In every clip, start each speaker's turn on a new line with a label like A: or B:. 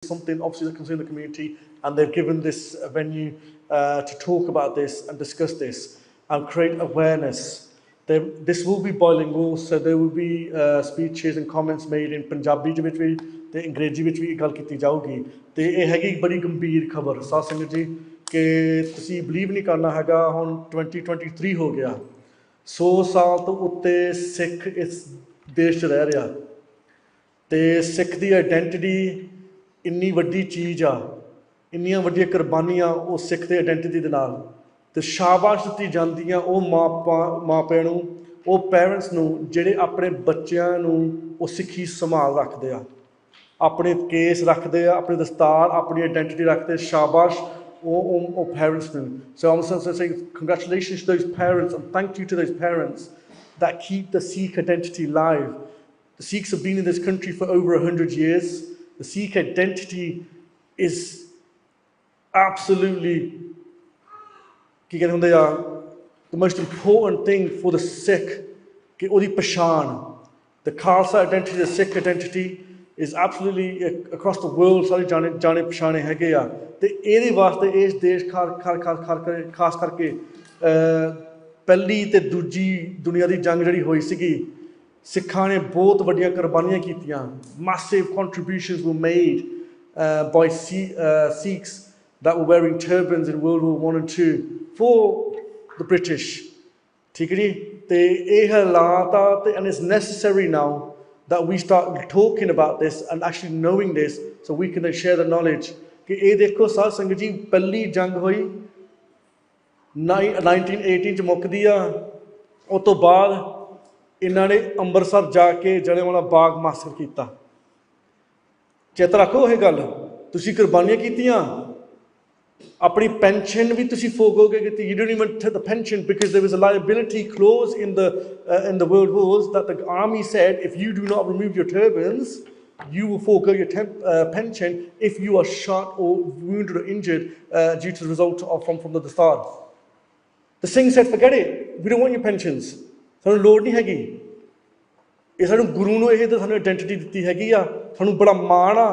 A: something obviously that concerns the community, and they've given this venue to talk about this and discuss this and create awareness. This will be bilingual, so there will be speeches and comments made in Punjabi ਦੇ ਵਿੱਚ ਵੀ ਤੇ ਅੰਗਰੇਜ਼ੀ ਵਿੱਚ ਵੀ ਗੱਲ ਕੀਤੀ ਜਾਊਗੀ ਤੇ ਇਹ ਹੈਗੀ ਬੜੀ ਗੰਭੀਰ ਖਬਰ ਸਾਧ ਸੰਗਤ ਜੀ ਕਿ ਤੁਸੀਂ ਬਲੀਵ ਨਹੀਂ ਕਰਨਾ ਹੈਗਾ ਹੁਣ 2023 ਹੋ ਗਿਆ 100 ਸਾਲ ਤੋਂ ਉੱਤੇ ਸਿੱਖ ਇਸ ਦੇਸ਼ 'ਚ ਰਹਿ ਰਿਹਾ ਤੇ ਸਿੱਖ ਦੀ ਆਇਡੈਂਟੀਟੀ ਇੰਨੀ ਵੱਡੀ ਚੀਜ਼ ਆ ਇੰਨੀਆਂ ਵੱਡੀਆਂ ਕੁਰਬਾਨੀਆਂ ਉਹ ਸਿੱਖ ਦੀ ਆਇਡੈਂਟੀਟੀ ਦੇ ਨਾਲ ਤੇ ਸ਼ਾਬਾਸ਼ ਦਿੱਤੀ ਜਾਂਦੀ ਆ ਉਹ ਮਾਪਿਆਂ ਨੂੰ ਉਹ ਪੈਰੈਂਟਸ ਨੂੰ ਜਿਹੜੇ ਆਪਣੇ ਬੱਚਿਆਂ ਨੂੰ ਉਹ ਸਿੱਖੀ ਸੰਭਾਲ ਰੱਖਦੇ ਆ ਆਪਣੇ ਕੇਸ ਰੱਖਦੇ ਆ ਆਪਣੀ ਦਸਤਾਰ ਆਪਣੀ ਆਇਡੈਂਟੀਟੀ ਰੱਖਦੇ ਸ਼ਾਬਾਸ਼ ਉਹ parents ਨੂੰ so I'm also saying congratulations to those parents and thank you to those parents that keep the Sikh identity live. The Sikhs have been in this country for over 100 years. The Sikh identity is absolutely the most important thing for the Sikh. The Khalsa identity, the Sikh identity is absolutely across the world. Sare jane pehchane hege a te ede waste is desh ਖਾਸ ਕਰਕੇ ਪਹਿਲੀ ਤੇ ਦੂਜੀ ਦੁਨੀਆ ਦੀ ਜੰਗ ਜਿਹੜੀ ਹੋਈ ਸੀਗੀ ਸਿੱਖਾਂ ਨੇ ਬਹੁਤ ਵੱਡੀਆਂ ਕੁਰਬਾਨੀਆਂ ਕੀਤੀਆਂ massive contributions were made by Sikhs that were wearing turbans in World War I and II for the British ਠੀਕ ਹੈ ਜੀ ਤੇ ਇਹ ਹਾਲਾਤ ਆ ਤੇ and it's necessary now that we start talking about this and actually knowing this so we can then share the knowledge ਕਿ ਇਹ ਦੇਖੋ ਸਾਧ ਸੰਗਤ ਜੀ ਪਹਿਲੀ ਜੰਗ ਹੋਈ 1918 ਚ ਮੁੱਕਦੀ ਆ ਉਸ ਤੋਂ ਬਾਅਦ ਇਹਨਾਂ ਨੇ ਅੰਮ੍ਰਿਤਸਰ ਜਾ ਕੇ ਜਲਿਆਂਵਾਲਾ ਬਾਗ ਮਾਸਟਰ ਕੀਤਾ ਚੇਤਾ ਰੱਖੋ ਇਹ ਗੱਲ ਤੁਸੀਂ ਕੁਰਬਾਨੀਆਂ ਕੀਤੀਆਂ ਆਪਣੀ ਪੈਨਸ਼ਨ ਵੀ ਤੁਸੀਂ ਫੋਗੋਗੇ ਕਿ you don't even take the pension because there was a liability clause in the world wars that the army said if you do not remove your turbans you will forego your pension if you are shot or wounded or injured due to the result of from the dastar. The Singh said forget it we don't want your pensions ਸਾਨੂੰ ਲੋੜ ਨਹੀਂ ਹੈਗੀ ਇਹ ਸਾਨੂੰ ਗੁਰੂ ਨੂੰ ਇਹ ਤਾਂ ਸਾਨੂੰ ਆਇਡੈਂਟੀਟੀ ਦਿੱਤੀ ਹੈਗੀ ਆ ਸਾਨੂੰ ਬੜਾ ਮਾਣ ਆ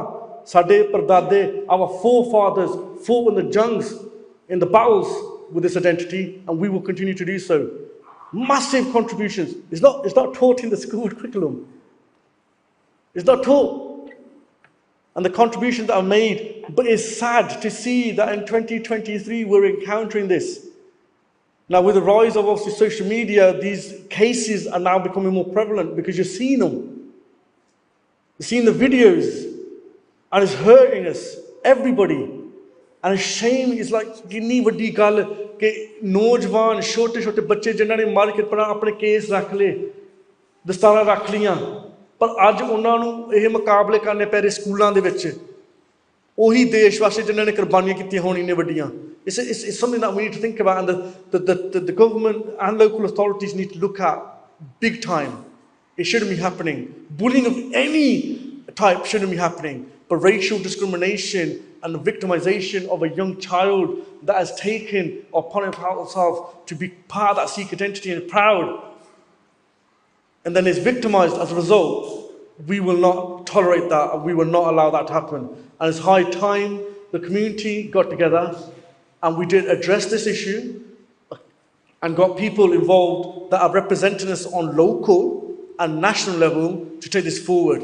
A: ਸਾਡੇ ਪਰਦਾਦੇ our forefathers fought in the jungs in the battles with this identity and we will continue to do so. Massive contributions. It's not taught in the school curriculum. It's not taught. And the contributions that are made, but it's sad to see that in 2023 we're encountering this. Now with the rise of obviously social media, these cases are now becoming more prevalent because you're seeing them. You're seeing the videos and it's hurting us, everybody. And shame is like कितनी वड्डी गल कि नौजवान छोटे छोटे बच्चे जिन्होंने मार के अपने केस रख ले दस्तारा रख लियां पर अज उन्होंने ये मुकाबले करने पै रहे स्कूलों के विच ਉਹੀ ਦੇਸ਼ ਵਾਸਤੇ ਜਿਨ੍ਹਾਂ ਨੇ ਕੁਰਬਾਨੀਆਂ ਕੀਤੀਆਂ ਹੋਣ ਇੰਨੇ ਵੱਡੀਆਂ it's something that we need to think about and the government and local authorities need to look at big time. It shouldn't be happening. Bullying of any type shouldn't be happening, but racial discrimination and the victimization of a young child that has taken upon himself to be part of that Sikh identity and proud and then is victimized as a result, we will not tolerate that and we will not allow that to happen. And it's high time the community got together and we did address this issue and got people involved that are representing us on local and national level to take this forward.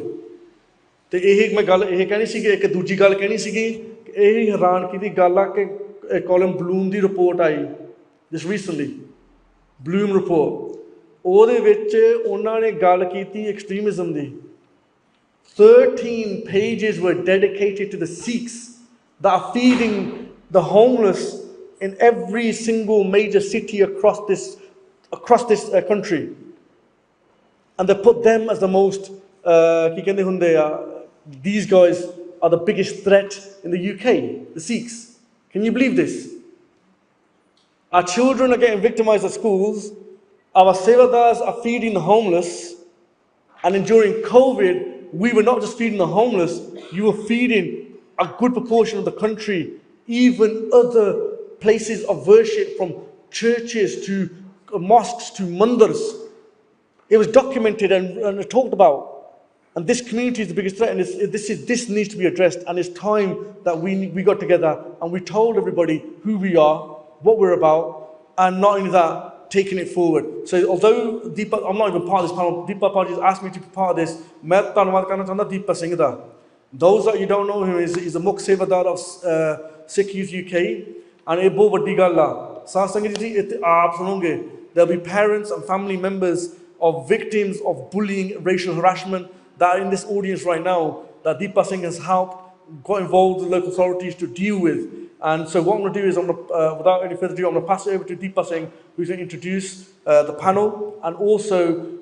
A: ਤੇ ਇਹ ਮੈਂ ਗੱਲ ਇਹ ਕਹਿਣੀ ਸੀਗੀ ਇੱਕ ਦੂਜੀ ਗੱਲ ਕਹਿਣੀ ਸੀਗੀ ਇਹ ਹੈਰਾਨਗੀ ਦੀ ਗੱਲ ਆ ਕਿ column bloom the report I just recently bloom report ਉਹਦੇ ਵਿੱਚ ਉਹਨਾਂ ਨੇ ਗੱਲ ਕੀਤੀ ਐਕਸਟ੍ਰੀਮਿਜ਼ਮ ਦੀ 13 pages were dedicated to the Sikhs that are feeding the homeless in every single major city across this country and they put them as the most ਕੀ ਕਹਿੰਦੇ ਹੁੰਦੇ ਆ these guys are the biggest threat in the UK, the Sikhs. Can you believe this? Our children are getting victimized at schools, our sevadars are feeding the homeless, and then during COVID, we were not just feeding the homeless, you were feeding a good proportion of the country, even other places of worship from churches to mosques to mandars. It was documented and talked about. And this community is the biggest threat, and this needs to be addressed. And it's time that we got together and we told everybody who we are, what we're about, and not only that, taking it forward. So although Deepa, I'm not even part of this panel, Deepa Paji asked me to be part of this. मैं धन्यवाद करना चाहता Deepa Singh दा. Those that you don't know him is a मुख्य सेवादार of Sikh Youth UK, and ये बहुत बड़ी गल है. साथ संगत जी इतने आप सुनोगे. There'll be parents and family members of victims of bullying, racial harassment that are in this audience right now, that Deepa Singh has helped, got involved with the local authorities to deal with. And so what I'm going to do is, without any further ado, I'm going to pass it over to Deepa Singh, who's going to introduce the panel and also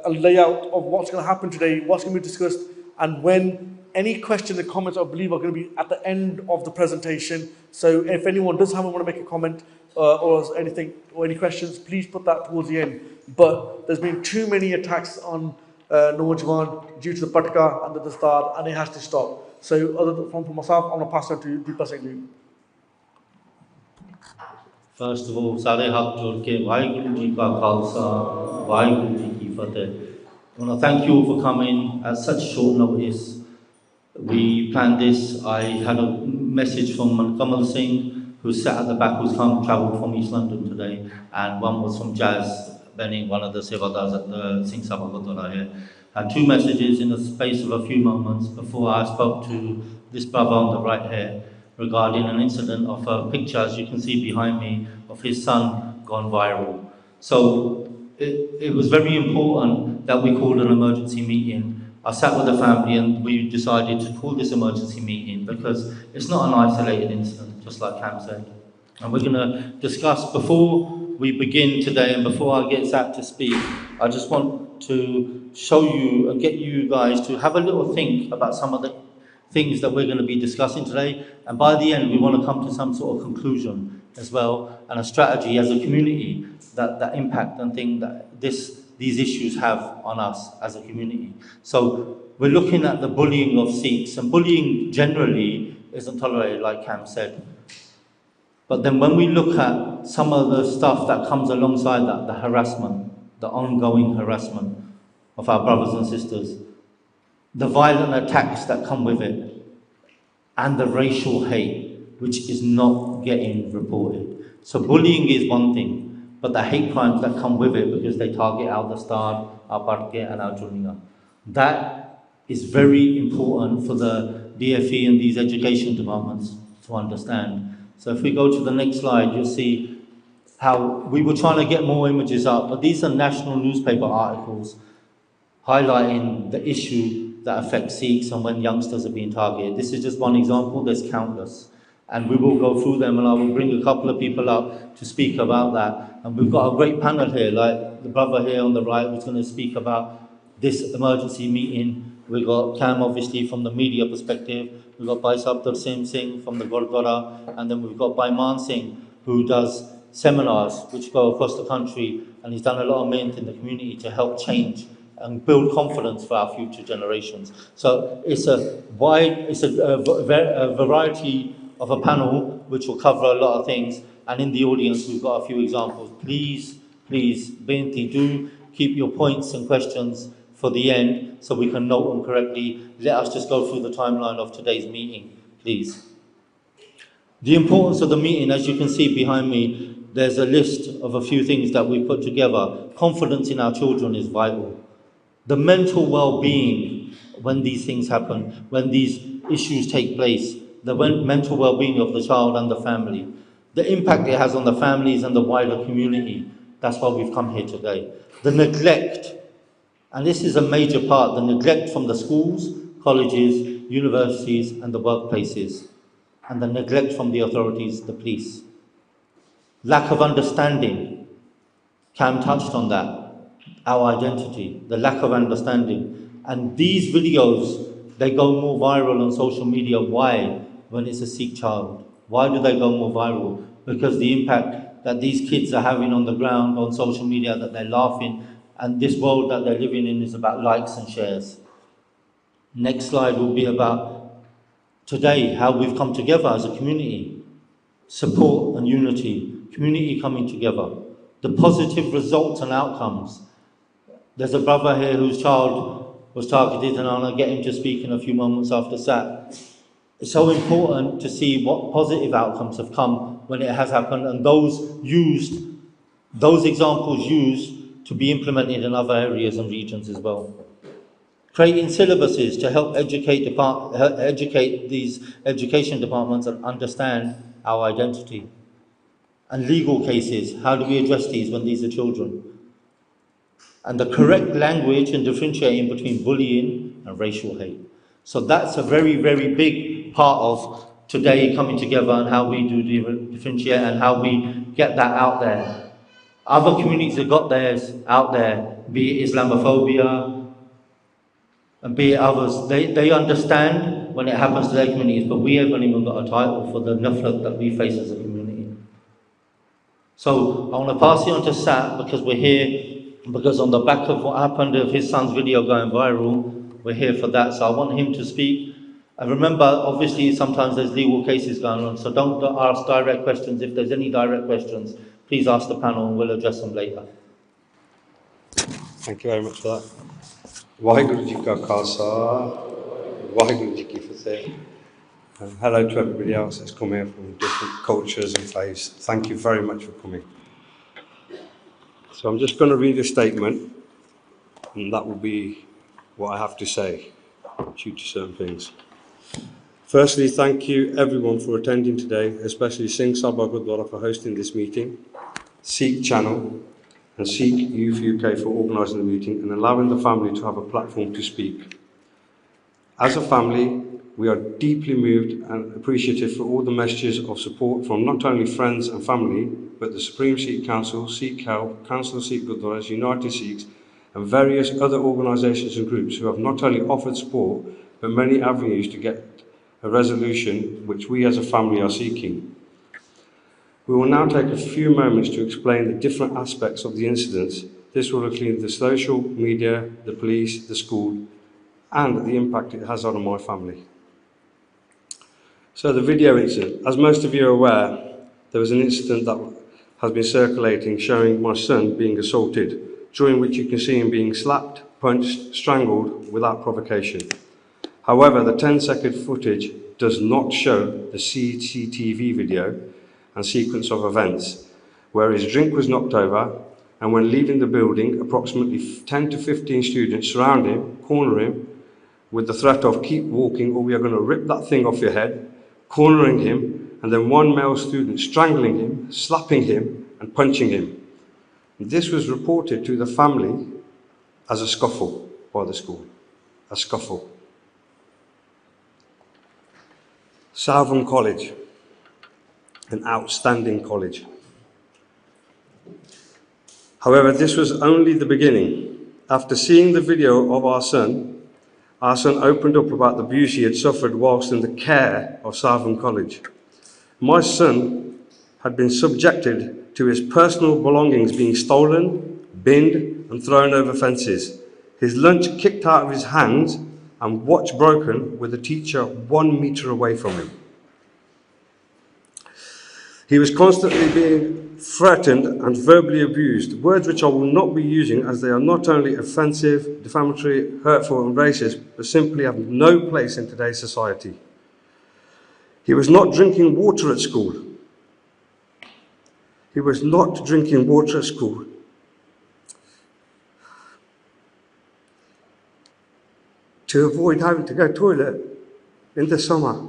A: a layout of what's going to happen today, what's going to be discussed, and when any questions and comments, I believe, are going to be at the end of the presentation. So if anyone does want to make a comment or anything or any questions, please put that towards the end. But there's been too many attacks on Naujawan due to the Patka and the Dastar, and it has to stop. So other than from myself, I'm going to pass it to Deepa Singh.
B: First of all, Sare Haq Jod Ke Vaheguru Ji Ka Khalsa, Vaheguru Ji Ki Fateh. I want to thank you all for coming at such short notice. We planned this. I had a message from Kamal Singh, who sat at the back, who's travelled from East London today, and one was from Jazz Benning, one of the Sevadars at the Singh Sabha Gurdwara here. And two messages in the space of a few moments before I spoke to this brother on the right here regarding an incident of a picture, as you can see behind me, of his son gone viral. So it was very important that we called an emergency meeting. I sat with the family and we decided to call this emergency meeting because it's not an isolated incident, just like Cam said. And we're going to discuss, before we begin today and before I get Zach to speak, I just want to show you and get you guys to have a little think about some of the things that we're going to be discussing today. And by the end, we want to come to some sort of conclusion as well, and a strategy as a community that impact and thing that these issues have on us as a community. So we're looking at the bullying of Sikhs, and bullying generally isn't tolerated, like Cam said. But then when we look at some of the stuff that comes alongside that, the harassment, the ongoing harassment of our brothers and sisters, the violent attacks that come with it, and the racial hate, which is not getting reported. So bullying is one thing, but the hate crimes that come with it, because they target our Dastar, our Patke and our Juniga, that is very important for the DFE and these education departments to understand. So if we go to the next slide, you'll see how we were trying to get more images up, but these are national newspaper articles highlighting the issue that affects Sikhs and when youngsters are being targeted. This is just one example, there's countless. And we will go through them, and I will bring a couple of people up to speak about that. And we've got a great panel here, like the brother here on the right who's going to speak about this emergency meeting. We've got Cam, obviously, from the media perspective. We've got Bhai Sabdar Singh from the Gurdwara, and then we've got Bhai Man Singh, who does seminars which go across the country, and he's done a lot of meant in the community to help change and build confidence for our future generations. So it's a variety of a panel which will cover a lot of things, and in the audience we've got a few examples. Please, Benti, do keep your points and questions for the end so we can note them correctly. Let us just go through the timeline of today's meeting, please. The importance of the meeting, as you can see behind me, there's a list of a few things that we put together. Confidence in our children is vital. The mental well-being when these things happen, when these issues take place, the mental well-being of the child and the family, the impact it has on the families and the wider community. That's why we've come here today. The neglect, and this is a major part, the neglect from the schools, colleges, universities and the workplaces, and the neglect from the authorities, the police. Lack of understanding, Cam touched on that. Our identity, the lack of understanding. And these videos, they go more viral on social media. Why? When it's a Sikh child. Why do they go more viral? Because the impact that these kids are having on the ground, on social media, that they're laughing, and this world that they're living in is about likes and shares. Next slide will be about today, how we've come together as a community. Support and unity, community coming together. The positive results and outcomes. There's a brother here whose child was targeted, and I'll get him to speak in a few moments after SAT. It's so important to see what positive outcomes have come when it has happened, and those examples used to be implemented in other areas and regions as well. Creating syllabuses to help educate these education departments and understand our identity. And legal cases, how do we address these when these are children? And the correct language and differentiating between bullying and racial hate. So that's a very, very big part of today coming together and how we do differentiate and how we get that out there. Other communities have got theirs out there, be it Islamophobia, and be it others. They understand when it happens to their communities, but we haven't even got a title for the nafrat that we face as a community. So I want to pass it on to Sat, because we're here, because on the back of what happened of his son's video going viral, we're here for that. So I want him to speak. And remember, obviously, sometimes there's legal cases going on, so don't ask direct questions. If there's any direct questions, please ask the panel and we'll address them later.
C: Thank you very much for that. Waheguru Ji Ka Khalsa, Waheguru Ji Ki Fateh. Hello to everybody else that's come here from different cultures and faiths. Thank you very much for coming. So I'm just going to read a statement, and that will be what I have to say due to certain things. Firstly, thank you everyone for attending today, especially SIKH Sabha Gurdwara for hosting this meeting, SIKH Channel, and SIKH Youth UK for organising the meeting and allowing the family to have a platform to speak. As a family, we are deeply moved and appreciative for all the messages of support from not only friends and family, but the Supreme Sikh Council, Sikh Health, Council of Sikh Gurdwaras, United Sikhs, and various other organisations and groups who have not only offered support, but many avenues to get a resolution which we as a family are seeking. We will now take a few moments to explain the different aspects of the incidents. This will include the social media, the police, the school, and the impact it has on my family. So the video incident. As most of you are aware, there was an incident that has been circulating showing my son being assaulted, during which you can see him being slapped, punched, strangled without provocation. However, the 10-second footage does not show the CCTV video and sequence of events, where his drink was knocked over, and when leaving the building, approximately 10 to 15 students surround him, corner him, with the threat of keep walking or we are going to rip that thing off your head, cornering him, and then one male student strangling him, slapping him, and punching him. This was reported to the family as a scuffle by the school, a scuffle. Southern College, an outstanding college. However, this was only the beginning. After seeing the video of our son opened up about the abuse he had suffered whilst in the care of Southern College. My son had been subjected to his personal belongings being stolen, binned, and thrown over fences, his lunch kicked out of his hands, and watch broken with a teacher 1 metre away from him. He was constantly being threatened and verbally abused, words which I will not be using as they are not only offensive, defamatory, hurtful and racist, but simply have no place in today's society. He was not drinking water at school. He was not drinking water at school. To avoid having to go to the toilet in the summer,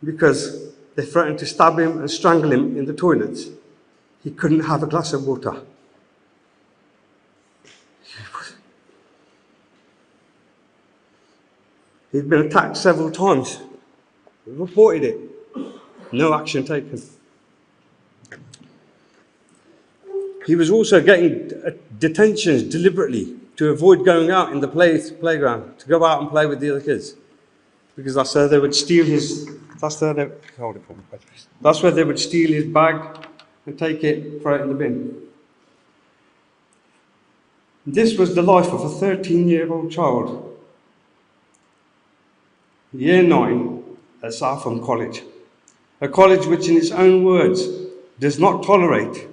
C: because they threatened to stab him and strangle him in the toilets. He couldn't have a glass of water. He'd been attacked several times. We reported it. No action taken. He was also getting detentions deliberately to avoid going out in the playground, to go out and play with the other kids. Because that's where they would steal his, that's where they would steal his bag and take it, throw it in the bin. This was the life of a 13-year-old child. Year 9 at Southern College. A college which in its own words does not tolerate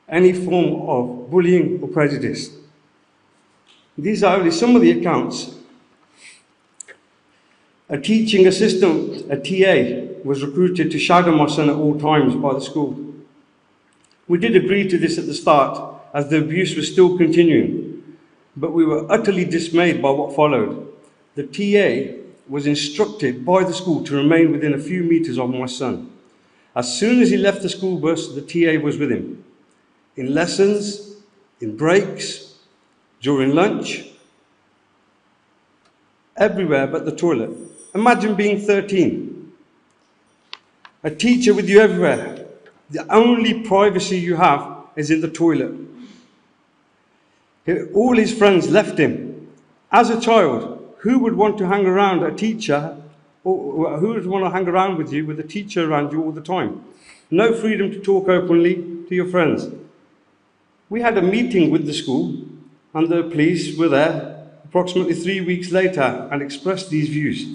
C: any form of bullying or prejudice. These are only some of the accounts. A teaching assistant, a TA, was recruited to shadow my son at all times by the school. We did agree to this at the start, as the abuse was still continuing, but we were utterly dismayed by what followed. The TA was instructed by the school to remain within a few meters of my son. As soon as he left the school bus, the TA was with him. In lessons, in breaks, during lunch, everywhere but the toilet. Imagine being 13. A teacher with you everywhere. The only privacy you have is in the toilet. All his friends left him. As a child, who would want to hang around a teacher, or who would want to hang around with you with a teacher around you all the time? No freedom to talk openly to your friends. We had a meeting with the school, and the police were there approximately 3 weeks later and expressed these views.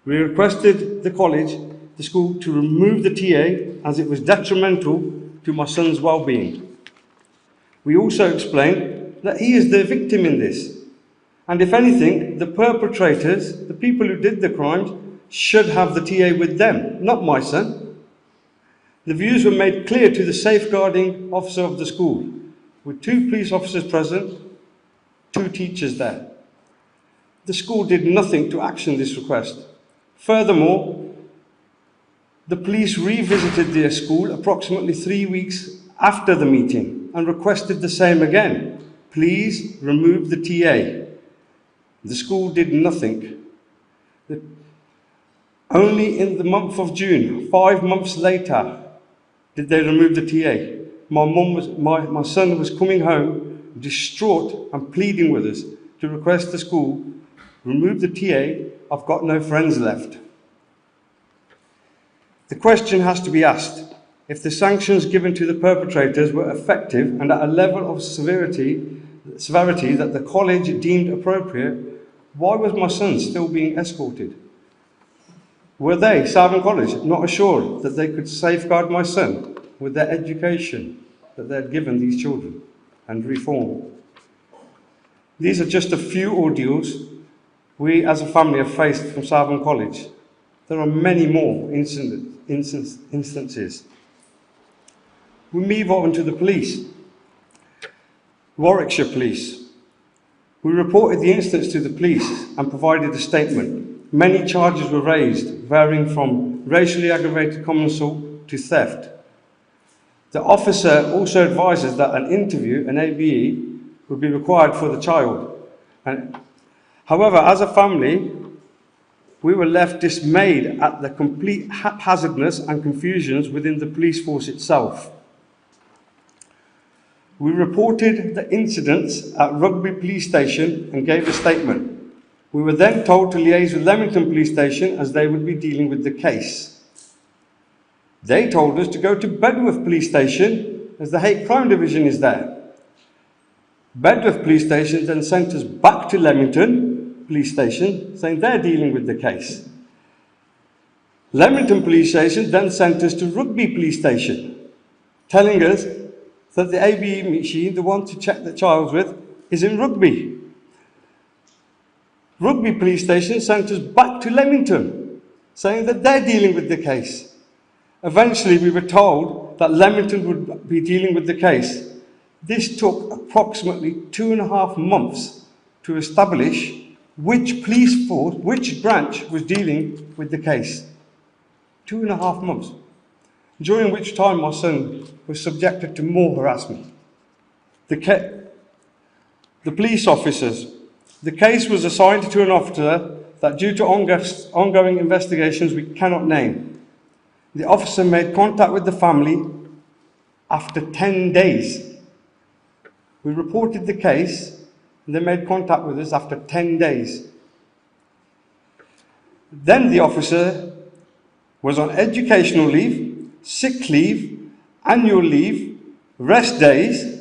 C: We requested the school, to remove the TA as it was detrimental to my son's well-being. We also explained that he is the victim in this, and if anything, the perpetrators, the people who did the crimes, should have the TA with them, not my son. The views were made clear to the safeguarding officer of the school, with 2 police officers present, 2 teachers there. The school did nothing to action this request. Furthermore, the police revisited their school approximately 3 weeks after the meeting and requested the same again. Please remove the TA. The school did nothing. Only in the month of June, 5 months later, did they remove the TA. My son was coming home distraught and pleading with us to request the school remove the TA. I've got no friends left. The question has to be asked: if the sanctions given to the perpetrators were effective and at a level of severity that the college deemed appropriate, why was my son still being escorted? Were they, Southern College, not assured that they could safeguard my son with their education that they had given these children and reform? These are just a few ordeals we as a family have faced from Southern College. There are many more instances. We move on to the police. Warwickshire Police. We reported the incidents to the police and provided a statement. Many charges were raised, varying from racially aggravated common assault to theft. The officer also advises that an interview, an ABE, would be required for the child. However, as a family, we were left dismayed at the complete haphazardness and confusions within the police force itself. We reported the incidents at Rugby Police Station and gave a statement. We were then told to liaise with Leamington Police Station as they would be dealing with the case. They told us to go to Bedworth Police Station as the Hate Crime Division is there. Bedworth Police Station then sent us back to Leamington Police Station saying they're dealing with the case. Leamington Police Station then sent us to Rugby Police Station, telling us that the ABE machine, the one to check the child with, is in Rugby. Rugby Police Station sent us back to Leamington, saying that they're dealing with the case. Eventually, we were told that Leamington would be dealing with the case. This took approximately 2.5 months to establish which police force, which branch was dealing with the case. 2.5 months, during which time my son was subjected to more harassment. The police officers. The case was assigned to an officer that, due to ongoing investigations, we cannot name. The officer made contact with the family after 10 days. We reported the case, and they made contact with us after 10 days. Then the officer was on educational leave, sick leave, annual leave, rest days,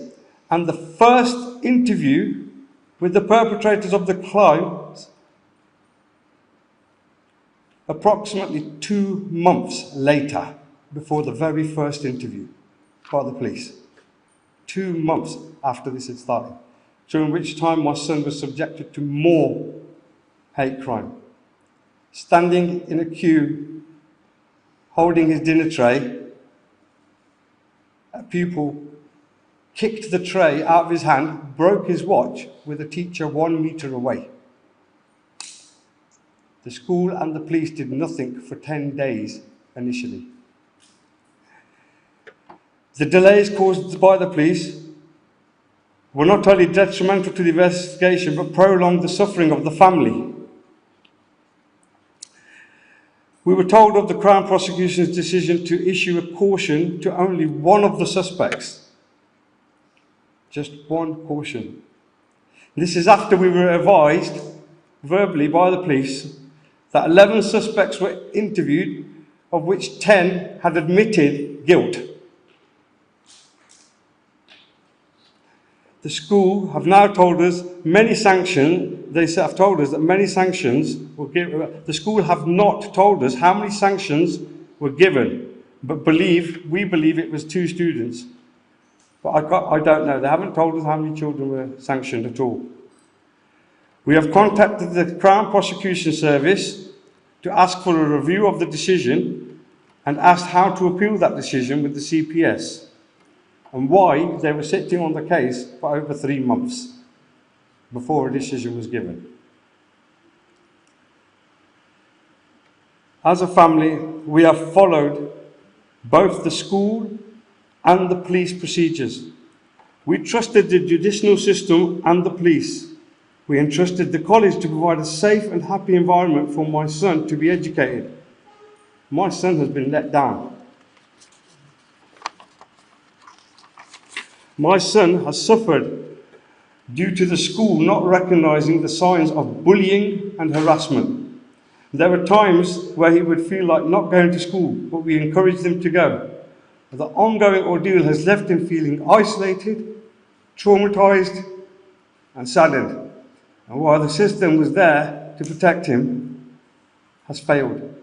C: and the first interview with the perpetrators of the crimes approximately 2 months later, before the very first interview by the police. 2 months after this had started. during which time my son was subjected to more hate crime. Standing in a queue, holding his dinner tray, a pupil kicked the tray out of his hand, broke his watch with a teacher 1 metre away. The school and the police did nothing for 10 days initially. The delays caused by the police were not only detrimental to the investigation, but prolonged the suffering of the family. We were told of the Crown Prosecution's decision to issue a caution to only one of the suspects. Just one caution. This is after we were advised verbally by the police that 11 suspects were interviewed, of which 10 had admitted guilt. The school have now told us many sanctions. They have told us that many sanctions were given. The school have not told us how many sanctions were given, but we believe it was 2 students. But I don't know. They haven't told us how many children were sanctioned at all. We have contacted the Crown Prosecution Service to ask for a review of the decision and asked how to appeal that decision with the CPS, and why they were sitting on the case for over 3 months before a decision was given. As a family, we have followed both the school and the police procedures. We trusted the judicial system and the police. We entrusted the college to provide a safe and happy environment for my son to be educated. My son has been let down. My son has suffered due to the school not recognising the signs of bullying and harassment. There were times where he would feel like not going to school, but we encouraged him to go. The ongoing ordeal has left him feeling isolated, traumatised and saddened. And while the system was there to protect him, has failed.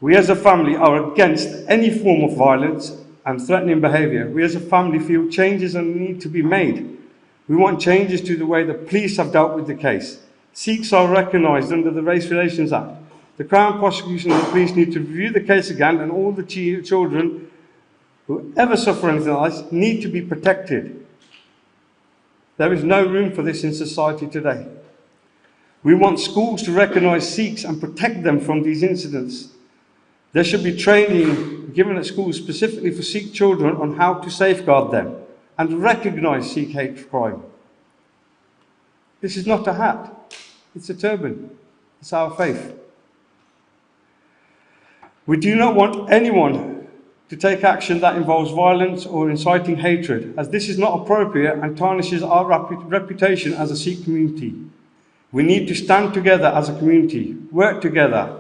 C: We as a family are against any form of violence and threatening behaviour. We as a family feel changes need to be made. We want changes to the way the police have dealt with the case. Sikhs are recognised under the Race Relations Act. The Crown Prosecution and the police need to review the case again, and all the children who ever suffer anything like this need to be protected. There is no room for this in society today. We want schools to recognise Sikhs and protect them from these incidents. There should be training given at schools specifically for Sikh children on how to safeguard them and recognise Sikh hate crime. This is not a hat, it's a turban. It's our faith. We do not want anyone to take action that involves violence or inciting hatred, as this is not appropriate and tarnishes our reputation as a Sikh community. We need to stand together as a community, work together,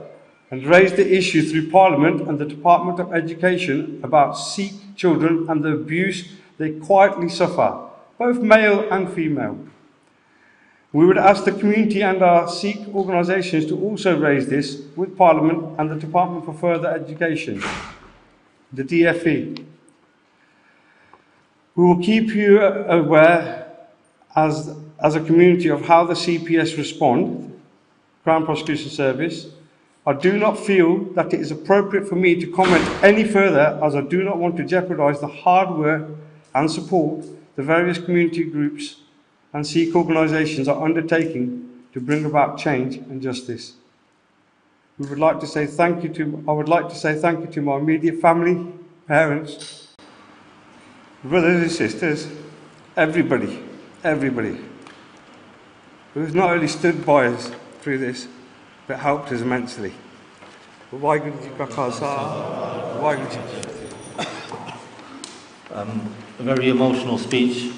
C: and raise the issue through Parliament and the Department of Education about Sikh children and the abuse they quietly suffer, both male and female. We would ask the community and our Sikh organisations to also raise this with Parliament and the Department for Further Education, the DFE. We will keep you aware as a community of how the CPS respond, Crown Prosecution Service. I do not feel that it is appropriate for me to comment any further, as I do not want to jeopardise the hard work and support the various community groups and Sikh organisations are undertaking to bring about change and justice. I would like to say thank you to my immediate family, parents, brothers and sisters, everybody who has not only stood by us through this, but helped us immensely. Vaheguru Ji Ka Khalsa, Vaheguru Ji Ki Fateh.
B: A very emotional speech.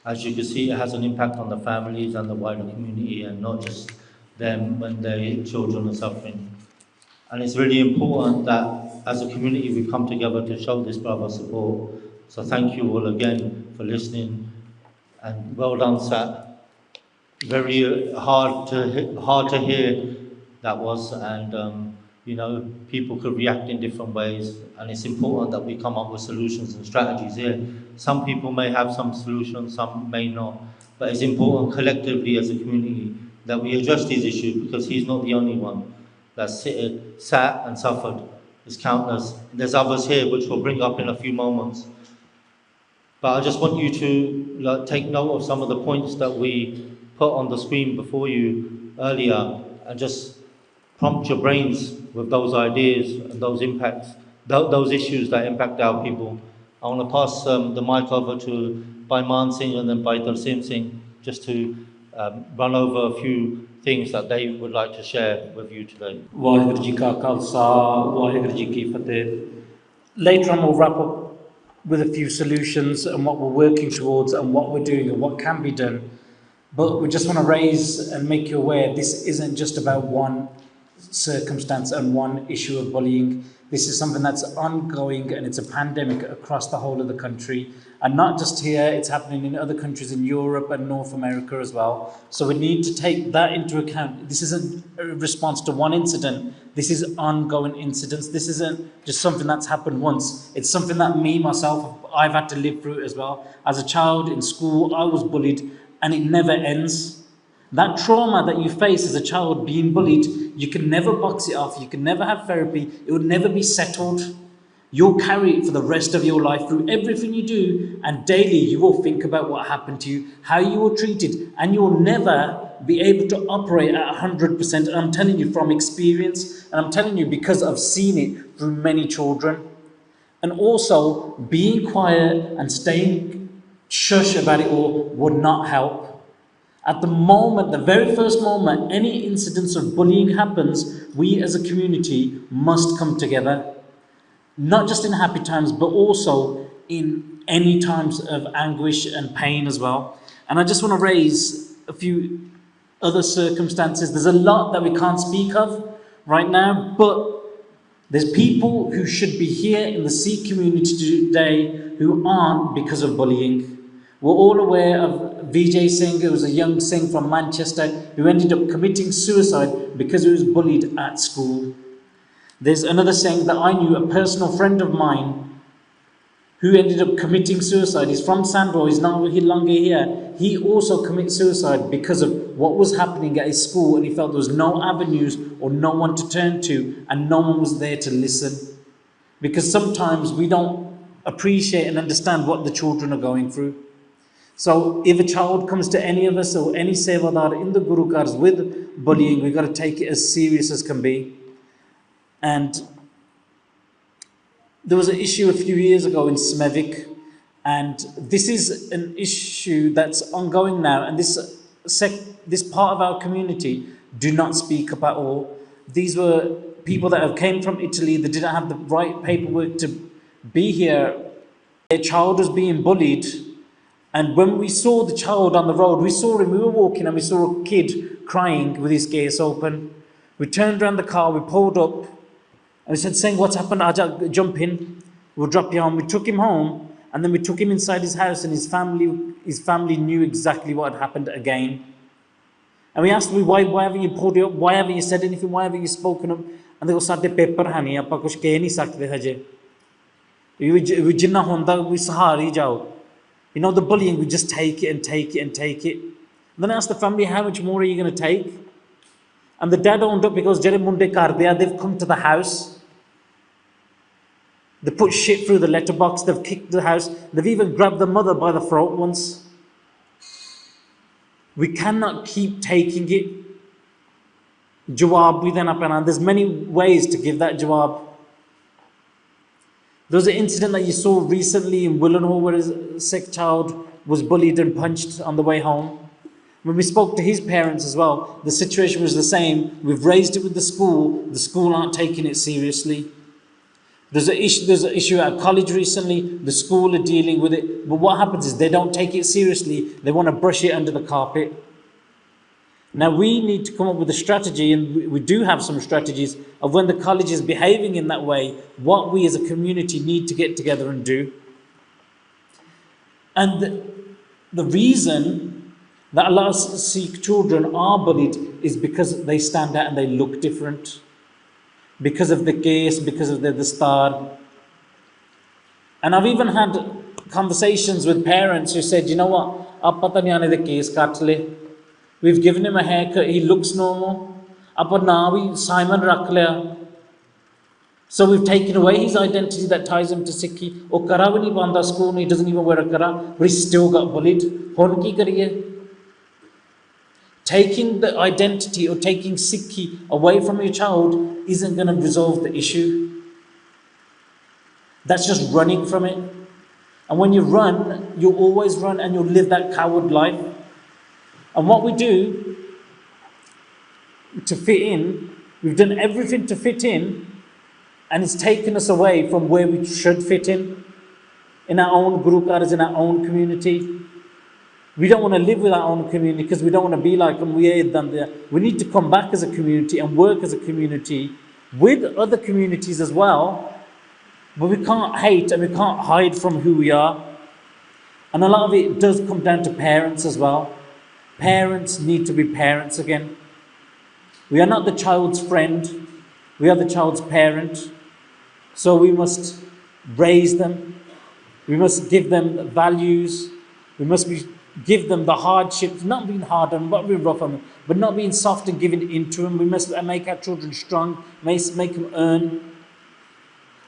B: As you can see, it has an impact on the families and the wider community, and not just them when their children are suffering. And it's really important that as a community we come together to show this brother support. So thank you all again for listening, and well done, Sat. Very hard to hear that was, and you know, people could react in different ways, and it's important that we come up with solutions and strategies here. Some people may have some solutions, some may not, but it's important collectively as a community that we address these issues, because he's not the only one that's sat and suffered. There's countless. There's others here which we'll bring up in a few moments. But I just want you to take note of some of the points that we put on the screen before you earlier, and just prompt your brains with those ideas and those impacts, those issues that impact our people. I want to pass the mic over to Bhai Man Singh and then Bhai Tarsim Singh, just to run over a few things that they would like to share with you today.
D: Vaheguru Ji Ka Khalsa, Vaheguru Ji Ki Fateh. Later on, we'll wrap up with a few solutions and what we're working towards and what we're doing and what can be done. But we just want to raise and make you aware this isn't just about one circumstance and one issue of bullying. This is something that's ongoing, and it's a pandemic across the whole of the country, and not just here, it's happening in other countries in Europe and North America as well. So we need to take that into account. This isn't a response to one incident, this is ongoing incidents. This isn't just something that's happened once, it's something that myself, I've had to live through as well. As a child in school, I was bullied, and it never ends. That trauma that you face as a child being bullied, you can never box it off, you can never have therapy, it would never be settled. You'll carry it for the rest of your life through everything you do, and daily you will think about what happened to you, how you were treated, and you will never be able to operate at 100%. And I'm telling you from experience, and I'm telling you because I've seen it through many children. And also, being quiet and staying shush about it all would not help. At the moment, the very first moment, any incidence of bullying happens, we as a community must come together. Not just in happy times, but also in any times of anguish and pain as well. And I just want to raise a few other circumstances. There's a lot that we can't speak of right now, but there's people who should be here in the Sikh community today who aren't because of bullying. We're all aware of Vijay Singh, who was a young Singh from Manchester, who ended up committing suicide because he was bullied at school. There's another Singh that I knew, a personal friend of mine, who ended up committing suicide. He's from Sandro, he's not longer here. He also committed suicide because of what was happening at his school, and he felt there was no avenues or no one to turn to, and no one was there to listen. Because sometimes we don't appreciate and understand what the children are going through. So if a child comes to any of us or any sevadar in the Guru Cars with bullying, we've got to take it as serious as can be. And there was an issue a few years ago in Smevik, and this is an issue that's ongoing now, and this part of our community do not speak up at all. These were people that have came from Italy, they didn't have the right paperwork to be here. Their child was being bullied. And when we saw the child on the road, we were walking and we saw a kid crying with his gates open. We turned around the car, we pulled up, and we said, "Singh, what's happened? Ajak, jump in, we'll drop you home." We took him home, and then we took him inside his house, and his family knew exactly what had happened again. And we asked him, why haven't you pulled it up? Why haven't you said anything? Why haven't you spoken up? And they go, "Sade paper hani, aapa kuch keh nahi sakde haje. Jinna honda, we sahari jao." You know, the bullying, we just take it and take it and take it. And then I asked the family, how much more are you going to take? And the dad owned up because Jere Munde kar diya, they've come to the house. They put shit through the letterbox, they've kicked the house, they've even grabbed the mother by the throat once. We cannot keep taking it. Jawab bhi dena pena. There's many ways to give that jawab. There was an incident that you saw recently in Willenhall where a Sikh child was bullied and punched on the way home. When we spoke to his parents as well, the situation was the same. We've raised it with the school aren't taking it seriously. There's an issue at college recently, the school are dealing with it, but what happens is they don't take it seriously, they want to brush it under the carpet. Now we need to come up with a strategy, and we do have some strategies of when the college is behaving in that way, what we as a community need to get together and do. And the reason that a lot of Sikh children are bullied is because they stand out and they look different. because of the case, because of the dastar. And I've even had conversations with parents who said, you know what, ab pata nahi aane the case cut le. We've given him a haircut, he looks normal. Ab now we Simon rakh liya. So we've taken away his identity that ties him to Sikhi. Oh, kara bhi nahi panda school, he doesn't even wear a kara, but he's still got bullied. Hun ki kariye? Taking the identity or taking Sikhi away from your child isn't going to resolve the issue. That's just running from it. And when you run, you'll always run and you'll live that coward life. And what we do to fit in, we've done everything to fit in, and it's taken us away from where we should fit in our own gurukaras, in our own community. We don't want to live with our own community because we don't want to be like them. We need to come back as a community and work as a community with other communities as well. But we can't hate and we can't hide from who we are. And a lot of it does come down to parents as well. Parents need to be parents again. We are not the child's friend. We are the child's parent. So we must raise them. We must give them values. We must give them the hardships, not being hard on them, not being rough on them, but not being soft and giving into them. We must make our children strong, make them earn.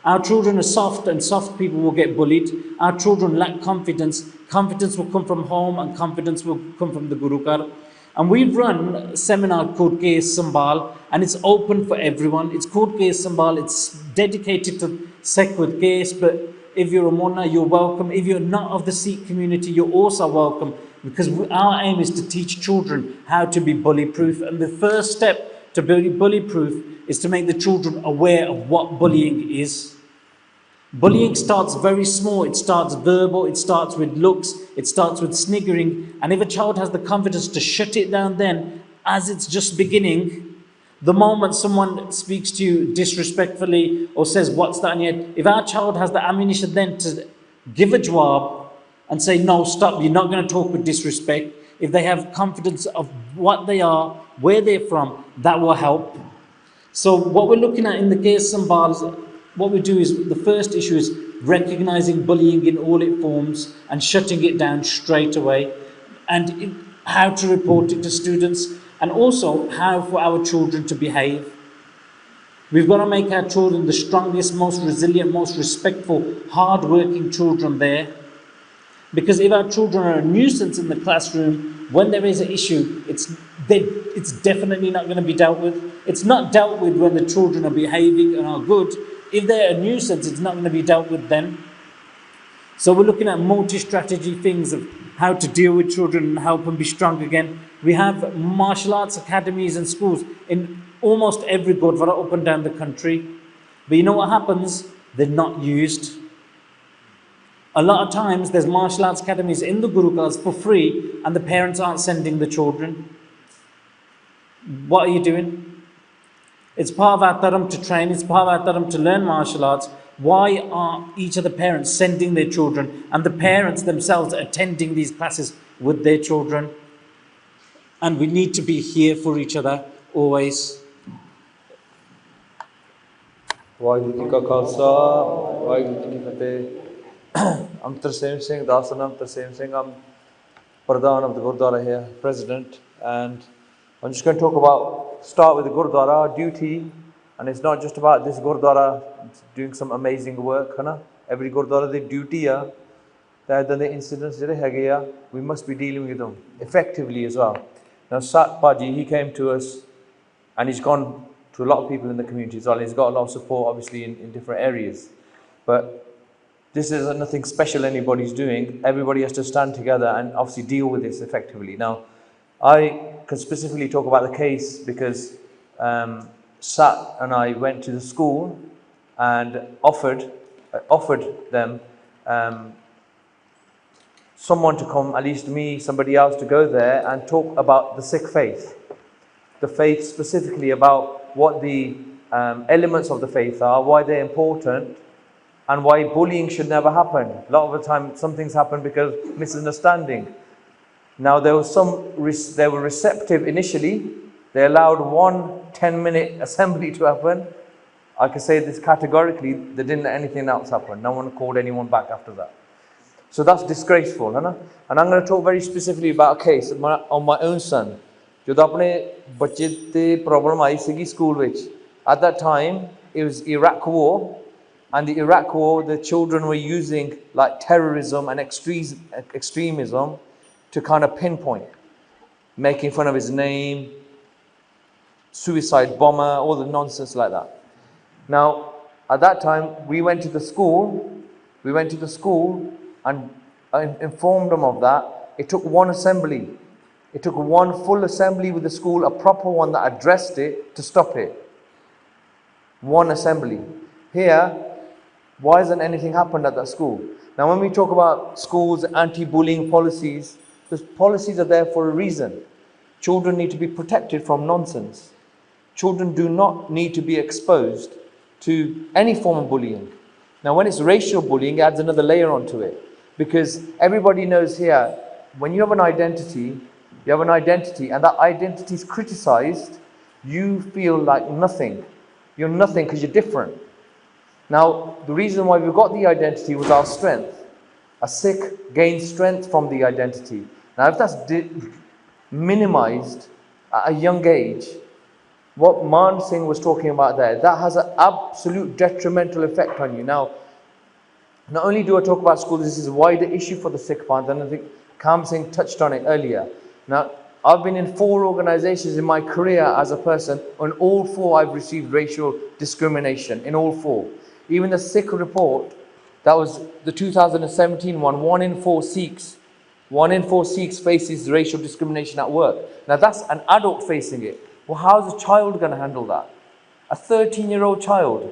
D: Our children are soft, and soft people will get bullied. Our children lack confidence. Confidence will come from home, and confidence will come from the Gurukar. And we run a seminar called Case Sambal, and it's open for everyone. It's called Case Sambal. It's dedicated to Sikh with case, but if you're a Mona, you're welcome. If you're not of the Sikh community, you're also welcome, because our aim is to teach children how to be bully-proof. And the first step to be bully-proof is to make the children aware of what bullying is. Bullying starts very small. It starts verbal, it starts with looks, it starts with sniggering. And if a child has the confidence to shut it down then, as it's just beginning, the moment someone speaks to you disrespectfully or says, what's that? And yet, if our child has the ammunition then to give a jawab and say, no, stop, you're not going to talk with disrespect. If they have confidence of what they are, where they're from, that will help. So what we're looking at in the case Sambal, what we do is, the first issue is recognizing bullying in all its forms and shutting it down straight away, and how to report it to students, and also how for our children to behave. We've got to make our children the strongest, most resilient, most respectful, hard-working children there. Because if our children are a nuisance in the classroom, when there is an issue, it's definitely not going to be dealt with. It's not dealt with when the children are behaving and are good. If they're a nuisance, it's not going to be dealt with then. So we're looking at multi-strategy things of how to deal with children and help them be strong again. We have martial arts academies and schools in almost every Gurdwara up and down the country. But you know what happens? They're not used. A lot of times there's martial arts academies in the Gurukars for free and the parents aren't sending the children. What are you doing? It's part of our dharam to train, it's part of our dharam to learn martial arts. Why are each of the parents sending their children and the parents themselves attending these classes with their children? And we need to be here for each other always.
E: Vaheguru Ji Ka Khalsa, Vaheguru Ji Ki Fateh. I'm Tarseem Singh, Dasanam Tarseem Singh. I'm Pradhan of the Gurdwara here, President. And I'm just going to start with the Gurdwara, our duty. And it's not just about this Gurdwara doing some amazing work. Every Gurdwara, the duty, that the incidents, we must be dealing with them effectively as well. Now, Sat Paji, he came to us and he's gone to a lot of people in the community as well. He's got a lot of support, obviously, in different areas. But this is nothing special anybody's doing. Everybody has to stand together and obviously deal with this effectively. Now, I can specifically talk about the case because Sat and I went to the school and offered them someone to come, at least me, somebody else, to go there and talk about the Sikh faith. The faith specifically, about what the elements of the faith are, why they're important, and why bullying should never happen. A lot of the time, some things happen because misunderstanding. Now, they were receptive initially. They allowed one 10-minute assembly to happen. I can say this categorically, they didn't let anything else happen. No one called anyone back after that. So that's disgraceful, है ना? And I'm going to talk very specifically about a case on my own son. ਜਦੋਂ ਆਪਣੇ ਬੱਚੇ ਤੇ problem ਆਈ ਸੀਗੀ school ਵਿੱਚ. At that time, it was Iraq War, and the Iraq War, the children were using like terrorism and extremism to kind of pinpoint, making fun of his name, suicide bomber, all the nonsense like that. Now, at that time, we went to the school and I informed them of that. It took one assembly. It took one full assembly with the school, a proper one that addressed it, to stop it. One assembly. Here, why hasn't anything happened at that school? Now, when we talk about schools, anti-bullying policies, those policies are there for a reason. Children need to be protected from nonsense. Children do not need to be exposed to any form of bullying. Now, when it's racial bullying, it adds another layer onto it. Because everybody knows here, when you have an identity, and that identity is criticized, you feel like nothing. You're nothing because you're different. Now, the reason why we got the identity was our strength. A Sikh gains strength from the identity. Now, if that's minimized at a young age, what Man Singh was talking about there, that has an absolute detrimental effect on you. Now, not only do I talk about schools, this is a wider issue for the Sikh Panth, and I think Kam Singh touched on it earlier. Now, I've been in 4 organizations in my career as a person. On all 4, I've received racial discrimination, in all 4. Even the Sikh report, that was the 2017 one, 1 in 4 Sikhs faces racial discrimination at work. Now, that's an adult facing it. Well, how's a child going to handle that? A 13-year-old child.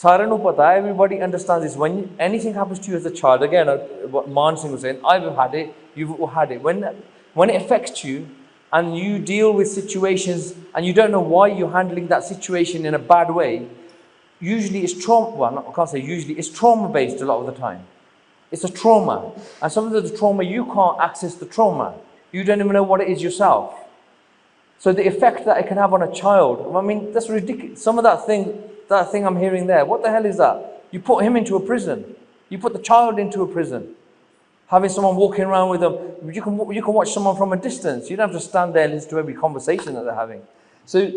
E: Everybody understands this. When anything happens to you as a child, again, what Man Singh was saying, I've had it, you've had it. When it affects you and you deal with situations and you don't know why you're handling that situation in a bad way, usually it's trauma. Well, I can't say usually, it's trauma-based a lot of the time. It's a trauma. And some of the trauma, you can't access the trauma. You don't even know what it is yourself. So the effect that it can have on a child, I mean, that's ridiculous. Some of that thing I'm hearing there, what the hell is that? You put him into a prison. You put the child into a prison. Having someone walking around with them, you can watch someone from a distance. You don't have to stand there and listen to every conversation that they're having. So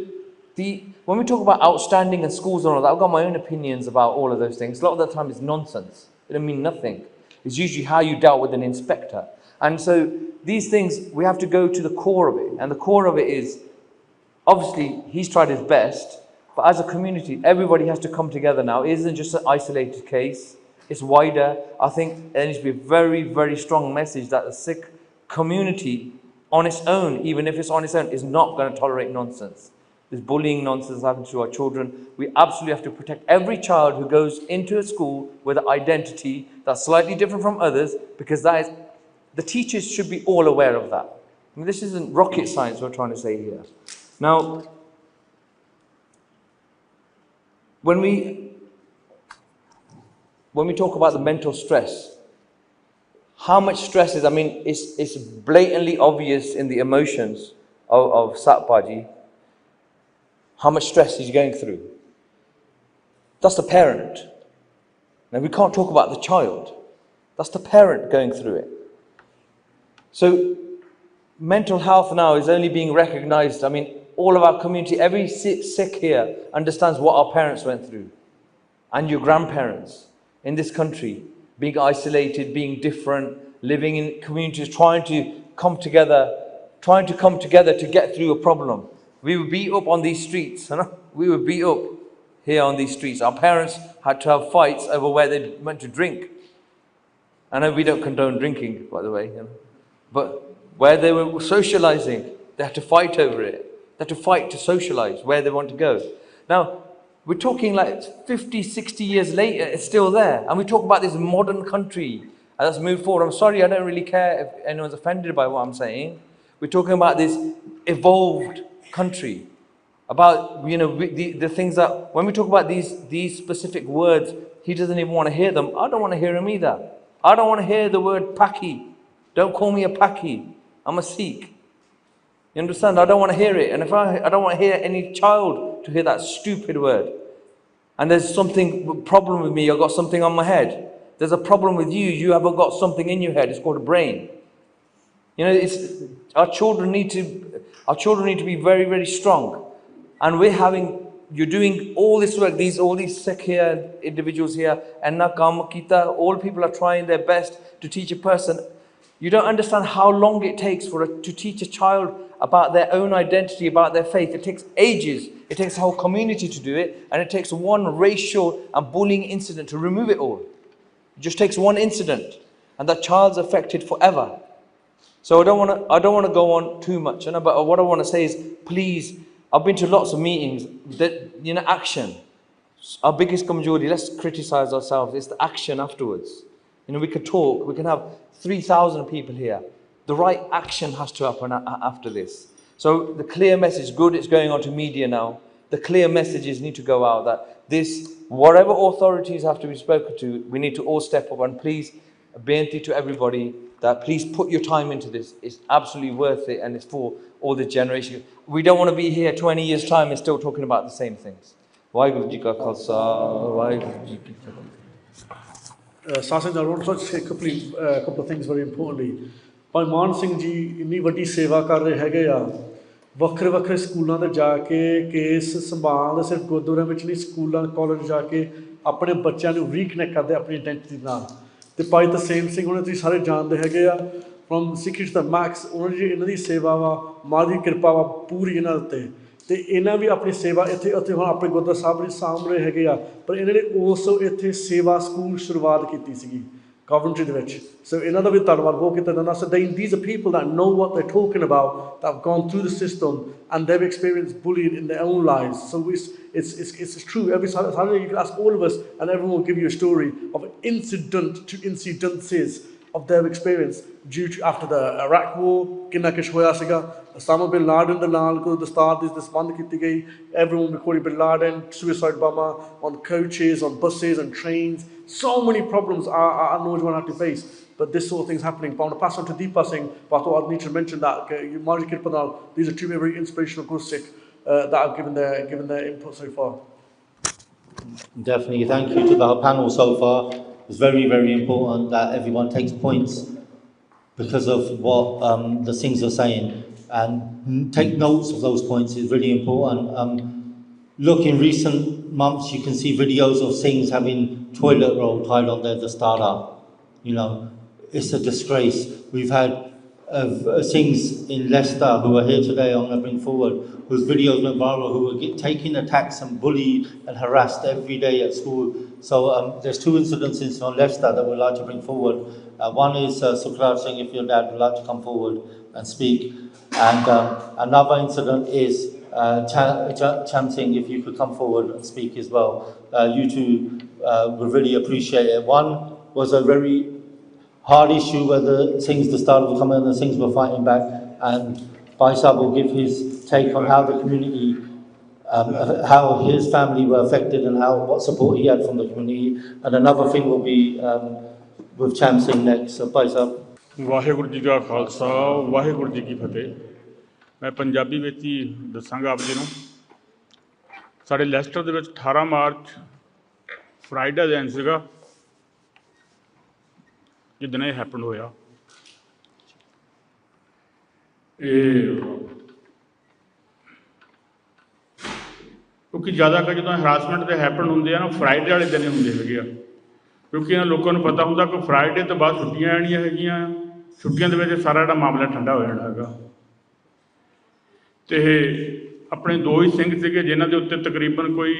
E: when we talk about outstanding and schools and all that, I've got my own opinions about all of those things. A lot of the time it's nonsense. It doesn't mean nothing. It's usually how you dealt with an inspector. And so these things, we have to go to the core of it. And the core of it is, obviously, he's tried his best, but as a community, everybody has to come together now. It isn't just an isolated case. It's wider. I think there needs to be a very, very strong message that the Sikh community, on its own, even if it's on its own, is not going to tolerate nonsense. This bullying nonsense happening to our children. We absolutely have to protect every child who goes into a school with an identity that's slightly different from others, because that is, the teachers should be all aware of that. I mean, this isn't rocket science we're trying to say here. Now, when we talk about the mental stress, how much stress is, I mean, it's blatantly obvious in the emotions of Satpaji, how much stress he's going through. That's the parent. Now, we can't talk about the child. That's the parent going through it. So, mental health now is only being recognized. I mean, all of our community, every Sikh here understands what our parents went through, and your grandparents in this country, being isolated, being different, living in communities, trying to come together to get through a problem. We were beat up on these streets. We were beat up here on these streets. Our parents had to have fights over where they went to drink. I know we don't condone drinking, by the way, but where they were socializing, they had to fight over it. They had to fight to socialize where they want to go. Now, we're talking like 50, 60 years later, it's still there. And we talk about this modern country that's moved forward. I'm sorry, I don't really care if anyone's offended by what I'm saying. We're talking about this evolved country. About, the things that, when we talk about these specific words, he doesn't even want to hear them. I don't want to hear them either. I don't want to hear the word Paki. Don't call me a Paki. I'm a Sikh. You understand? I don't want to hear it. And if I don't want to hear any child to hear that stupid word. and there's something problem with me, I've got something on my head. There's a problem with you, you haven't got something in your head, it's called a brain. You know, it's our children need to be very, very strong. And you're doing all this work, all these Sikh here, individuals here, and Nakam Kita, all people are trying their best to teach a person. You don't understand how long it takes to teach a child about their own identity, about their faith. It takes ages. It takes a whole community to do it, and it takes one racial and bullying incident to remove it all. It just takes one incident, and that child's affected forever. So I don't want to go on too much. But what I want to say is, please, I've been to lots of meetings. Action. Our biggest kamjori. Let's criticize ourselves. It's the action afterwards. We could talk. We can have 3,000 people here. The right action has to happen after this. So the clear message, good, it's going on to media now. The clear messages need to go out that whatever authorities have to be spoken to, we need to all step up. And please, a beinti to everybody, that please put your time into this. It's absolutely worth it, and it's for all the generation. We don't want to be here 20 years' time and still talking about the same things. Waheguru Ji Ka Khalsa, Waheguru Ji Ki Fateh.
A: Sasan, I want to say a couple of things very importantly. ਭਾਈ ਮਾਨ ਸਿੰਘ ਜੀ ਇੰਨੀ ਵੱਡੀ ਸੇਵਾ ਕਰ ਰਹੇ ਹੈਗੇ ਆ, ਵੱਖਰੇ ਵੱਖਰੇ ਸਕੂਲਾਂ 'ਤੇ ਜਾ ਕੇ ਕੇਸ ਸੰਭਾਲ, ਸਿਰਫ ਗੁਰਦੁਆਰਿਆਂ ਵਿੱਚ ਨਹੀਂ, ਸਕੂਲਾਂ ਕਾਲਜ ਜਾ ਕੇ ਆਪਣੇ ਬੱਚਿਆਂ ਨੂੰ ਰੀਕਨੈਕਟ ਕਰਦੇ ਆਪਣੀ ਆਇਡੈਂਟੀਟੀ ਨਾਲ। ਅਤੇ ਭਾਈ ਤਰਸੇਮ ਸਿੰਘ ਉਹਨਾਂ ਤੁਸੀਂ ਸਾਰੇ ਜਾਣਦੇ ਹੈਗੇ ਆ, ਫਰੋਮ ਸਿੱਖ ਦਾ ਮੈਕਸ, ਉਹਨਾਂ ਦੀ ਇਹਨਾਂ ਦੀ ਸੇਵਾ ਵਾ, ਮਾਂ ਦੀ ਕਿਰਪਾ ਵਾ ਪੂਰੀ ਇਹਨਾਂ ਉੱਤੇ। ਅਤੇ ਇਹਨਾਂ ਵੀ ਆਪਣੀ ਸੇਵਾ ਇੱਥੇ ਹੁਣ ਆਪਣੇ ਗੁਰਦੁਆਰਾ ਸਾਹਿਬ ਲਈ ਸਾਂਭ ਰਹੇ ਹੈਗੇ ਆ, ਪਰ ਇਹਨਾਂ ਨੇ ਉਸ ਇੱਥੇ ਸੇਵਾ ਸਕੂਲ ਸ਼ੁਰੂਆਤ ਕੀਤੀ ਸੀਗੀ Coventry ਦੇ ਵਿੱਚ। ਸੋ ਇਹਨਾਂ ਦਾ ਵੀ ਧੰਨਵਾਦ ਬਹੁਤ ਕੀਤਾ ਜਾਂਦਾ। So these are people that know what they're talking about, that have gone through the system and they've experienced bullying in their own lives. So it's true. Every Saturday you can ask all of us and everyone will give you a story of incident to incidences of their experience due to after the Iraq war, ਕਿੰਨਾ ਕੁਛ ਹੋਇਆ ਸੀਗਾ। Osama bin Laden ਦੇ ਨਾਲ ਕੋਈ ਦਸਤਾਰ ਦੀ ਦਸਬੰਦ ਕੀਤੀ ਗਈ। Everyone recording bin Laden, suicide bomber on coaches, on buses and trains. So many problems our Nojwan have to face. But this sort of thing's happening. But I want to pass on to Deepa Singh, but I thought I'd need to mention that. Marji Kirpanal, these are two very inspirational Gursikh that have given their input so far.
B: Definitely, thank you to the panel so far. It's very, very important that everyone takes points because of what the things are saying, and take notes of those points is really important. Look, in recent months, you can see videos of things having toilet roll tied on their dastara. It's a disgrace. We've had things in Leicester who are here today, I'm going to bring forward, whose videos went viral, who were taking attacks and bullied and harassed every day at school. So there's two incidences on Leicester that we'd like to bring forward. One is Sukhraj Singh, if your dad would like to come forward and speak. And another incident is Cham Singh, if you could come forward and speak as well. You two would really appreciate it. One was a very hard issue where the Singhs, the start were coming and the Singhs were fighting back, and Faisal will give his take on how the community, how his family were affected and what support he had from the community. And another thing will be with Cham Singh next. So Faisal.
F: Waheguru ji ਕਾ ਖਾਲਸਾ ਵਾਹਿਗੁਰੂ ਜੀ ਕੀ ਫਤਿਹ। ਮੈਂ ਪੰਜਾਬੀ ਵਿੱਚ ਹੀ ਦੱਸਾਂਗਾ ਆਪ ਜੀ ਨੂੰ। ਸਾਡੇ Leicester ਦੇ ਵਿੱਚ 18 ਮਾਰਚ ਫਰਾਈਡੇ ਦਿਨ ਸੀਗਾ ਜਿੱਦਣ ਇਹ ਹੈਪਨ ਹੋਇਆ। ਕਿਉਂਕਿ ਜ਼ਿਆਦਾਤਰ ਜਦੋਂ ਹਰਾਸਮੈਂਟ ਦੇ ਹੈਪਨ ਹੁੰਦੇ ਆ ਨਾ, ਫਰਾਈਡੇ ਵਾਲੇ ਦਿਨ ਹੁੰਦੇ ਹੈਗੇ ਆ, ਕਿਉਂਕਿ ਇਹਨਾਂ ਲੋਕਾਂ ਨੂੰ ਪਤਾ ਹੁੰਦਾ ਕਿ ਫਰਾਈਡੇ ਤੋਂ ਬਾਅਦ ਛੁੱਟੀਆਂ ਆਉਣੀਆਂ ਹੈਗੀਆਂ, ਛੁੱਟੀਆਂ ਦੇ ਵਿੱਚ ਸਾਰਾ ਜਿਹੜਾ ਮਾਮਲਾ ਠੰਡਾ ਹੋ ਜਾਣਾ ਹੈਗਾ। ਅਤੇ ਆਪਣੇ ਦੋ ਹੀ ਸਿੰਘ ਸੀਗੇ ਜਿਨ੍ਹਾਂ ਦੇ ਉੱਤੇ ਤਕਰੀਬਨ ਕੋਈ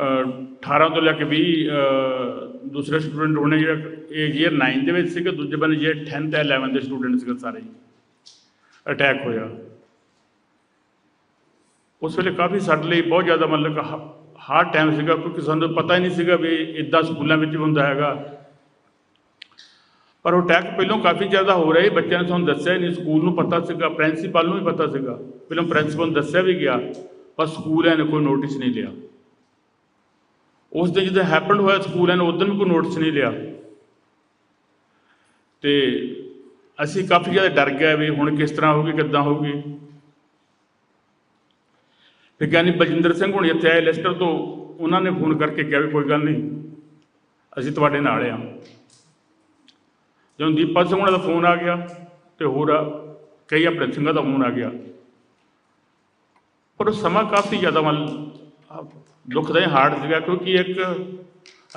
F: 18 ਤੋਂ ਲੈ ਕੇ 20 ਦੂਸਰੇ ਸਟੂਡੈਂਟ ਹੋਣੇ, ਜਿਹੜਾ ਇਹ ਈਅਰ 9 ਦੇ ਵਿੱਚ ਸੀਗੇ, ਦੂਜੇ ਬੰਦੇ ਜਿਹੜੇ 10th 11 ਦੇ ਸਟੂਡੈਂਟ ਸੀਗੇ, ਸਾਰੇ ਅਟੈਕ ਹੋਇਆ। ਉਸ ਵੇਲੇ ਕਾਫੀ ਸਾਡੇ ਲਈ ਬਹੁਤ ਜ਼ਿਆਦਾ ਮਤਲਬ ਕਿ ਹਾਰਡ ਟਾਈਮ ਸੀਗਾ, ਕਿਉਂਕਿ ਸਾਨੂੰ ਪਤਾ ਹੀ ਨਹੀਂ ਸੀਗਾ ਵੀ ਇੱਦਾਂ ਸਕੂਲਾਂ ਵਿੱਚ ਵੀ ਹੁੰਦਾ ਹੈਗਾ। ਪਰ ਉਹ ਅਟੈਕ ਪਹਿਲਾਂ ਕਾਫੀ ਜ਼ਿਆਦਾ ਹੋ ਰਿਹਾ ਸੀ, ਬੱਚਿਆਂ ਨੇ ਸਾਨੂੰ ਦੱਸਿਆ ਹੀ ਨਹੀਂ, ਸਕੂਲ ਨੂੰ ਪਤਾ ਸੀਗਾ, ਪ੍ਰਿੰਸੀਪਲ ਨੂੰ ਵੀ ਪਤਾ ਸੀਗਾ, ਪਹਿਲਾਂ ਪ੍ਰਿੰਸੀਪਲ ਨੂੰ ਦੱਸਿਆ ਵੀ ਗਿਆ, ਪਰ ਸਕੂਲਾਂ ਨੇ ਕੋਈ ਨੋਟਿਸ ਨਹੀਂ ਲਿਆ। ਉਸ ਦਿਨ ਜਦੋਂ ਹੈਪਨ ਹੋਇਆ ਸਕੂਲਾਂ ਨੇ ਉਦੋਂ ਵੀ ਕੋਈ ਨੋਟਿਸ ਨਹੀਂ ਲਿਆ। ਅਤੇ ਅਸੀਂ ਕਾਫੀ ਜ਼ਿਆਦਾ ਡਰ ਗਏ ਵੀ ਹੁਣ ਕਿਸ ਤਰ੍ਹਾਂ ਹੋਊਗੀ, ਕਿੱਦਾਂ ਹੋਊਗੀ। ਵਿਗਿਆਨੀ ਬਲਜਿੰਦਰ ਸਿੰਘ ਹੁਣ ਇੱਥੇ ਆਏ ਲੈਸਟਰ ਤੋਂ, ਉਹਨਾਂ ਨੇ ਫੋਨ ਕਰਕੇ ਕਿਹਾ ਵੀ ਕੋਈ ਗੱਲ ਨਹੀਂ, ਅਸੀਂ ਤੁਹਾਡੇ ਨਾਲ ਆ। ਜਦੋਂ ਦੀਪਾ ਸਿੰਘ ਉਹਨਾਂ ਦਾ ਫੋਨ ਆ ਗਿਆ ਤੇ ਹੋਰ ਕਈ ਆਪਣੇ ਸਿੰਘਾਂ ਦਾ ਫੋਨ ਆ ਗਿਆ, ਪਰ ਉਹ ਸਮਾਂ ਕਾਫੀ ਜ਼ਿਆਦਾ ਦੁਖਦਾਈ ਹਾਰਡ ਸੀਗਾ, ਕਿਉਂਕਿ ਇੱਕ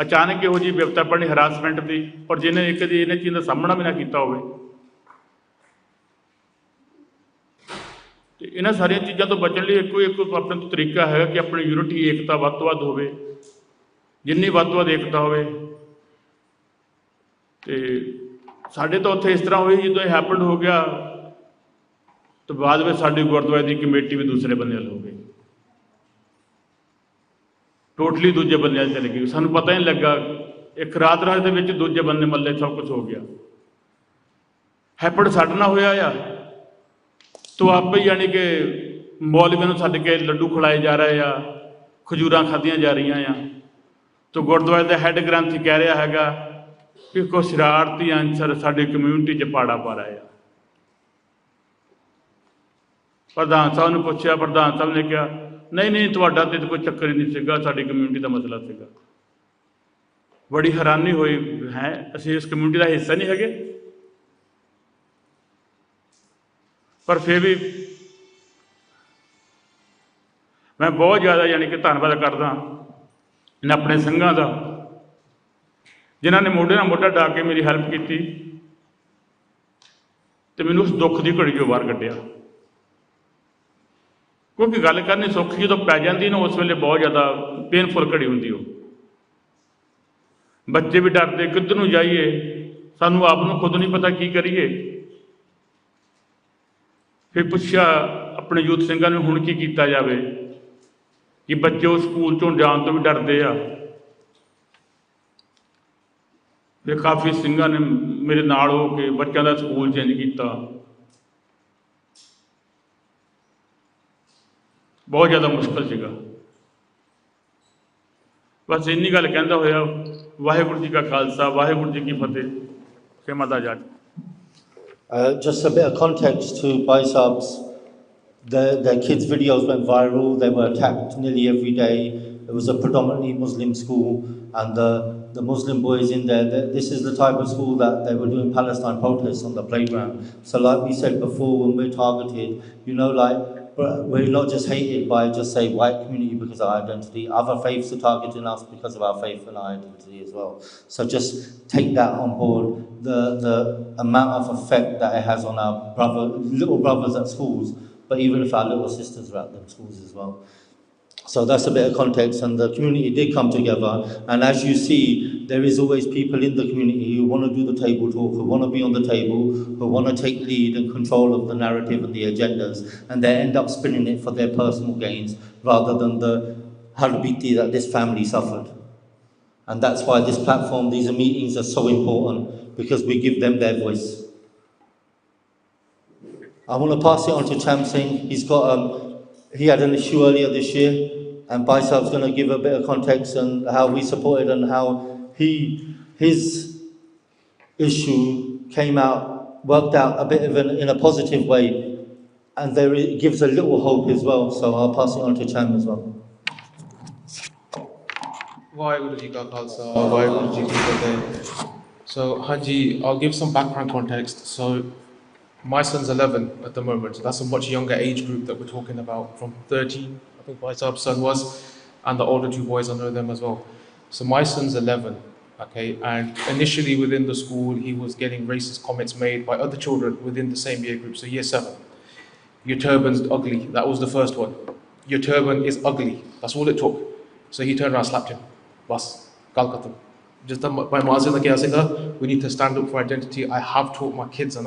F: ਅਚਾਨਕ ਇਹੋ ਜਿਹੀ ਵਿਪਤਾ ਪੜਨੀ ਹਰਾਸਮੈਂਟ ਦੀ, ਪਰ ਜਿਹਨੇ ਇੱਕ ਦੀ ਇਹਨਾਂ ਚੀਜ਼ ਦਾ ਸਾਹਮਣਾ ਵੀ ਨਾ ਕੀਤਾ ਹੋਵੇ। ਤੇ ਇਹਨਾਂ ਸਾਰੀਆਂ ਚੀਜ਼ਾਂ ਤੋਂ ਬਚਣ ਲਈ ਇੱਕੋ ਇੱਕ ਆਪਣੇ ਤੋਂ ਤਰੀਕਾ ਹੈਗਾ ਕਿ ਆਪਣੀ ਯੂਨਿਟੀ, ਏਕਤਾ ਵੱਧ ਤੋਂ ਵੱਧ ਹੋਵੇ, ਜਿੰਨੀ ਵੱਧ ਤੋਂ ਵੱਧ ਏਕਤਾ ਹੋਵੇ। ਤੇ ਸਾਡੇ ਤਾਂ ਉੱਥੇ ਇਸ ਤਰ੍ਹਾਂ ਹੋਈ, ਜਦੋਂ ਇਹ ਹੈਪਨ ਹੋ ਗਿਆ ਤੇ ਬਾਅਦ ਵਿੱਚ ਸਾਡੀ ਗੁਰਦੁਆਰੇ ਦੀ ਕਮੇਟੀ ਵੀ ਦੂਸਰੇ ਬੰਦੇ ਵੱਲ ਹੋ ਗਈ, ਟੋਟਲੀ ਦੂਜੇ ਬੰਦਿਆਂ 'ਚ ਚਲੇ ਗਈ। ਸਾਨੂੰ ਪਤਾ ਹੀ ਨਹੀਂ ਲੱਗਾ, ਇੱਕ ਰਾਤ ਦੇ ਵਿੱਚ ਦੂਜੇ ਬੰਦੇ ਮੱਲੇ ਸਭ ਕੁਛ ਹੋ ਗਿਆ। ਹੈਪਨ ਸਾਡੇ ਨਾਲ ਹੋਇਆ ਆ, ਤੋ ਆਪੇ ਹੀ ਯਾਨੀ ਕਿ ਮੌਲਵੀਆਂ ਨੂੰ ਛੱਡ ਕੇ ਲੱਡੂ ਖਿਲਾਏ ਜਾ ਰਹੇ ਆ, ਖਜੂਰਾਂ ਖਾਧੀਆਂ ਜਾ ਰਹੀਆਂ ਆ। ਤੋ ਗੁਰਦੁਆਰੇ ਦਾ ਹੈੱਡ ਗ੍ਰੰਥੀ ਕਹਿ ਰਿਹਾ ਹੈਗਾ ਕਿ ਕੋਈ ਸ਼ਰਾਰਤੀ ਅਨਸਰ ਸਾਡੀ ਕਮਿਊਨਿਟੀ 'ਚ ਪਾੜਾ ਪਾ ਰਿਹਾ ਆ। ਪ੍ਰਧਾਨ ਸਾਹਿਬ ਨੂੰ ਪੁੱਛਿਆ, ਪ੍ਰਧਾਨ ਸਾਹਿਬ ਨੇ ਕਿਹਾ ਨਹੀਂ ਤੁਹਾਡਾ ਤੇ ਕੋਈ ਚੱਕਰ ਹੀ ਨਹੀਂ ਸੀਗਾ, ਸਾਡੀ ਕਮਿਊਨਿਟੀ ਦਾ ਮਸਲਾ ਸੀਗਾ। ਬੜੀ ਹੈਰਾਨੀ ਹੋਈ, ਹੈ ਅਸੀਂ ਇਸ ਕਮਿਊਨਿਟੀ ਦਾ ਹਿੱਸਾ ਨਹੀਂ ਹੈਗੇ। ਪਰ ਫਿਰ ਵੀ ਮੈਂ ਬਹੁਤ ਜ਼ਿਆਦਾ ਯਾਨੀ ਕਿ ਧੰਨਵਾਦ ਕਰਦਾ ਇਹਨਾਂ ਆਪਣੇ ਸਿੰਘਾਂ ਦਾ, ਜਿਨ੍ਹਾਂ ਨੇ ਮੋਢੇ ਨਾਲ ਮੋਢਾ ਢਾ ਕੇ ਮੇਰੀ ਹੈਲਪ ਕੀਤੀ ਤੇ ਮੈਨੂੰ ਉਸ ਦੁੱਖ ਦੀ ਘੜੀ 'ਚੋਂ ਬਾਹਰ ਕੱਢਿਆ। ਕਿਉਂਕਿ ਗੱਲ ਕਰਨੀ ਸੌਖੀ ਜਦੋਂ ਪੈ ਜਾਂਦੀ ਨਾ, ਉਸ ਵੇਲੇ ਬਹੁਤ ਜ਼ਿਆਦਾ ਪੇਨਫੁਲ ਘੜੀ ਹੁੰਦੀ। ਉਹ ਬੱਚੇ ਵੀ ਡਰਦੇ, ਕਿੱਧਰ ਨੂੰ ਜਾਈਏ, ਸਾਨੂੰ ਆਪ ਨੂੰ ਖੁਦ ਨਹੀਂ ਪਤਾ ਕੀ ਕਰੀਏ। ਫਿਰ ਪੁੱਛਿਆ ਆਪਣੇ ਯੂਥ ਸਿੰਘਾਂ ਨੂੰ ਹੁਣ ਕੀ ਕੀਤਾ ਜਾਵੇ, ਕਿ ਬੱਚੇ ਉਹ ਸਕੂਲ 'ਚੋਂ ਜਾਣ ਤੋਂ ਵੀ ਡਰਦੇ ਆ। ਫਿਰ ਕਾਫੀ ਸਿੰਘਾਂ ਨੇ ਮੇਰੇ ਨਾਲ ਹੋ ਕੇ ਬੱਚਿਆਂ ਦਾ ਸਕੂਲ ਚੇਂਜ ਕੀਤਾ। ਬਹੁਤ ਜ਼ਿਆਦਾ ਮੁਸ਼ਕਲ ਸੀਗਾ। ਬਸ ਇੰਨੀ ਗੱਲ ਕਹਿੰਦਾ ਹੋਇਆ, ਵਾਹਿਗੁਰੂ ਜੀ ਕਾ ਖਾਲਸਾ, ਵਾਹਿਗੁਰੂ ਜੀ ਕੀ ਫਤਿਹ। ਖਿਮਤ ਆਜ਼ਾਦ।
B: Just a bit of context to Bhai Saab's, their kids' videos went viral. They were attacked nearly every day. It was a predominantly Muslim school, and the Muslim boys in there, this is the type of school that they were doing Palestine protests on the playground. So like we said before, when we're targeted, you know, like, we're not just hated by just say white community because of our identity. Other faiths are targeting us because of our faith and our identity as well. So just take that on board. The amount of effect that it has on our little brothers at schools, but even if our little sisters are at them schools as well. So that's a bit of context, and the community did come together. And as you see, there is always people in the community who want to do the table talk, who want to be on the table, who want to take lead and control of the narrative and the agendas, and they end up spinning it for their personal gains rather than the harbiti that this family suffered. And that's why this platform, these meetings are so important, because we give them their voice. I want to pass it on to Cham Singh. He had an issue earlier this year, and Bhai Saab's going to give a bit of context and how we supported and how his issue worked out a bit in a positive way, and it gives a little hope as well. So I'll pass it on to Cham as well.
G: Vaheguru Ji Ka Khalsa, Vaheguru Ji Ki Fateh. So Haji, I'll give some background context. So my son's 11 at the moment, so that's a much younger age group that we're talking about, from 13, I think Bhai Saab's son was, and the older two boys, I know them as well. So my son's 11, okay, and initially within the school, he was getting racist comments made by other children within the same year group, so year 7. Your turban's ugly, that was the first one. Your turban is ugly, that's all it took. So he turned around and slapped him. Bas, Kalkata. Just by Mazin, we need to stand up for identity. I have taught my kids,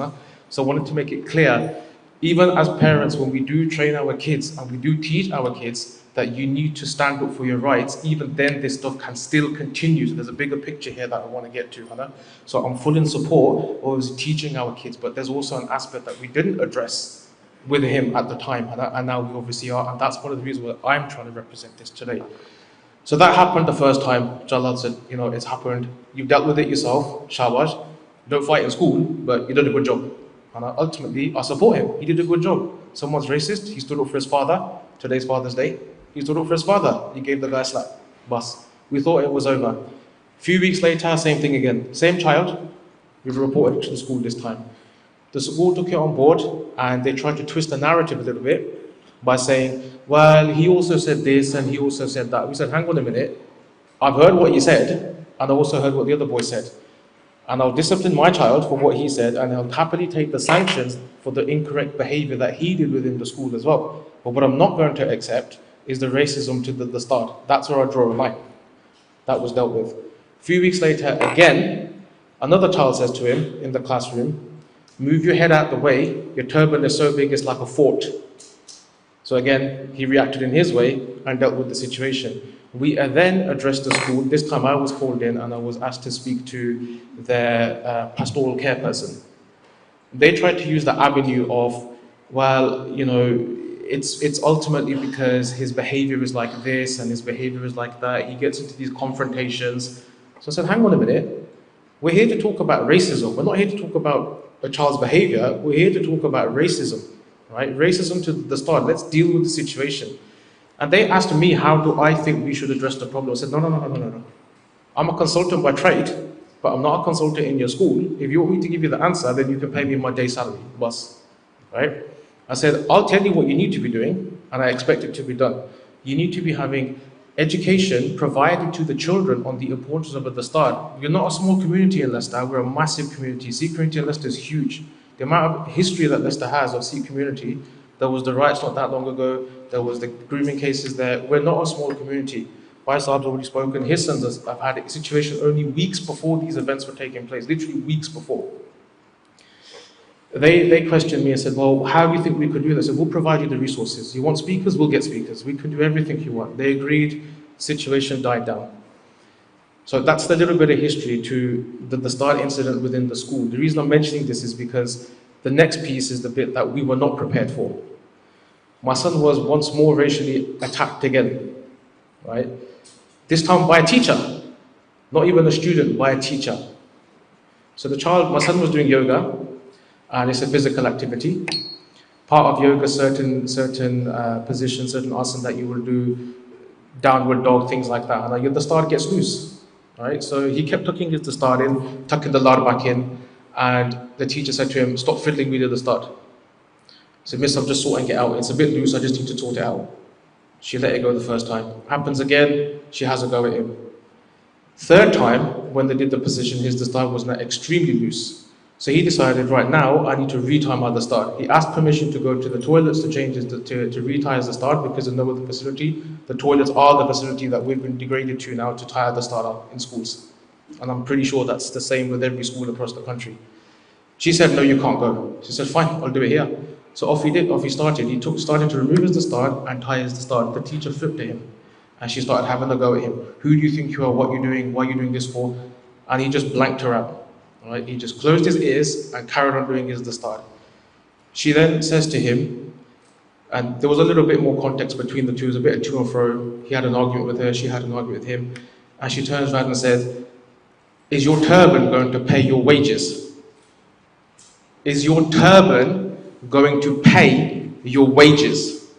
G: so I wanted to make it clear, even as parents, when we do train our kids and we do teach our kids that you need to stand up for your rights, even then this stuff can still continue. So there's a bigger picture here that I want to get to. So I'm full in support of teaching our kids, but there's also an aspect that we didn't address with him at the time, and now we obviously are, and that's one of the reasons why I'm trying to represent this today. So that happened the first time. Jalal said, it's happened. You've dealt with it yourself, shabash. Don't fight in school, but you did a good job. And ultimately, I support him. He did a good job. Someone's racist, he stood up for his father, Today's Father's Day. He used to look for his father. He gave the guy a slap. Bus. We thought it was over. Few weeks later, same thing again. Same child. We've reported it to the school this time. The school took it on board and they tried to twist the narrative a little bit by saying, well, he also said this and he also said that. We said, hang on a minute. I've heard what you said and I also heard what the other boy said. And I'll discipline my child for what he said and I'll happily take the sanctions for the incorrect behavior that he did within the school as well. But what I'm not going to accept is the racism to the start. That's where I draw a line. That was dealt with. A few weeks later, again, another child says to him in the classroom, move your head out the way, your turban is so big it's like a fort. So again, he reacted in his way and dealt with the situation. We then addressed the school. This time I was called in and I was asked to speak to their pastoral care person. They tried to use the avenue of, well, you know, it's ultimately because his behavior is like this and his behavior is like that. He gets into these confrontations. So I said, hang on a minute. We're here to talk about racism. We're not here to talk about a child's behavior. We're here to talk about racism, right? Racism to the start. Let's deal with the situation. And they asked me, how do I think we should address the problem? I said, no. I'm a consultant by trade, but I'm not a consultant in your school. If you want me to give you the answer, then you can pay me my day salary, boss, right? I said, I'll tell you what you need to be doing, and I expect it to be done. You need to be having education provided to the children on the importance of at the start. We're not a small community in Leicester, we're a massive community. Sikh community in Leicester is huge. The amount of history that Leicester has of Sikh community, there was the riots not that long ago, there was the grooming cases there. We're not a small community. Bhai Saab's already spoken, his sons have had a situation only weeks before these events were taking place, literally weeks before. They questioned me and said, well, how do you think we could do this? I said, we'll provide you the resources. You want speakers? We'll get speakers. We can do everything you want. They agreed, situation died down. So that's the little bit of history to the start incident within the school. The reason I'm mentioning this is because the next piece is the bit that we were not prepared for. My son was once more racially attacked again, right? This time by a teacher, not even a student, by a teacher. So my son was doing yoga, and it's a physical activity. Part of yoga, certain positions, certain asana that you will do, downward dog, things like that. And the start gets loose, right? So he kept tucking the start in, tucking the lard back in, and the teacher said to him, stop fiddling with the start. He said, miss, I'm just sorting it out. It's a bit loose, I just need to sort it out. She let it go the first time. Happens again, she has a go at him. Third time, when they did the position, the start was now extremely loose. So he decided, right now, I need to retie my start. He asked permission to go to the toilets to change to retie the start because there's no other facility. The toilets are the facility that we've been degraded to now to tie the start up in schools. And I'm pretty sure that's the same with every school across the country. She said, no, you can't go. She said, fine, I'll do it here. So off he started. He started to remove his start and tie his start. The teacher flipped at him. And she started having a go at him. Who do you think you are? What are you doing? Why are you doing this for? And he just blanked her out. Right? He just closed his ears and carried on doing the start. She then says to him, and there was a little bit more context between the two, it was a bit of to and fro. He had an argument with her, she had an argument with him. And she turns around and says, is your turban going to pay your wages? Is your turban going to pay your wages?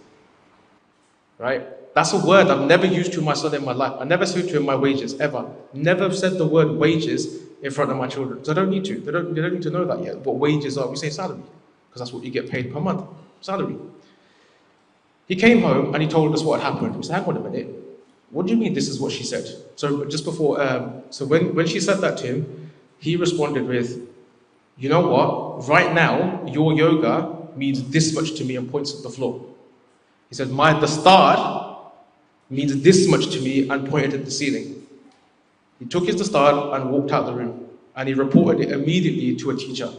G: Right? That's a word I've never used to my son in my life. I never said to him my wages, ever. Never said the word wages in front of my children. So I don't need to. They don't need to know that yet, what wages are. We say salary, because that's what you get paid per month. Salary. He came home and he told us what had happened. We said, hang on a minute. What do you mean this is what she said? So just before, when she said that to him, he responded with, you know what? Right now, your yoga means this much to me, and points at the floor. He said, the start means this much to me, and pointed at the ceiling. He took his start and walked out the room, and he reported it immediately to a teacher.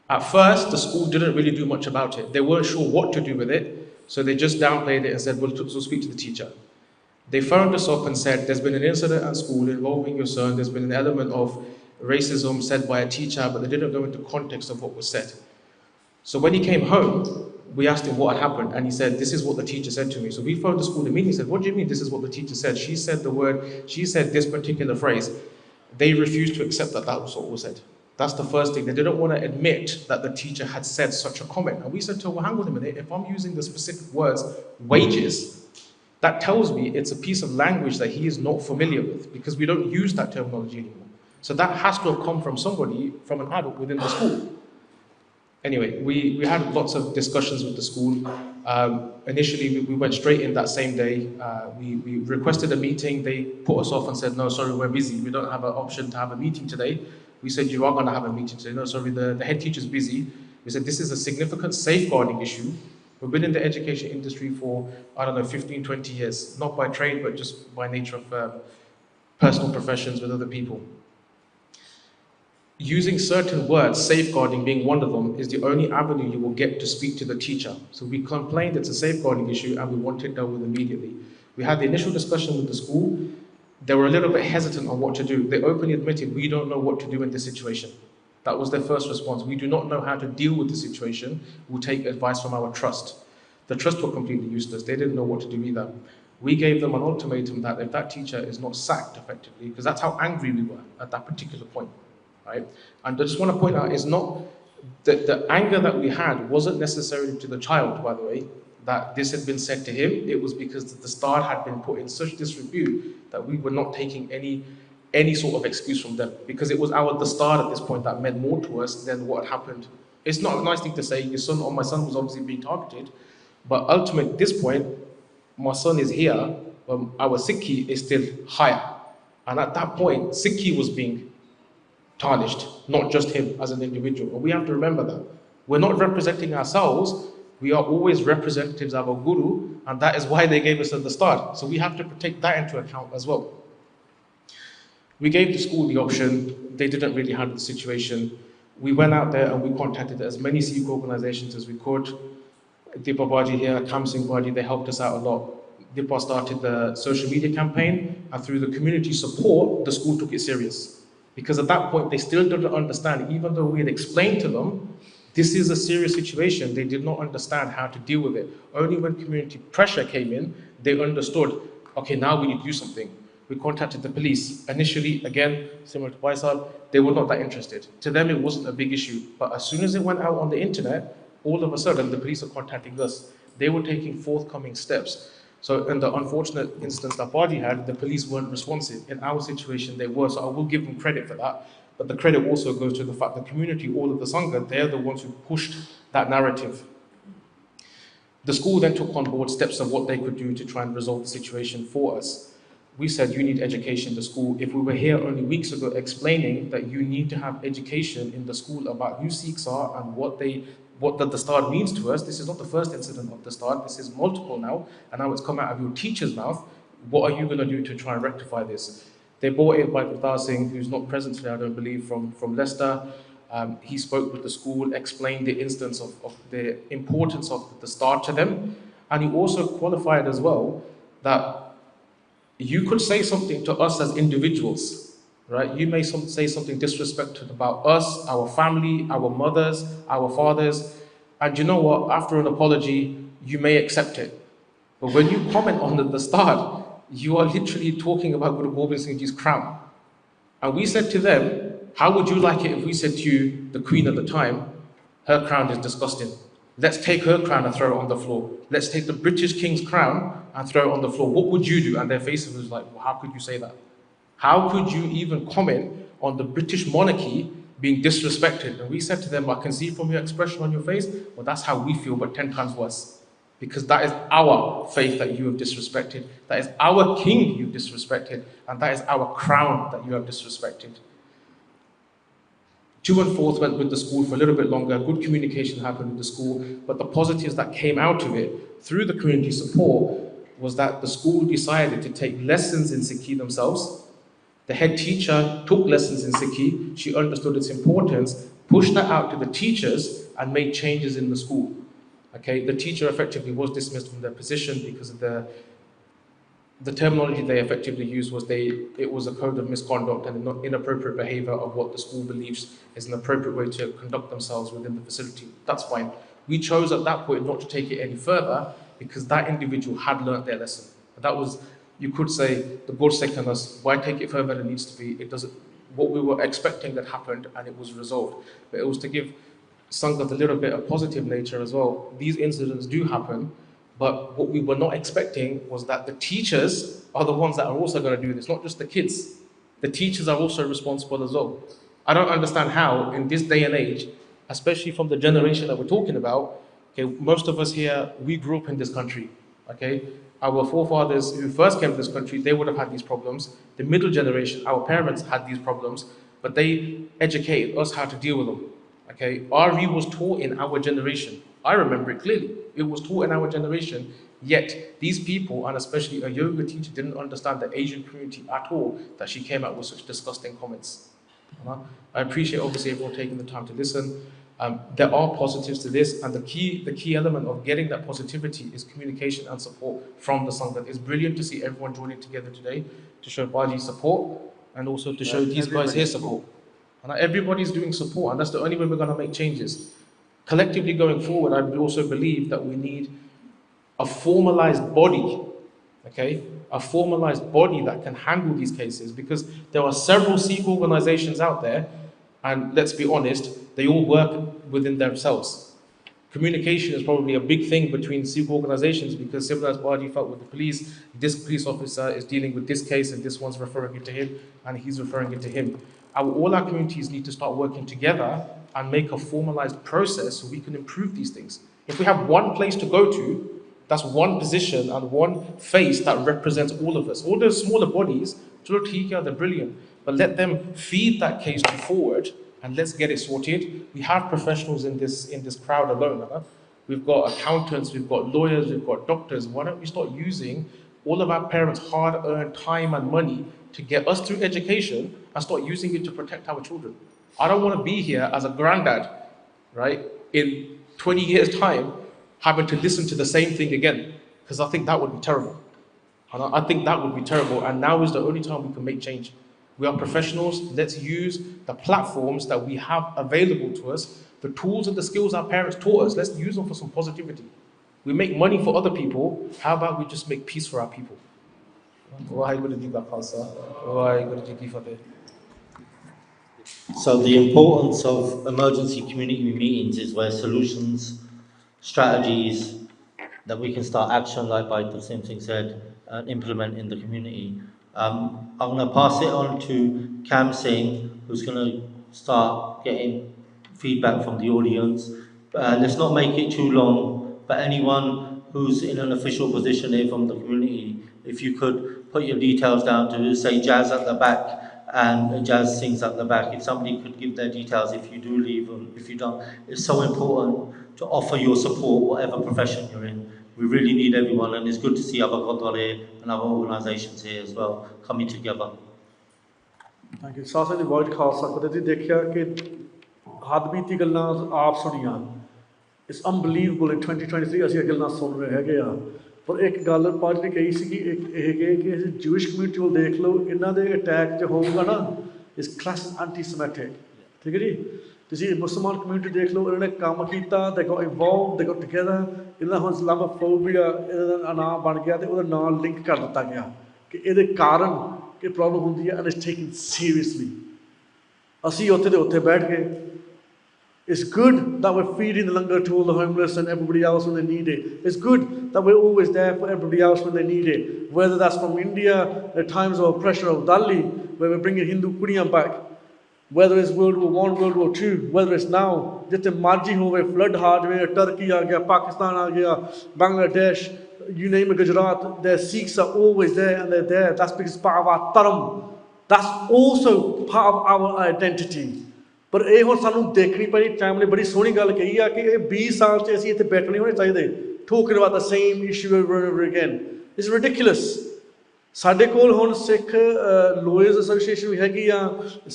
G: At first, the school didn't really do much about it. They weren't sure what to do with it, so they just downplayed it and said, we'll speak to the teacher. They phoned us up and said, there's been an incident at school involving your son, there's been an element of racism said by a teacher, but they didn't go into context of what was said. So when he came home, we asked him what had happened, and he said, this is what the teacher said to me. So we phoned the school immediately and said, what do you mean this is what the teacher said? She said this particular phrase. They refused to accept that was what was said. That's the first thing. They didn't want to admit that the teacher had said such a comment. And we said to her, well, hang on a minute, if I'm using the specific words, wages, that tells me it's a piece of language that he is not familiar with, because we don't use that terminology anymore. So that has to have come from somebody, from an adult within the school. Anyway, we had lots of discussions with the school. Initially, we went straight in that same day. We requested a meeting. They put us off and said, no, sorry, we're busy. We don't have an option to have a meeting today. We said, you are going to have a meeting today. No, sorry, the head teacher's busy. We said, this is a significant safeguarding issue. We've been in the education industry for, I don't know, 15, 20 years. Not by trade, but just by nature of personal professions with other people. Using certain words, safeguarding being one of them, is the only avenue you will get to speak to the teacher. So we complained it's a safeguarding issue and we want it dealt with immediately. We had the initial discussion with the school. They were a little bit hesitant on what to do. They openly admitted, we don't know what to do in this situation. That was their first response. We do not know how to deal with the situation. We'll take advice from our trust. The trust were completely useless. They didn't know what to do either. We gave them an ultimatum that if that teacher is not sacked effectively, because that's how angry we were at that particular point. Right? And I just want to point out, it's not the anger that we had wasn't necessarily to the child, by the way, that this had been said to him. It was because the star had been put in such disrepute that we were not taking any sort of excuse from them, because it was the star at this point that meant more to us than what had happened. It's not a nice thing to say, your son or my son was obviously being targeted, but ultimately at this point, my son is here, but our SIKH is still higher. And at that point, SIKH was being tarnished, not just him as an individual. And we have to remember that. We're not representing ourselves, we are always representatives of our guru, and that is why they gave us at the start. So we have to take that into account as well. We gave the school the option, they didn't really handle the situation. We went out there and we contacted as many SIKH organizations as we could. Dipa Baji here, Kam Singh Baji, they helped us out a lot. Dipa started the social media campaign, and through the community support, the school took it serious. Because at that point, they still didn't understand, even though we had explained to them, this is a serious situation, they did not understand how to deal with it. Only when community pressure came in, they understood, okay, now we need to do something. We contacted the police. Initially, again, similar to Faisal, they were not that interested. To them, it wasn't a big issue. But as soon as it went out on the internet, all of a sudden, the police are contacting us. They were taking forthcoming steps. So in the unfortunate instance that Badi had, the police weren't responsive. In our situation, they were, so I will give them credit for that. But the credit also goes to the fact the community, all of the Sangha, they're the ones who pushed that narrative. The school then took on board steps of what they could do to try and resolve the situation for us. We said, you need education in the school. If we were here only weeks ago explaining that you need to have education in the school about who Sikhs are and what the star means to us, this is not the first incident of the star, this is multiple now, and now it's come out of your teacher's mouth. What are you going to do to try and rectify this? They brought in by Gurtar Singh, who's not present today, I don't believe, from Leicester. He spoke with the school, explained the instance of the importance of the star to them, and he also qualified as well that you could say something to us as individuals, right? You may say something disrespectful about us, our family, our mothers, our fathers, and you know what? After an apology, you may accept it. But when you comment on the start, you are literally talking about Guru Gobind Singh Ji's crown. And we said to them, how would you like it if we said to you, the queen at the time, her crown is disgusting. Let's take her crown and throw it on the floor. Let's take the British king's crown and throw it on the floor. What would you do? And their faces was like, well, how could you say that? How could you even comment on the British monarchy being disrespected? And we said to them, I can see from your expression on your face, well, that's how we feel, but 10 times worse. Because that is our faith that you have disrespected. That is our king you've disrespected. And that is our crown that you have disrespected. To and forth went with the school for a little bit longer. Good communication happened with the school. But the positives that came out of it through the community support was that the school decided to take lessons in Sikhi themselves. The head teacher took lessons in Sikhi. She understood its importance, pushed that out to the teachers, and made changes in the school. Okay, the teacher effectively was dismissed from their position because of the terminology they effectively used was it was a code of misconduct and inappropriate behavior of what the school believes is an appropriate way to conduct themselves within the facility. That's fine. We chose at that point not to take it any further because that individual had learnt their lesson. That was, you could say, the board second us, why take it further than it needs to be? what we were expecting that happened and it was resolved. But it was to give Sangat a little bit of positive nature as well. These incidents do happen, but what we were not expecting was that the teachers are the ones that are also going to do this, not just the kids. The teachers are also responsible as well. I don't understand how, in this day and age, especially from the generation that we're talking about, okay, most of us here, we grew up in this country, okay? Our forefathers who first came to this country, they would have had these problems. The middle generation, our parents had these problems, but they educated us how to deal with them, okay? RV was taught in our generation. I remember it clearly. It was taught in our generation, yet these people, and especially a yoga teacher, didn't understand the Asian community at all, that she came out with such disgusting comments. I appreciate obviously everyone taking the time to listen. There are positives to this, and the key element of getting that positivity is communication and support from the Sangha. It's brilliant to see everyone joining together today to show Baji's support and also to show these guys here support. And everybody's doing support, and that's the only way we're going to make changes. Collectively going forward, I also believe that we need a formalized body, okay? A formalized body that can handle these cases, because there are several Sikh organizations out there, and let's be honest, they all work within themselves. Communication is probably a big thing between Sikh organizations, because Civil Body felt with the police, this police officer is dealing with this case and this one's referring it to him and he's referring it to him. All our communities need to start working together and make a formalized process so we can improve these things. If we have one place to go to, that's one position and one face that represents all of us. All those smaller bodies, they're brilliant, but let them feed that case forward and let's get it sorted. We have professionals in this crowd alone. Huh? We've got accountants, we've got lawyers, we've got doctors. Why don't we start using all of our parents' hard-earned time and money to get us through education and start using it to protect our children? I don't want to be here as a granddad, right, in 20 years' time, having to listen to the same thing again, because I think that would be terrible. And I think that would be terrible, and now is the only time we can make change. We are professionals. Let's use the platforms that we have available to us, the tools and the skills our parents taught us. Let's use them for some positivity. We make money for other people. How about we just make peace for our people?
B: So the importance of emergency community meetings is where solutions, strategies that we can start action, like by the same thing said, and implement in the community. I'm going to pass it on to Cam Singh, who's going to start getting feedback from the audience. Let's not make it too long, but anyone who's in an official position here from the community, if you could put your details down to, say, Jazz at the back, and Jazz Singh's at the back. If somebody could give their details, if you do leave them, if you don't, it's so important to offer your support, whatever profession you're in. We really need everyone, and it's good to see other Gurdwara and other organisations here as well coming together.
A: Thank you. ਸਾਥ ਦੀ word Khalsa ਕਦੇ ਤੁਸੀਂ ਦੇਖਿਆ ਕਿ ਹੱਦ ਬੀਤੀ ਗੱਲਾਂ ਆਪ ਸੁਣੀਆਂ। ਇਟਸ ਅਨਬਲੀਵੇਬਲ ਇਨ 2023 ਅਸੀਂ ਇਹ ਗੱਲਾਂ ਸੁਣ ਰਹੇ ਹੈਗੇ ਆ। ਪਰ ਇੱਕ ਗੱਲ ਪਾਜ ਨੇ ਕਹੀ ਸੀ ਕਿ ਇਹ ਕਿ ਅਸੀਂ ਜੂਇਸ਼ ਕਮਿਊਨਿਟੀ ਵੱਲ ਦੇਖ ਲਓ, ਇਹਨਾਂ ਦੇ ਅਟੈਕ ਜੋ ਹੋਊਗਾ ਨਾ ਇਸ ਕਲਾਸ ਐਂਟੀਸੈਮੈਟਿਕ, ਠੀਕ ਹੈ ਜੀ। ਤੁਸੀਂ ਮੁਸਲਮਾਨ ਕਮਿਊਨਿਟੀ ਦੇਖ ਲਓ, ਇਹਨਾਂ ਨੇ ਕੰਮ ਕੀਤਾ, ਦੇ ਗੋਟ ਇਨਵੋਲਵਡ, ਦੇ ਗੋਟ ਟੁਗੇਦਰ। ਇਹਨਾਂ ਹੁਣ ਇਸਲਾਮੋਫੋਬੀਆ ਇਹਦਾ ਦਾ ਨਾਂ ਬਣ ਗਿਆ ਅਤੇ ਉਹਦੇ ਨਾਲ ਲਿੰਕ ਕਰ ਦਿੱਤਾ ਗਿਆ ਕਿ ਇਹਦੇ ਕਾਰਨ ਕਿ ਪ੍ਰੋਬਲਮ ਹੁੰਦੀ ਹੈ, ਐਂਡ ਇਟਸ ਟੇਕਨ ਸੀਰੀਅਸਲੀ। ਅਸੀਂ ਉੱਥੇ ਦੇ ਉੱਥੇ ਬੈਠ ਕੇ it's good that we're feeding the langar to all the homeless and everybody else when they need it. It's good that we're always there for everybody else when they need it. Whether that's from India, at times of oppression of Delhi, where we're bringing Hindu Kuriyam back. Whether it's World War I, World War II, whether it's now, just a marji hove, flood hard, Turkey aa gaya, Pakistan aa gaya, Bangladesh, you name it, Gujarat, the Sikhs are always there and they're there. That's because it's part of our dharm. That's also part of our identity. ਪਰ ਇਹ ਹੁਣ ਸਾਨੂੰ ਦੇਖਣੀ ਪੈਣੀ time ਨੇ ਬੜੀ ਸੋਹਣੀ ਗੱਲ ਕਹੀ ਆ ਕਿ ਇਹ 20 ਸਾਲ 'ਚ ਅਸੀਂ ਇੱਥੇ ਬੈਠ ਨਹੀਂ ਹੋਣੇ ਚਾਹੀਦੇ talking about the same issue over and over again. It's ridiculous. ਸਾਡੇ ਕੋਲ ਹੁਣ ਸਿੱਖ ਲਾਇਰਸ ਐਸੋਸੀਏਸ਼ਨ ਵੀ ਹੈਗੀ ਆ,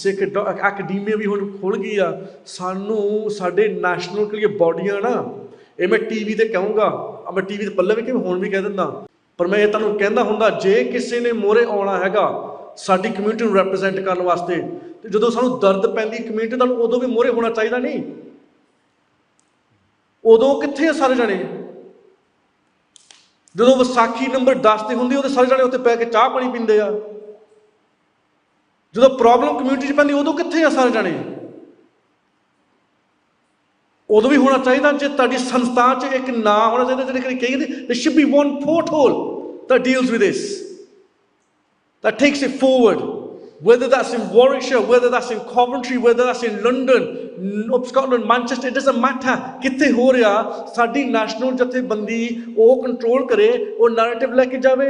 A: ਸਿੱਖ ਅਕੈਡਮੀਆ ਵੀ ਹੁਣ ਖੁੱਲ੍ਹ ਗਈ ਆ। ਸਾਨੂੰ ਸਾਡੇ ਨੈਸ਼ਨਲ ਜਿਹੜੀਆਂ ਬੋਡੀਆਂ ਨਾ, ਇਹ ਮੈਂ ਟੀ ਵੀ 'ਤੇ ਕਹੂੰਗਾ, ਮੈਂ ਟੀ ਵੀ 'ਤੇ ਪਹਿਲਾਂ ਵੀ ਕਿ ਹੁਣ ਵੀ ਕਹਿ ਦਿੰਦਾ, ਪਰ ਮੈਂ ਇਹ ਤੁਹਾਨੂੰ ਕਹਿੰਦਾ ਹੁੰਦਾ, ਜੇ ਕਿਸੇ ਨੇ ਮੋਹਰੇ ਆਉਣਾ ਹੈਗਾ ਸਾਡੀ ਕਮਿਊਨਿਟੀ ਨੂੰ ਰੈਪਰੈਜ਼ੈਂਟ ਕਰਨ ਵਾਸਤੇ, ਤੇ ਜਦੋਂ ਸਾਨੂੰ ਦਰਦ ਪੈਂਦੀ ਕਮਿਊਨਿਟੀ ਤੁਹਾਨੂੰ ਉਦੋਂ ਵੀ ਮੋਹਰੇ ਹੋਣਾ ਚਾਹੀਦਾ। ਨਹੀਂ ਉਦੋਂ ਕਿੱਥੇ ਆ ਸਾਰੇ ਜਾਣੇ? ਜਦੋਂ ਵਿਸਾਖੀ ਨੰਬਰ 10 ਤੇ ਹੁੰਦੀ ਉਹਦੇ ਸਾਰੇ ਜਾਣੇ ਉੱਥੇ ਪੈ ਕੇ ਚਾਹ ਪਾਣੀ ਪੀਂਦੇ ਆ। ਜਦੋਂ ਪ੍ਰੋਬਲਮ ਕਮਿਊਨਿਟੀ 'ਚ ਪੈਂਦੀ ਉਦੋਂ ਕਿੱਥੇ ਆ ਸਾਰੇ ਜਾਣੇ? ਉਦੋਂ ਵੀ ਹੋਣਾ ਚਾਹੀਦਾ ਜੇ ਤੁਹਾਡੀ ਸੰਸਥਾ 'ਚ ਇੱਕ ਨਾਂ ਹੋਣਾ ਚਾਹੀਦਾ ਜਿਹੜੇ ਕਹਿੰਦੇ there should be one portal that deals with this, that takes it forward, whether that's in Warwickshire, whether that's in Coventry, whether that's in London, up Scotland, Manchester, it doesn't matter ਕਿੱਥੇ ਹੋ ਰਿਹਾ, ਸਾਡੀ national ਜਥੇਬੰਦੀ ਉਹ control ਕਰੇ, ਉਹ narrative ਲੈ ਕੇ ਜਾਵੇ।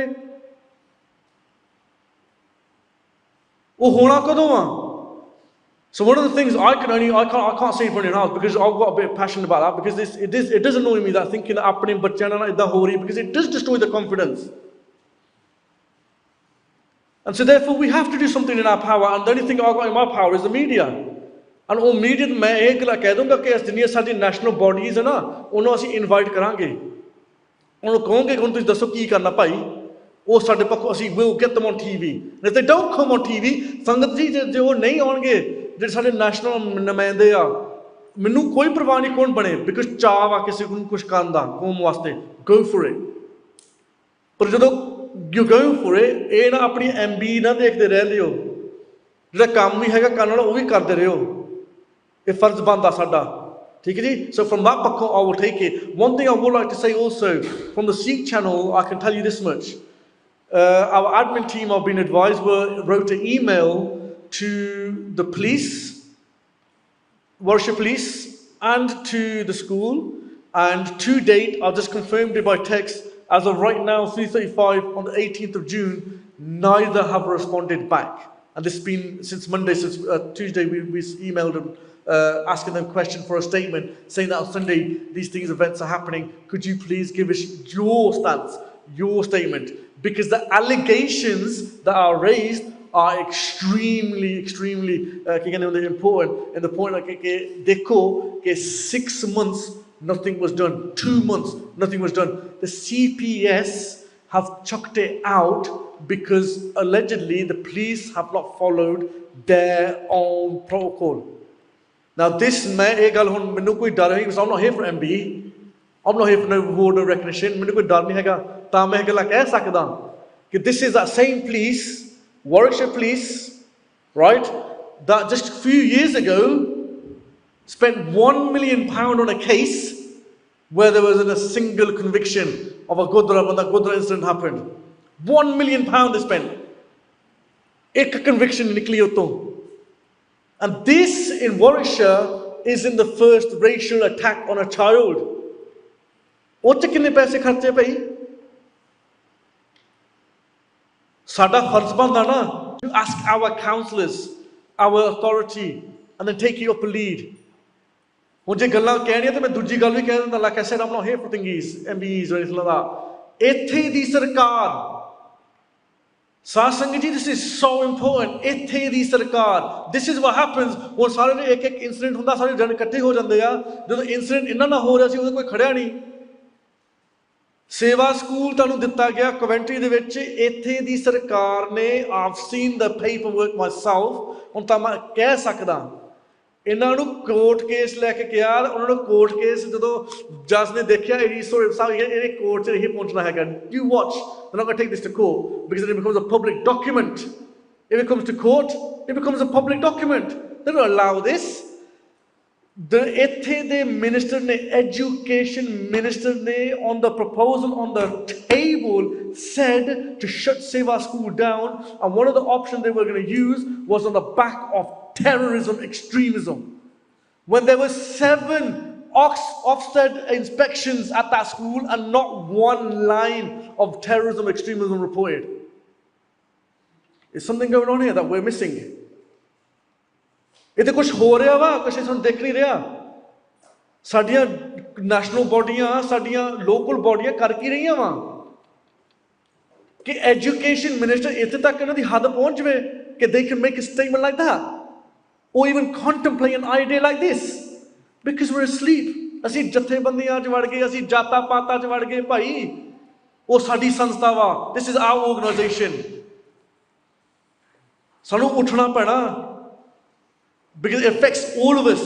A: ਉਹ ਹੋਣਾ ਕਦੋਂ ਆ? So one of the things I can't say for anyone else because I've got a bit passionate about that, because it does annoy me that thinking that ਆਪਣੇ ਬੱਚਿਆਂ ਨਾਲ ਇਦਾਂ ਹੋ ਰਹੀ, because it does destroy the confidence. And so therefore we have to do something in our power, and the only thing I've got in my power is the media. And ਉਹ media ਮੈਂ ਇਹ ਗੱਲ ਕਹਿ ਦੂੰਗਾ ਕਿ ਜਿੰਨੀਆਂ ਸਾਡੀ national bodies ਹੈ ਨਾ ਉਹਨੂੰ ਅਸੀਂ ਇਨਵਾਈਟ ਕਰਾਂਗੇ, ਉਹਨੂੰ ਕਹਾਂਗੇ ਹੁਣ ਤੁਸੀਂ ਦੱਸੋ ਕੀ ਕਰਨਾ ਭਾਈ, ਉਹ ਸਾਡੇ ਪੱਖੋਂ ਅਸੀਂ will get them on TV. And if they don't come on TV, ਸੰਗਤ ਜੀ ਜੇ ਉਹ ਨਹੀਂ ਆਉਣਗੇ ਜਿਹੜੇ ਸਾਡੇ ਨੈਸ਼ਨਲ ਨੁਮਾਇੰਦੇ ਆ, ਮੈਨੂੰ ਕੋਈ ਪਰਵਾਹ ਨਹੀਂ ਕੌਣ ਬਣੇ, ਬਿਕਾਜ਼ ਚਾਅ ਆ ਕਿਸੇ ਨੂੰ ਕੁਛ ਕਰਨ ਦਾ ਕੌਮ ਵਾਸਤੇ, go for it. ਪਰ ਜਦੋਂ you go for it, ਇਹ ਨਾ ਆਪਣੀ MB ਨਾ ਦੇਖਦੇ ਰਹਿੰਦੇ ਹੋ, ਜਿਹੜਾ ਕੰਮ ਵੀ ਹੈਗਾ ਕਰਨ ਵਾਲਾ ਉਹ ਵੀ ਕਰਦੇ ਰਹੋ, ਇਹ ਫਰਜ਼ ਬਣਦਾ ਸਾਡਾ, ਠੀਕ ਹੈ ਜੀ। So from that ਪੱਖੋਂ I will take it. One thing I would like to say also, from the SIKH channel, I can tell you this much. Our admin team, I've been advised, wrote an email to the police, Warwickshire Police, and to the school, and to date, I've just confirmed it by text, as of right now, 3:35 on the 18th of June, neither have responded back. And this has been since Monday, since Tuesday, we emailed them, asking them a question for a statement, saying that on Sunday, these events are happening. Could you please give us your stance, your statement? Because the allegations that are raised are extremely important, in the point like dekho ke 6 months nothing was done, 2 months nothing was done. The CPS have chucked it out because allegedly the police have not followed their own protocol. Now this main ਇਹ ਗੱਲ ਹੁਣ ਮੈਨੂੰ ਕੋਈ ਡਰ ਨਹੀਂ, because I'm not here for MBE, I'm not here for no award, no recognition, ਮੈਨੂੰ ਕੋਈ ਡਰ ਨਹੀਂ ਹੈਗਾ, ਤਾਂ ਮੈਂ ਇਹ ਗੱਲ ਕਹਿ ਸਕਦਾ ਕਿ this is that same police, Warwickshire Police, right, that just a few years ago spent £1 million on a case where there wasn't a single conviction of a Gurdwara when that Gurdwara incident happened. £1 million they spent. Ek conviction nikli uto. And this in Warwickshire is in the first racial attack on a child. Oche kinne paise kharche bhai? Sada farz banda na to ask our councillors, our authority, and then take you up a lead. ਹੁਣ ਜੇ ਗੱਲਾਂ ਕਹਿਣੀਆਂ ਤਾਂ ਮੈਂ ਦੂਜੀ ਗੱਲ ਵੀ ਕਹਿ ਦਿੰਦਾ, like I said, I'm not here for thingies, MBEs or anything like that. ਇੱਥੇ ਦੀ ਸਰਕਾਰ, ਸਾਧ ਸੰਗਤ ਜੀ, this is so important. ਇੱਥੇ ਦੀ ਸਰਕਾਰ, this is what happens when ਸਾਰੇ ਦੇ ਇੱਕ incident ਹੁੰਦਾ, ਸਾਰੇ ਜਣ ਇਕੱਠੇ ਹੋ ਜਾਂਦੇ ਆ। ਜਦੋਂ incident ਇਹਨਾਂ ਨਾਲ ਹੋ ਰਿਹਾ ਸੀ ਉਦੋਂ ਕੋਈ ਖੜਿਆ ਨਹੀਂ। ਸੇਵਾ ਸਕੂਲ ਤੁਹਾਨੂੰ ਦਿੱਤਾ ਗਿਆ ਕਵੈਂਟਰੀ ਦੇ ਵਿੱਚ, ਇੱਥੇ ਦੀ ਸਰਕਾਰ ਨੇ, I've seen the paperwork myself, ਹੁਣ ਤਾਂ ਮੈਂ ਕਹਿ ਸਕਦਾ ਇਹਨਾਂ ਨੂੰ ਕੋਰਟ ਕੇਸ ਲੈ ਕੇ ਗਿਆ, ਉਹਨਾਂ ਨੂੰ ਕੋਰਟ ਕੇਸ ਜਦੋਂ ਜੱਜ ਨੇ ਦੇਖਿਆ ਇਹਨੇ ਕੋਰਟ 'ਚ ਨਹੀਂ ਪਹੁੰਚਣਾ ਹੈਗਾ, you watch, they're not going to take this to court because it becomes a public document. If it comes to court, it becomes a public document. They don't allow this. ਇੱਥੇ ਦੇ minister ਨੇ, education minister ਨੇ, on the proposal on the table said to shut Seva School down, and one of the options they were going to use was on the back of terrorism, extremism. When there were 7 Ofsted inspections at that school and not one line of terrorism, extremism reported. Is something going on here that we're missing? ਇੱਥੇ ਕੁਛ ਹੋ ਰਿਹਾ ਵਾ, ਕੁਛ ਸਾਨੂੰ ਦੇਖ ਨਹੀਂ ਰਿਹਾ। ਸਾਡੀਆਂ ਨੈਸ਼ਨਲ ਬੋਡੀਆਂ, ਸਾਡੀਆਂ ਲੋਕਲ ਬੋਡੀਆਂ ਕਰ ਕੀ ਰਹੀਆਂ ਵਾ ਕਿ ਐਜੂਕੇਸ਼ਨ ਮਿਨਿਸਟਰ ਇੱਥੇ ਤੱਕ ਇਹਨਾਂ ਦੀ ਹੱਦ ਪਹੁੰਚ ਜਾਵੇ ਕਿ they can make a statement like that or even contemplate an idea like this because we're asleep. ਅਸੀਂ ਜਥੇਬੰਦੀਆਂ 'ਚ ਵੜ ਗਏ, ਅਸੀਂ ਜਾਤਾਂ ਪਾਤਾਂ 'ਚ ਵੜ ਗਏ ਭਾਈ, ਉਹ ਸਾਡੀ ਸੰਸਥਾ ਵਾ, this is our organization. ਸਾਨੂੰ ਉੱਠਣਾ ਪੈਣਾ because it affects all of us.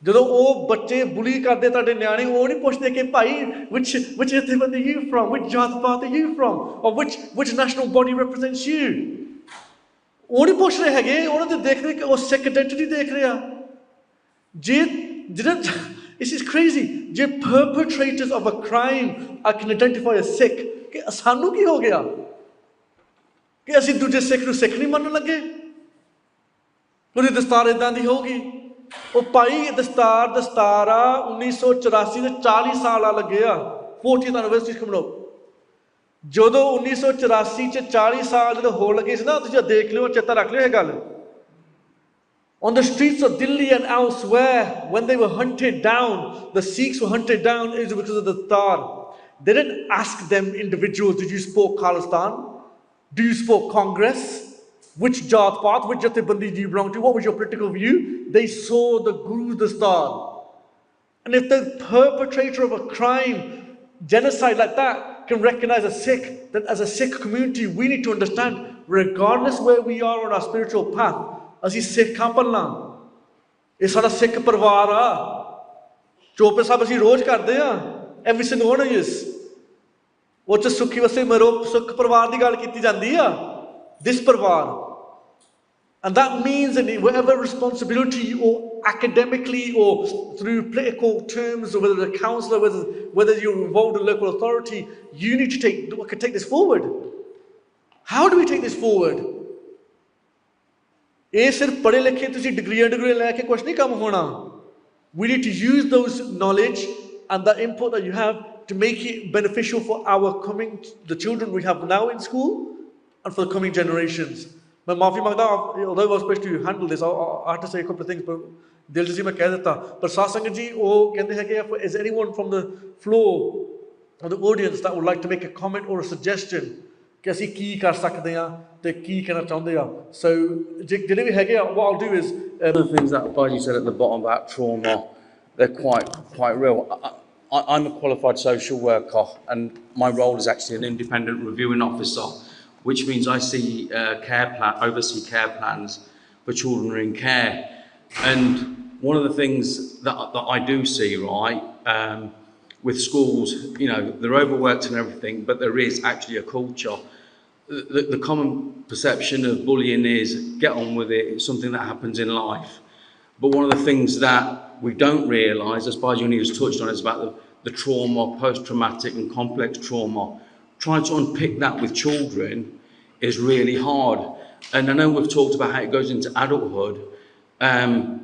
A: ਜਦੋਂ ਉਹ ਬੱਚੇ ਬੁਲੀ ਕਰਦੇ ਤੁਹਾਡੇ ਨਿਆਣੇ, ਉਹ ਨਹੀਂ ਪੁੱਛਦੇ ਕਿ ਭਾਈ which ਜਥੇਬੰਦੀ you from, which ਜਾਤ ਪਾਤ are you from, or which national body represents you. ਉਹ ਨਹੀਂ ਪੁੱਛ ਰਹੇ ਹੈਗੇ, ਉਹਨਾਂ ਦੇ ਦੇਖ ਰਹੇ ਕਿ ਉਹ ਸਿੱਖ ਆਇਡੈਂਟੀਟੀ ਦੇਖ ਰਹੇ ਆ। ਜੇ ਜਿਹੜਾ this is crazy, ਜੇ perpetrators of a crime I can identify as Sikh, ਕਿ ਸਾਨੂੰ ਕੀ ਹੋ ਗਿਆ ਕਿ ਅਸੀਂ ਦੂਜੇ ਸਿੱਖ ਨੂੰ ਸਿੱਖ ਨਹੀਂ ਮੰਨਣ ਲੱਗੇ? ਉਹਦੀ ਦਸਤਾਰ ਇਦਾਂ ਦੀ ਹੋਊਗੀ। ਉਹ ਭਾਈ ਦਸਤਾਰ ਆ 1984 ਦੇ 40 ਸਾਲ ਆ ਲੱਗੇ ਆ, 40th anniversary coming up। ਜਦੋਂ 1984 ਚ 40 ਸਾਲ ਜਦੋਂ ਹੋਣ ਲੱਗੇ ਸੀ ਨਾ, ਤੁਸੀਂ ਦੇਖ ਲਿਓ, ਚੇਤਾ ਰੱਖ ਲਿਓ ਇਹ ਗੱਲ। On the streets of Delhi and elsewhere, when they were hunted down, the Sikhs were hunted down is because of the dastar. They didn't ask them individuals, did you support Khalistan? Do you support Congress? Which Jat Path, which Jathebandi do you belong to? What was your political view? They saw the Guru's dastar. And if the perpetrator of a crime, genocide like that, can recognize a Sikh, then as a Sikh community, we need to understand, regardless where we are on our spiritual path, ਅਸੀਂ ਸਿੱਖਾਂ ਪੱਲਾਂ, ਇਹ ਸਾਡਾ ਸਿੱਖ ਪਰਿਵਾਰ ਆ। ਚੋਪੜੇ ਸਾਹਿਬ ਅਸੀਂ ਰੋਜ਼ ਕਰਦੇ ਆ, every single one of us, ਉਹ 'ਚ ਸੁੱਖੀ ਵਸੇ ਮਰੋ ਸੁੱਖ ਪਰਿਵਾਰ ਦੀ ਗੱਲ ਕੀਤੀ ਜਾਂਦੀ ਆ, this ਪਰਿਵਾਰ। And that means that whatever responsibility, or academically or through political terms, or whether a councillor, whether you're involved in local authority, you need to take this forward. How do we take this forward? ਇਹ ਸਿਰਫ ਪੜ੍ਹੇ ਲਿਖੇ ਤੁਸੀਂ ਡਿਗਰੀਆਂ ਲੈ ਕੇ ਕੁਛ ਨਹੀਂ ਕੰਮ ਹੋਣਾ। We need to use those knowledge and the input that you have to make it beneficial for the children we have now in school and for the coming generations. ਮੈਂ ਮਾਫੀ ਮੰਗਦਾ, although I was supposed to handle this, I had to say a couple of things, but ਦਿਲ 'ਚ ਸੀ ਮੈਂ ਕਹਿ ਦਿੱਤਾ। ਪਰ ਸਾਧ ਸੰਗਤ ਜੀ ਉਹ ਕਹਿੰਦੇ ਹੈਗੇ, is anyone from the floor or the audience that would like to make a comment or a suggestion ਕਿ ਅਸੀਂ ਕੀ ਕਰ ਸਕਦੇ ਹਾਂ ਤੇ ਕੀ ਕਹਿਣਾ ਚਾਹੁੰਦੇ ਆ? So ਜਿਹੜੇ ਵੀ ਹੈਗੇ ਆ, what I'll do is
H: the things that Baji said at the bottom about trauma, they're quite real. I'm a qualified social worker, and my role is actually an independent reviewing officer, which means I oversee care plans for children who are in care. And one of the things that I do see, right, with schools, they're overworked and everything, but there is actually a culture. The common perception of bullying is get on with it, it's something that happens in life. But one of the things that we don't realise, as Bajuni has touched on, is about the trauma, post-traumatic and complex trauma. Trying to unpick that with children is really hard. And I know we've talked about how it goes into adulthood.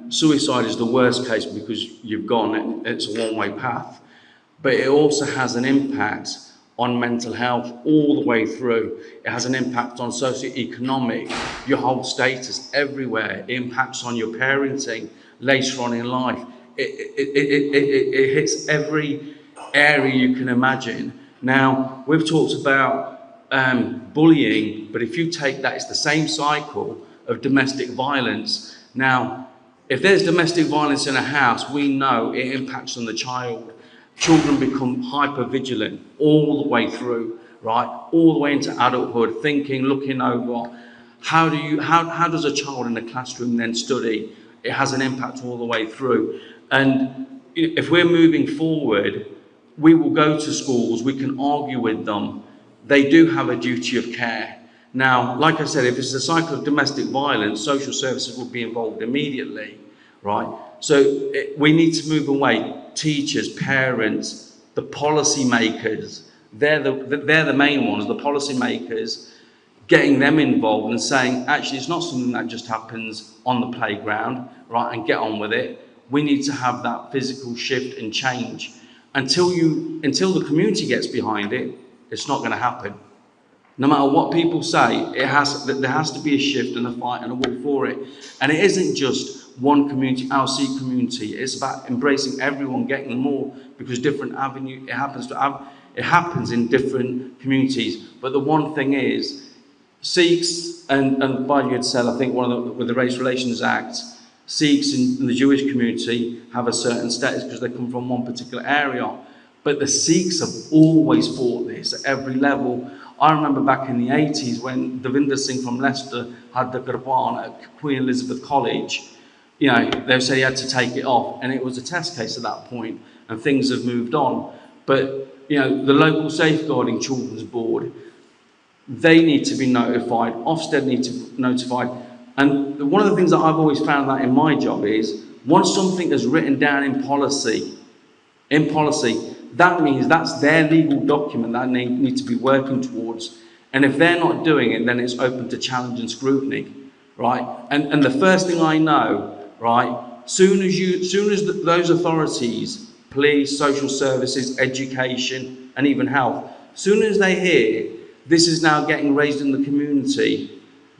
H: Suicide is the worst case because you've gone, it's a one-way path. But it also has an impact on mental health all the way through. It has an impact on socio-economic, your whole status everywhere. It impacts on your parenting later on in life. It hits every area you can imagine. Now, we've talked about bullying, but if you take that, it's the same cycle of domestic violence. Now, if there's domestic violence in a house, we know it impacts on the child. Children become hyper vigilant all the way through, right? All the way into adulthood, thinking, looking over. How does a child in a classroom then study? It has an impact all the way through. And if we're moving forward, we will go to schools, we can argue with them. They do have a duty of care. Now, like I said, if it's a cycle of domestic violence, social services will be involved immediately, right? So we need to move away. Teachers, parents, the policy makers, they're the main ones, the policy makers, getting them involved and saying, actually, it's not something that just happens on the playground, right, and get on with it. We need to have that physical shift and change. Until the community gets behind it, it's not going to happen. No matter what people say, there has to be a shift and a fight and a war for it. And it isn't just one community, our Sikh community. It's about embracing everyone, getting more, because different avenue it happens in different communities. But the one thing is, Sikhs and Baji had said, I think with the Race Relations Act, Sikhs in the Jewish community have a certain status because they come from one particular area. But the Sikhs have always fought this at every level. I remember back in the 80s when Davinder Singh from Leicester had the Gurban at Queen Elizabeth College. They said he had to take it off, and it was a test case at that point, and things have moved on. But, the local Safeguarding Children's Board, they need to be notified, Ofsted need to be notified. And one of the things that I've always found that in my job is, once something is written down in policy, that means that's their legal document that they need to be working towards. And if they're not doing it, then it's open to challenge and scrutiny, right? And the first thing I know, right, soon as those authorities, police, social services, education, and even health, soon as they hear this is now getting raised in the community,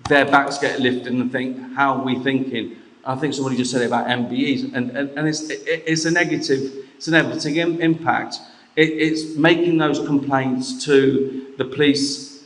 H: their backs get lifted and think, how are we thinking? I think somebody just said it about MBEs, and it's a negative impact. It's making those complaints to the police,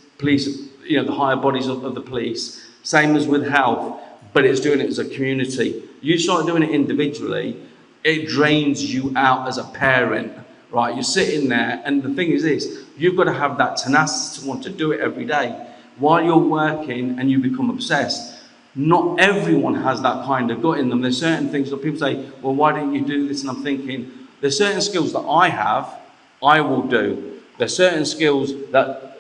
H: you know, the higher bodies of the police, same as with health, but it's doing it as a community. You start doing it individually, it drains you out as a parent, right? You're sitting there, and the thing is this, you've got to have that tenacity to want to do it every day. While you're working and you become obsessed, not everyone has that kind of gut in them. There's certain things that people say, well, why didn't you do this? And I'm thinking, there's certain skills that I have, I will do. There's certain skills that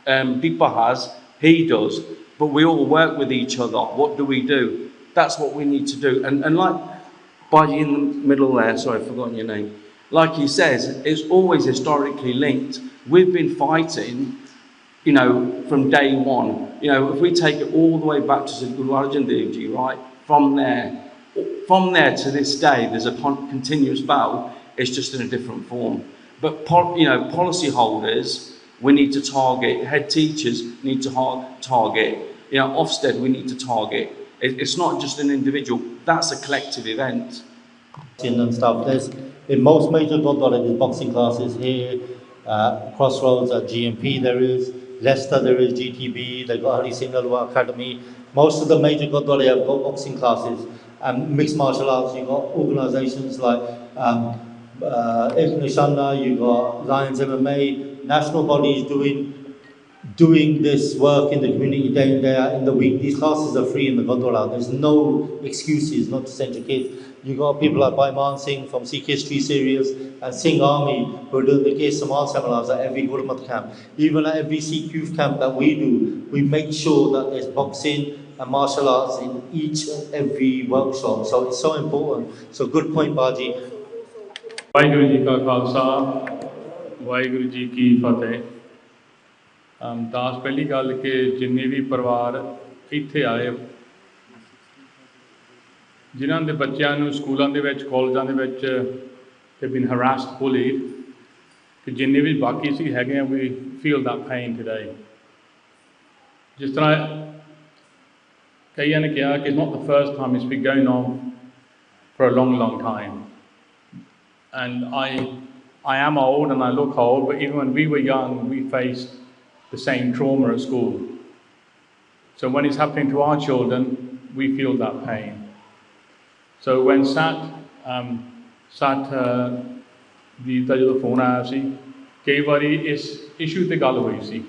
H: Deepa has, he does, but we all work with each other. What do we do? That's what we need to do. And like Baji in the middle there, sorry, I've forgotten your name, like he says, it's always historically linked. We've been fighting, you know, from day one. You know, if we take it all the way back to Guru Arjan Dev Ji, right, from there to this day, there's a continuous battle. It's just in a different form. But you know, policy holders, we need to target. Head teachers need to target. You know, Ofsted, we need to target. It's not just an individual. That's a collective event.
B: And stuff. There's in most major Gurdwara, there's boxing classes here. Crossroads at GMP there is. Leicester there is GTB. They've got Hari Singh Alwa Academy. Most of the major Gurdwara have got boxing classes. And mixed martial arts, you've got organisations like Nishana, you've got Lions MMA, national bodies doing this work in the community day in, day out in the week. These classes are free in the Gurdwara. There's no excuses not to send your kids. You've got people like Baiman Singh from Sikh History Series and Singh Army who are doing the Case Samal seminars at every Gurmat camp. Even at every Sikh youth camp that we do, we make sure that there's boxing and martial arts in each and every workshop. So it's so important. So good point, Baji.
F: Waheguru ji ਕਾ ਖਾਲਸਾ ਵਾਹਿਗੁਰੂ ਜੀ ਕੀ ਫਤਿਹ। ਦਾਸ ਪਹਿਲੀ ਗੱਲ ਕਿ ਜਿੰਨੇ ਵੀ ਪਰਿਵਾਰ ਇੱਥੇ ਆਏ, ਜਿਨ੍ਹਾਂ ਦੇ ਬੱਚਿਆਂ ਨੂੰ ਸਕੂਲਾਂ ਦੇ ਵਿੱਚ ਕਾਲਜਾਂ ਦੇ ਵਿੱਚ have been harassed, bullied, ਕਿ ਜਿੰਨੇ ਵੀ ਬਾਕੀ ਸੀ ਹੈਗੇ ਆ, we feel that pain today. ਜਿਸ ਤਰ੍ਹਾਂ ਕਈਆਂ ਨੇ ਕਿਹਾ ਕਿ it's not the first time, it's been going on for a long time. And I am old and I look old, but even when we were young, we faced the same trauma at school. So when it's happening to our children, we feel that pain. So when ਦੀ ਦਾ ਜਦੋਂ phone ਆਇਆ ਸੀ, ਕਈ ਵਾਰੀ ਇਸ issue ਤੇ ਗੱਲ ਹੋਈ ਸੀ,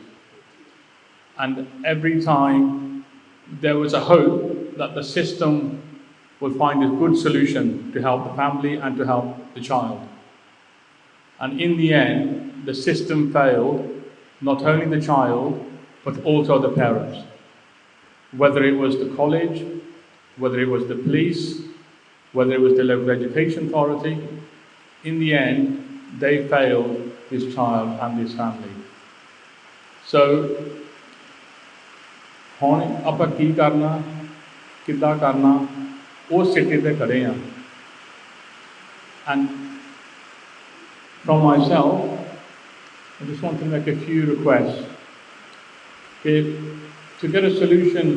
F: and every time there was a hope that the system would find a good solution to help the family and to help the child. And in the end, the system failed, not only the child, but also the parents. Whether it was the college, whether it was the police, whether it was the local education authority, in the end, they failed this child and this family. So, ਹੁਣ ਆਪਾਂ ਕੀ ਕਰਨਾ, ਕਿੱਦਾਂ ਕਰਨਾ, ਉਸ ਸਿੱਟੇ ਤੇ ਖੜੇ ਹਾਂ। And from myself, I just want to make a few requests. To get a solution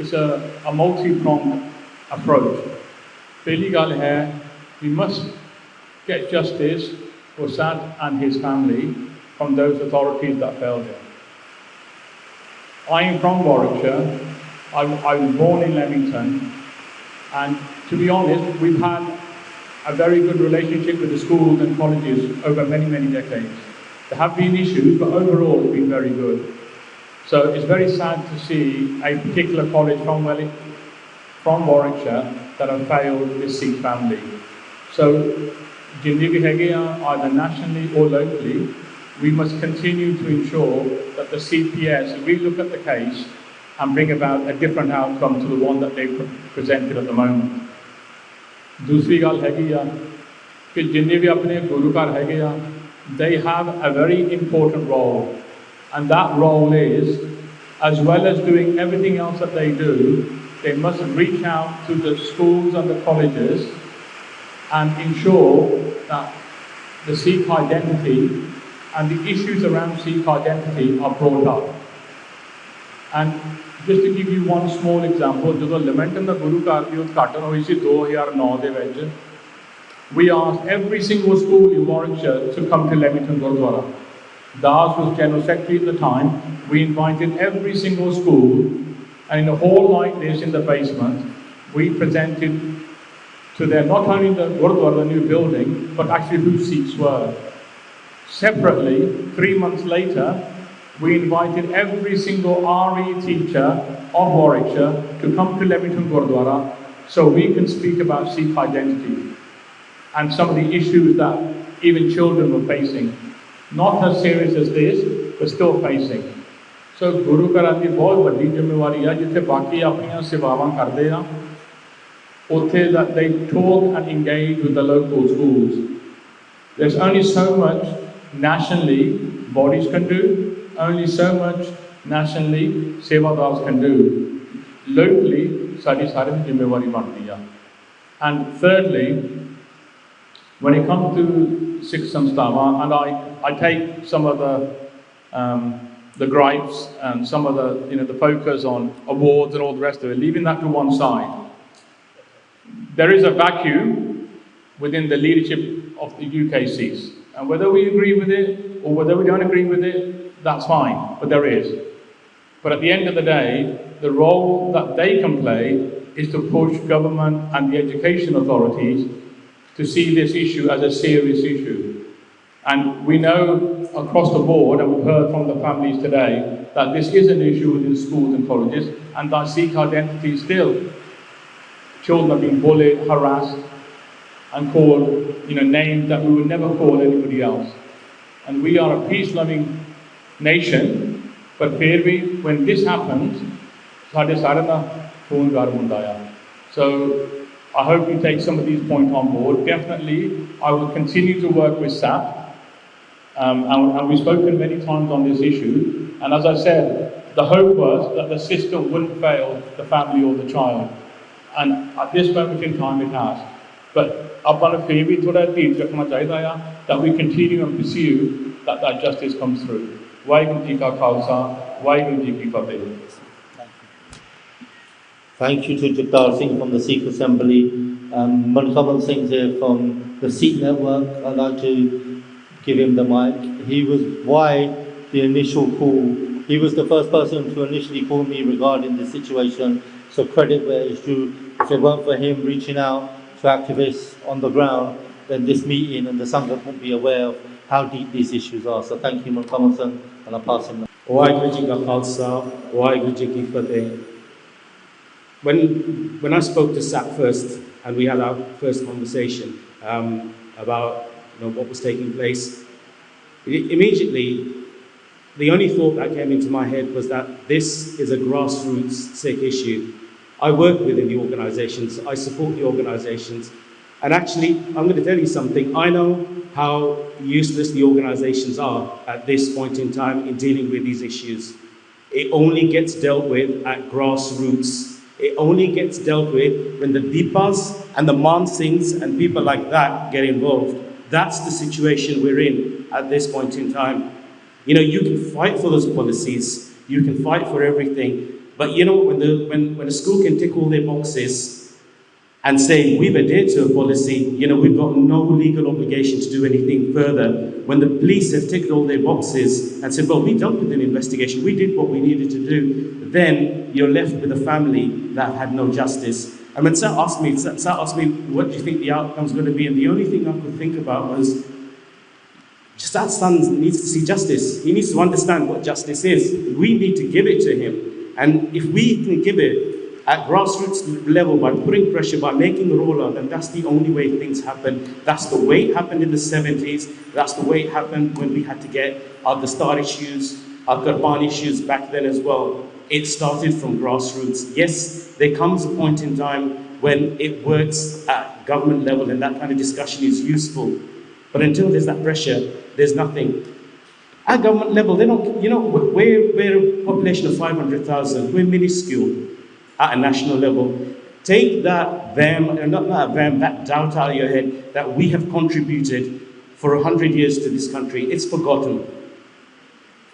F: is a multi-pronged approach. ਪਹਿਲੀ ਗੱਲ ਹੈ, we must get justice for Sad and his family from those authorities that failed him. I am from Warwickshire. I was born in Leamington, and to be honest, we've had a very good relationship with the schools and colleges over many decades. There have been issues, but overall it's been very good. So it's very sad to see a particular college from Warwickshire that have failed this Sikh family. So, जिन्हें भी हैगे either nationally or locally, we must continue to ensure that the CPS relook at the case and bring about a different outcome to the one that they presented at the moment. दूसरी गल हैगी आ कि जिन्ने भी अपने गुरु घर हैगे आ, they have a very important role, and that role is, as well as doing everything else that they do, they must reach out to the schools and the colleges and ensure that the Sikh identity and the issues around Sikh identity are brought up. And just to give you one small example, ਜਦੋਂ ਲਿਮੈਂਟਨ ਦਾ ਗੁਰੂ ਘਰ ਦੀ ਉਦਘਾਟਨ ਹੋਈ ਸੀ 2009 ਦੇ ਵਿੱਚ, we asked every single school in Warwickshire to come to Leamington Gurdwara. Das was General Secretary at the time. We invited every single school, and in a hall like this in the basement, we presented to them not only the Gurdwara, the new building, but actually who Sikhs were. Separately, 3 months later, we invited every single RE teacher of Warwickshire to come to Leamington Gurdwara so we can speak about Sikh identity and some of the issues that even children were facing. Not as serious as this, but still facing. So Guru Gharan ਦੀ ਬਹੁਤ ਵੱਡੀ ਜ਼ਿੰਮੇਵਾਰੀ ਆ, ਜਿੱਥੇ ਬਾਕੀ ਆਪਣੀਆਂ ਸੇਵਾਵਾਂ ਕਰਦੇ ਆ, ਉੱਥੇ that they talk and engage with the local schools. There's only so much nationally bodies can do, only so much nationally sevadars can do. Locally, ਸਾਡੀ ਸਾਰਿਆਂ ਦੀ ਜ਼ਿੰਮੇਵਾਰੀ ਬਣਦੀ ਆ. And thirdly, when it comes to Sikh Samstava, and I take some of the gripes and some of the focus on awards and all the rest of it, leaving that to one side. There is a vacuum within the leadership of the UK Sikhs, and whether we agree with it or whether we don't agree with it, that's fine, but there is. But at the end of the day, the role that they can play is to push government and the education authorities to see this issue as a serious issue. And we know across the board, and we've heard from the families today, that this is an issue within schools and colleges, and that Sikh identity still, children are being bullied, harassed, and called, names that we would never call anybody else. And we are a peace-loving nation, but clearly, when this happens, ਸਾਡੇ ਸਾਰਿਆਂ ਦਾ ਖੂਨ ਗਰਮ ਹੁੰਦਾ ਆ. So I hope you take some of these points on board. Definitely, I will continue to work with SAP. And we've spoken many times on this issue. And as I said, the hope was that the system wouldn't fail the family or the child. And at this moment in time, it has. But that we continue and pursue that justice comes through. Waheguru Ji Ka Khalsa, Waheguru Ji Ki Fateh.
B: Thank you to Jagdar Singh from the Sikh Assembly. Mankamal Singh here from the Sikh Network. I'd like to give him the mic. He was why the initial call. He was the first person to initially call me regarding the situation. So credit where it's due. If it weren't for him reaching out to activists on the ground, then this meeting and the Sangha won't be aware of how deep these issues are. So thank you, Mankamal Singh, and I'll pass him now.
I: Waheguru Ji Ka Khalsa, Waheguru Ji Ki Fateh. When I spoke to SAP first, and we had our first conversation about what was taking place, immediately the only thought that came into my head was that this is a grassroots Sikh issue. I work within the organizations, I support the organizations, and actually, I'm going to tell you something. I know how useless the organizations are at this point in time in dealing with these issues. It only gets dealt with at grassroots. It only gets dealt with when the Deepas and the Mansings and people like that get involved. That's the situation we're in at this point in time. You can fight for those policies, you can fight for everything, but when a school can tick all their boxes and say, we've adhered to a policy, we've got no legal obligation to do anything further. When the police have ticked all their boxes and said, well, we dealt with an investigation, we did what we needed to do, then you're left with a family that had no justice. And when Sir asked me, what do you think the outcome's going to be? And the only thing I could think about was, just that son needs to see justice. He needs to understand what justice is. We need to give it to him. And if we can give it, at grassroots level, by putting pressure, by making a roll out, and that's the only way things happen. That's the way it happened in the 70s. That's the way it happened when we had to get our Dastar issues, our Qurban issues back then as well. It started from grassroots. Yes, there comes a point in time when it works at government level and that kind of discussion is useful. But until there's that pressure, there's nothing. At government level, they don't, you know, we're a population of 500,000. We're minuscule at a national level. Take that that doubt out of your head that we have contributed for 100 years to this country. It's forgotten.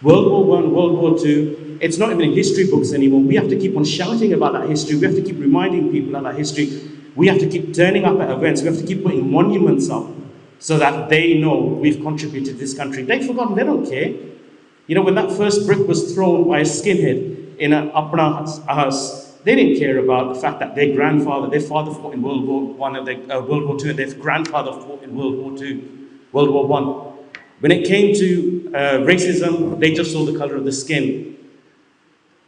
I: World War I, World War II, it's not even in history books anymore. We have to keep on shouting about that history. We have to keep reminding people of that history. We have to keep turning up at events. We have to keep putting monuments up so that they know we've contributed to this country. They've forgotten, they don't care. You know, when that first brick was thrown by a skinhead in an Apna house, they didn't care about the fact that their father fought in World War I, World War II, and their grandfather fought in World War II, World War I. When it came to racism, they just saw the color of the skin.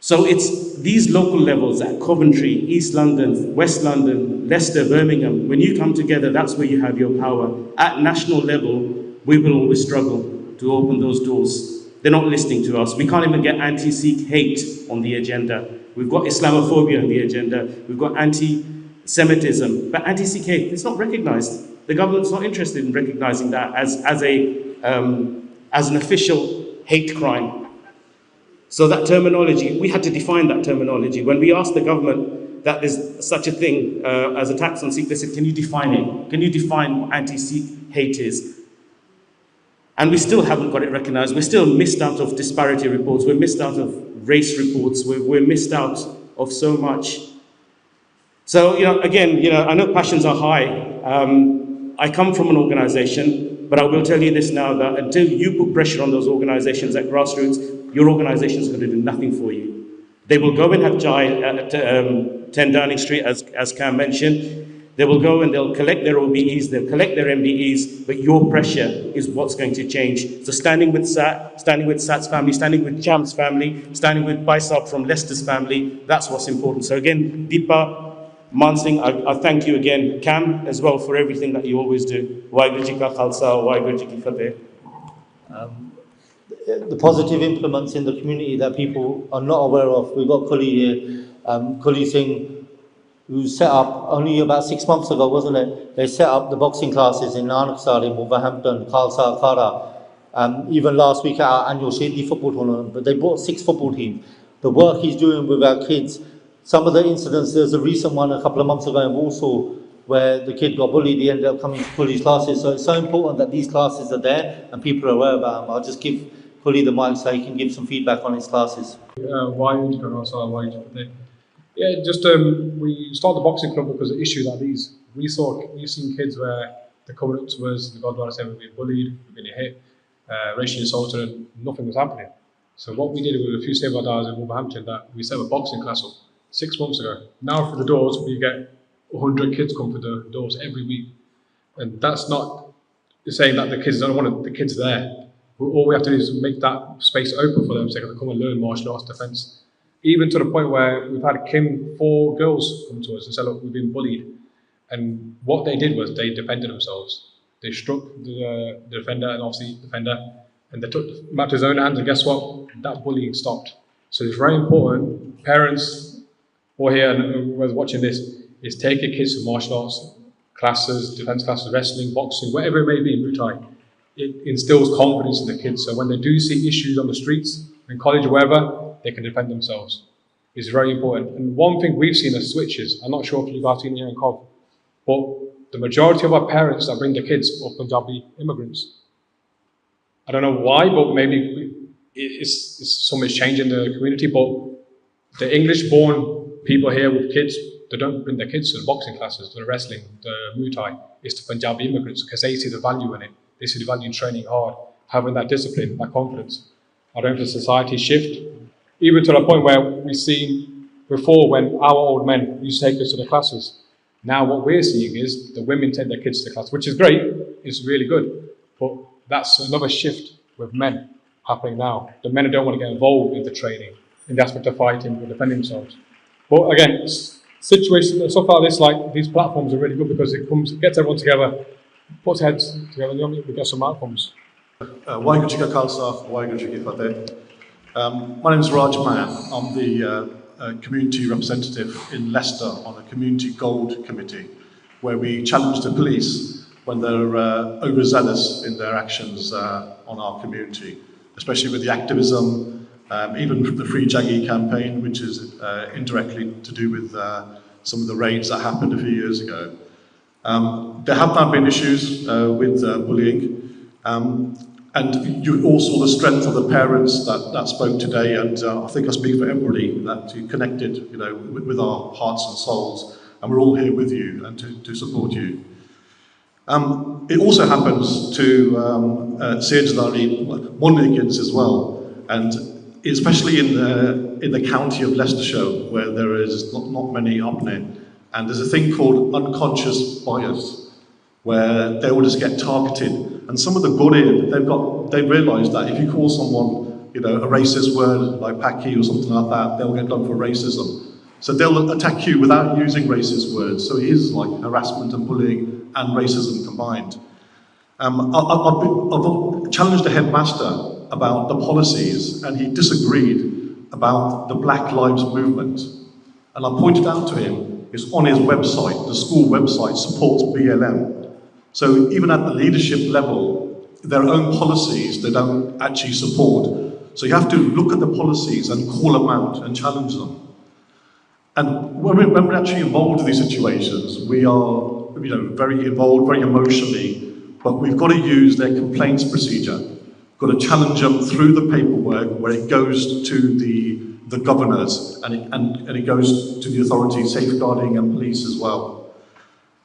I: So it's these local levels at Coventry, East London, West London, Leicester, Birmingham. When you come together, that's where you have your power. At national level, we will always struggle to open those doors. They're not listening to us. We can't even get anti-Sikh hate on the agenda. We've got Islamophobia on the agenda. We've got anti-Semitism. But anti-Sikh hate, it's not recognized. The government's not interested in recognizing that as an official hate crime. So that terminology, we had to define that terminology. When we asked the government that there's such a thing as a tax on Sikh, they said, can you define it? Can you define what anti-Sikh hate is? And we still haven't got it recognized. We're still missed out of disparity reports. We're missed out of race reports. We're missed out of so much. So, you know, again, you know, I know passions are high. I come from an organization, but I will tell you this now, that until you put pressure on those organizations at grassroots, your organization is going to do nothing for you. They will go and have Jai at 10 Downing Street, as Cam mentioned. They will go and they'll collect their OBEs, they'll collect their MBEs, but your pressure is what's going to change. So standing with Sat, standing with Sat's family, standing with Cham's family, standing with Baisab from Leicester's family, that's what's important. So again, Deepa, Mansingh, I thank you again, Cam, as well, for everything that you always do. Waheguru Ji Ka Khalsa, Waheguru Ji Ki Fateh.
B: The positive implements in the community that people are not aware of. We've got Kuli here, Kuli Singh, who set up only about 6 months ago, wasn't it? They set up the boxing classes in Nanaksar, in Wolverhampton, Khalsa, Khara. Even last week at our annual Shady football tournament, but they brought 6 football teams. The work he's doing with our kids, some of the incidents, there's a recent one a couple of months ago in Warsaw, where the kid got bullied, he ended up coming to Kuli's classes. So it's so important that these classes are there and people are aware about them. I'll just give Kuli the mic so he can give some feedback on his classes.
J: Yeah, just we started the boxing club because of issues like these. We've seen kids where they're coming up to us, the Godwara saying we've been bullied, we've been hit, racially assaulted, and nothing was happening. So what we did with a few safeguards in Wolverhampton, that we set a boxing class up 6 months ago. Now for the doors, we get 100 kids come for the doors every week, and that's not saying that the kids don't want it. The kids are there. All we have to do is make that space open for them so they can come and learn martial arts defence. Even to the point where we've had 4 girls come to us and say, look, we've been bullied. And what they did was they defended themselves. They struck the defender and obviously the defender, and they took the matter to his own hands, and guess what? That bullying stopped. So it's very important, parents who are here and who are watching this, is take your kids to martial arts classes, defence classes, wrestling, boxing, whatever it may be, Muay Thai. It instills confidence in the kids. So when they do see issues on the streets, in college or wherever, they can defend themselves. It's very important. And one thing we've seen as switches, I'm not sure if you guys have seen it here in Cov, but the majority of our parents that bring their kids are Punjabi immigrants. I don't know why, but maybe it's so much change in the community, but the English-born people here with kids, they don't bring their kids to the boxing classes, to the wrestling, the Muay Thai. It's the Punjabi immigrants because they see the value in it. They see the value in training hard, having that discipline, that confidence. I don't know if the society shift, even to the point where we've seen before when our old men used to take us to the classes. Now what we're seeing is the women take their kids to the class, which is great, it's really good, but that's another shift with men happening now. The men don't want to get involved in the training, in the aspect of fighting or defending themselves. But again, situations, stuff like this, like these platforms are really good because it gets everyone together, puts heads together, and we get some outcomes.
K: Waheguru Ji Ka Khalsa, Waheguru Ji Ki Fateh. My name is Raj Mayan. I'm the community representative in Leicester on a community gold committee where we challenge the police when they're overzealous in their actions on our community, especially with the activism, even the Free Jaggi campaign, which is indirectly to do with some of the raids that happened a few years ago. There have now been issues with bullying. And you all saw the strength of the parents that spoke today, and I think I speak for everybody that you connected, with our hearts and souls, and we're all here with you and to support you. It also happens to Sejadari Monigans as well, and especially in the county of Leicestershire, where there is not many Upne, and there's a thing called unconscious bias, where they will just get targeted. And some of the Gurrid, they've realised that if you call someone, a racist word like Paki or something like that, they'll get done for racism. So they'll attack you without using racist words. So it is like harassment and bullying and racism combined. I've challenged the headmaster about the policies, and he disagreed about the Black Lives Movement. And I pointed out to him, it's on his website, the school website supports BLM. So even at the leadership level, their own policies they don't actually support. So you have to look at the policies and call them out and challenge them. And when we're actually involved in these situations, we are very involved, very emotionally, but we've got to use their complaints procedure. We've got to challenge them through the paperwork where it goes to the governors and it goes to the authorities, safeguarding and police as well.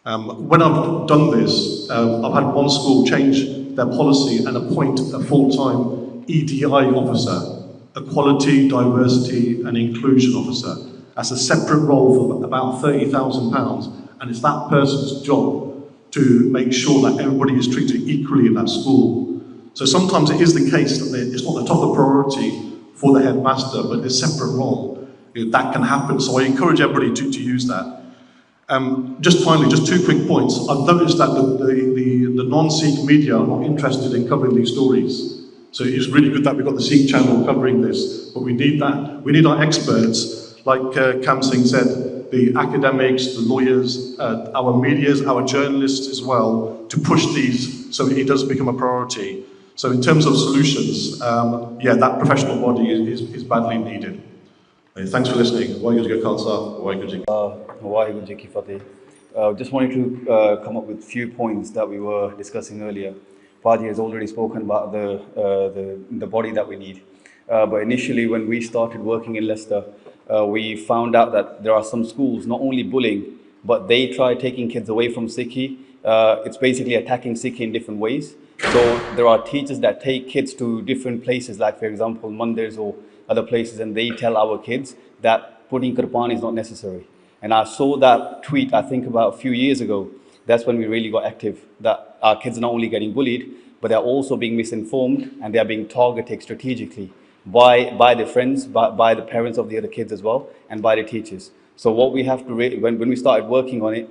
K: When I've done this, I've had one school change their policy and appoint a full-time EDI officer, Equality, Diversity and Inclusion officer. That's a separate role for about £30,000, and it's that person's job to make sure that everybody is treated equally in that school. So sometimes it is the case that it's not the top of priority for the headmaster, but it's a separate role. That can happen, so I encourage everybody to use that. Just finally, just two quick points. I've noticed that the non-Sikh media are not interested in covering these stories. So it's really good that we've got the SIKH channel covering this, but we need that. We need our experts, like Kam Singh said, the academics, the lawyers, our medias, our journalists as well, to push these so it does become a priority. So in terms of solutions, that professional body is badly needed. Thanks for listening. Waheguru Ji Ka Khalsa, Waheguru Ji Ki Fateh.
L: Waheguru Ji Ki Fateh. Just wanted to come up with a few points that we were discussing earlier. Fadi has already spoken about the body that we need. But initially, when we started working in Leicester, we found out that there are some schools, not only bullying, but they try taking kids away from Sikhi. It's basically attacking Sikhi in different ways. So there are teachers that take kids to different places, like for example, Mandirs or other places, and they tell our kids that putting Qurban is not necessary. And I saw that tweet, I think about a few years ago. That's when we really got active, that our kids are not only getting bullied, but they're also being misinformed and they're being targeted strategically by their friends, by the parents of the other kids as well, and by the teachers. So what we have to, when we started working on it,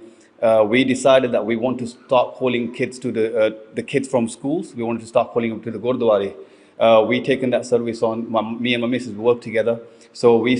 L: we decided that we want to start calling kids to the kids from schools. We wanted to start calling them to the Gurdwara. We taken that service on, me and my missus work together. So we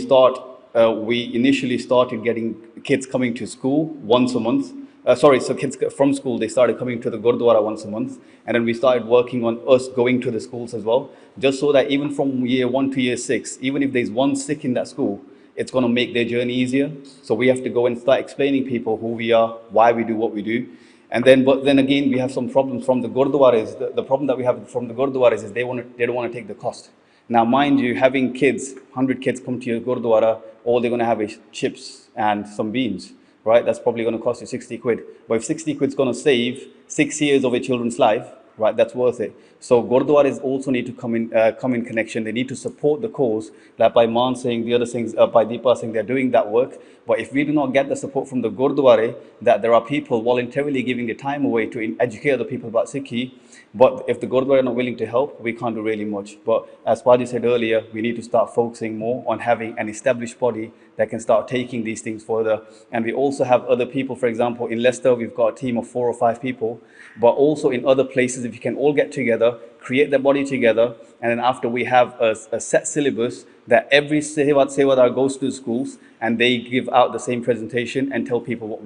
L: initially started getting kids coming to school once a month. So kids from school, they started coming to the Gurdwara once a month. And then we started working on us going to the schools as well, just so that even from year 1 to year 6, even if there's one Sikh in that school, it's going to make their journey easier. So we have to go and start explaining people who we are, why we do what we do. But then again, we have some problems from the Gurdwaras. The problem that we have from the Gurdwaras is they don't want to take the cost. Now, mind you, having kids, 100 kids come to your Gurdwara, all they're going to have is chips and some beans, right? That's probably going to cost you 60 quid. But if 60 quid is going to save 6 years of a children's life, right, that's worth it. So Gurdwaras also need to come in connection. They need to support the cause. Like by Man saying, the other things, by Deepa saying, they're doing that work. But if we do not get the support from the Gurdwara, that there are people voluntarily giving their time away to educate other people about Sikhi, but if the Gurdwara are not willing to help, we can't do really much. But as Padi said earlier, we need to start focusing more on having an established body that can start taking these things further. And we also have other people, for example, in Leicester, we've got a team of 4 or 5 people, but also in other places, if you can all get together, create the body together, and then after we have a set syllabus that every Sevadar goes to the schools and they give out the same presentation and tell people what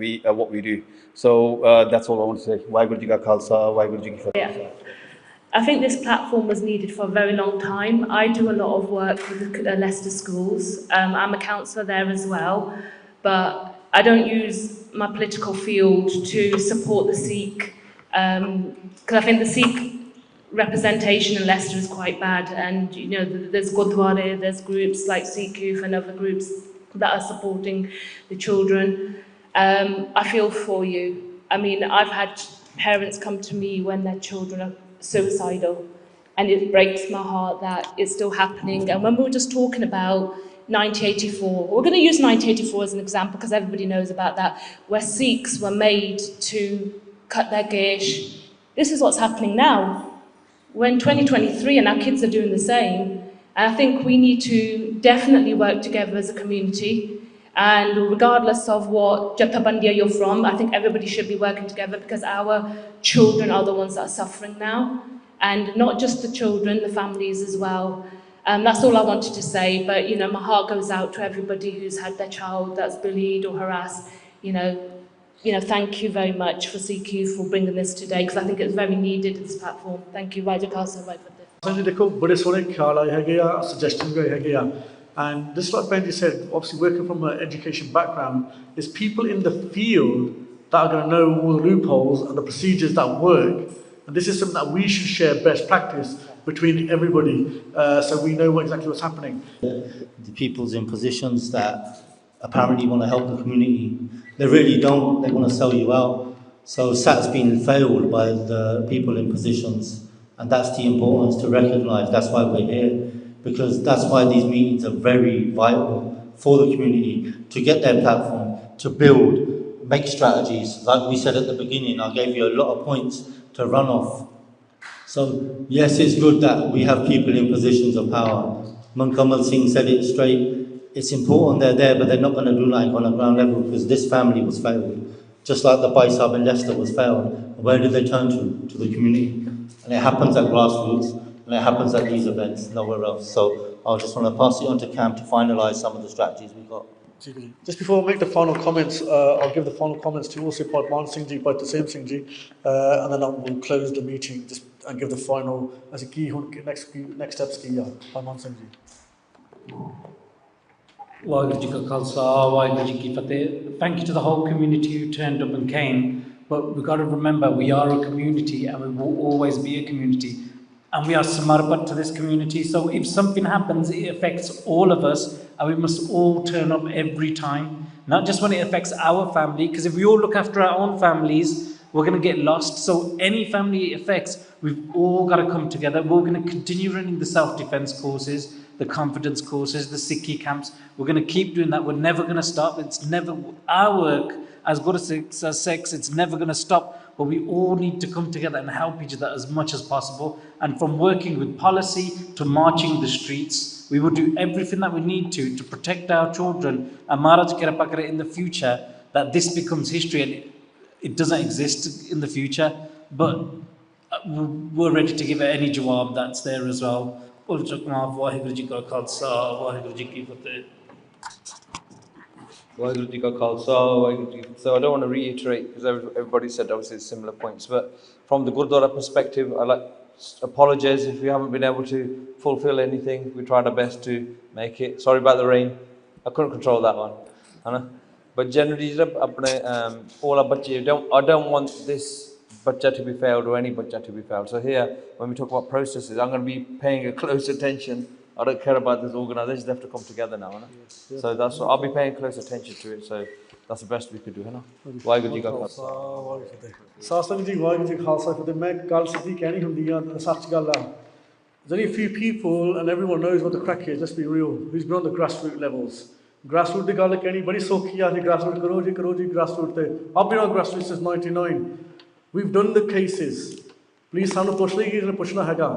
L: we do. So that's all I want to say. Waheguru Ji Ka Khalsa, Waheguru Ji Ki Fateh.
M: I think this platform was needed for a very long time. I do a lot of work with the Leicester schools. I'm a counsellor there as well, but I don't use my political field to support the Sikh, because I think the Sikh representation in Leicester is quite bad, and you know there's Gurdwara, there's groups like Sikh Youth and other groups that are supporting the children. I feel for you. I mean, I've had parents come to me when their children are suicidal, and it breaks my heart that it's still happening. And when we were just talking about 1984, we're going to use 1984 as an example because everybody knows about that, where Sikhs were made to cut their gesh. This is what's happening now. We're in 2023 and our kids are doing the same. And I think we need to definitely work together as a community. And regardless of what Jathabandia you're from, I think everybody should be working together because our children are the ones that are suffering now. And not just the children, the families as well. That's all I wanted to say, but you know, my heart goes out to everybody who's had their child that's bullied or harassed. You know, thank you very much for Sikh Youth for bringing this today, because I think it's very needed, this platform. Thank you. Vaja Khalsa, Vaja Fateh.
A: जी देखो बड़े सोने ख्याल आए हैगे आ suggestions भी हैगे आ and this is what Benji said, obviously working from an education background is people in the field that are going to know all the loopholes and the procedures that work, and this is something that we should share best practice between everybody so we know exactly what's happening.
B: The people's in positions that apparently want to help the community, they really don't, they want to sell you out. So SAT's been failed by the people in positions. And that's the importance to recognise. That's why we're here, because that's why these meetings are very vital for the community to get their platform, to build, make strategies. Like we said at the beginning, I gave you a lot of points to run off. So yes, it's good that we have people in positions of power. Mankamal Singh said it straight. It's important they're there, but they're not going to do like on a ground level because this family was failed. Just like the Baisab in Leicester was failed. Where did they turn to? To the community. And it happens at grassroots, and it happens at these events, nowhere else. So I just want to pass it on to Cam to finalise some of the strategies we've got.
A: Just before I make the final comments, I'll give the final comments to also Padman Singh Ji, Tassim Singh Ji, and then we'll close the meeting just and give the final as a key next steps. Padman Singh Ji.
D: Waheguru Ji Ka Khalsa, Waheguru Ji Ki Fateh. Thank you to the whole community who turned up and came. But we've got to remember we are a community and we will always be a community. And we are samarpat to this community. So if something happens, it affects all of us and we must all turn up every time. Not just when it affects our family, because if we all look after our own families, we're going to get lost. So any family it affects, we've all got to come together. We're going to continue running the self-defense courses, the confidence courses, the Sikhi camps. We're going to keep doing that. We're never going to stop. It's never our work. As good as SIKH, it's never going to stop, but we all need to come together and help each other as much as possible. And from working with policy to marching the streets, we will do everything that we need to protect our children and Maharaj Kirapakare in the future, that this becomes history and it doesn't exist in the future. But we're ready to give it any jawab that's there as well. Waheguru Ji Ka Khalsa, Waheguru Ji Ki Fateh.
E: Waheguru Ji Ka Khalsa, Waheguru Ji Ki Fateh. So I don't want to reiterate because everybody said obviously similar points, but from the Gurdwara perspective, I like apologise if we haven't been able to fulfil anything. We tried our best to make it. Sorry about the rain. I couldn't control that one. But generally, all our bache, I don't want this bacha to be failed or any bacha to be failed. So here, when we talk about processes, I'm going to be paying a close attention. I don't care about this organisation, they have to come together now. Yes. So that's what I'll be paying close attention to it. So that's the best we could do. Waheguru Ji Ka Khalsa.
A: Satsang Ji, Waheguru Ji Ka Khalsa. For the main gal siddhi kehni hundi hai, sach gal hai. There's only a few people, and everyone knows what the crack is. Let's be real. Who's been on the grassroots levels? Grassroots the gal kehni badi sokhi hai. Grassroots karo ji grassroots te. I've been on grassroots since '99. We've done the cases. Please, ਸਾਨੂੰ ਪੁੱਛ ਲਈ ਕਿ ਪੁੱਛਣਾ ਹੈਗਾ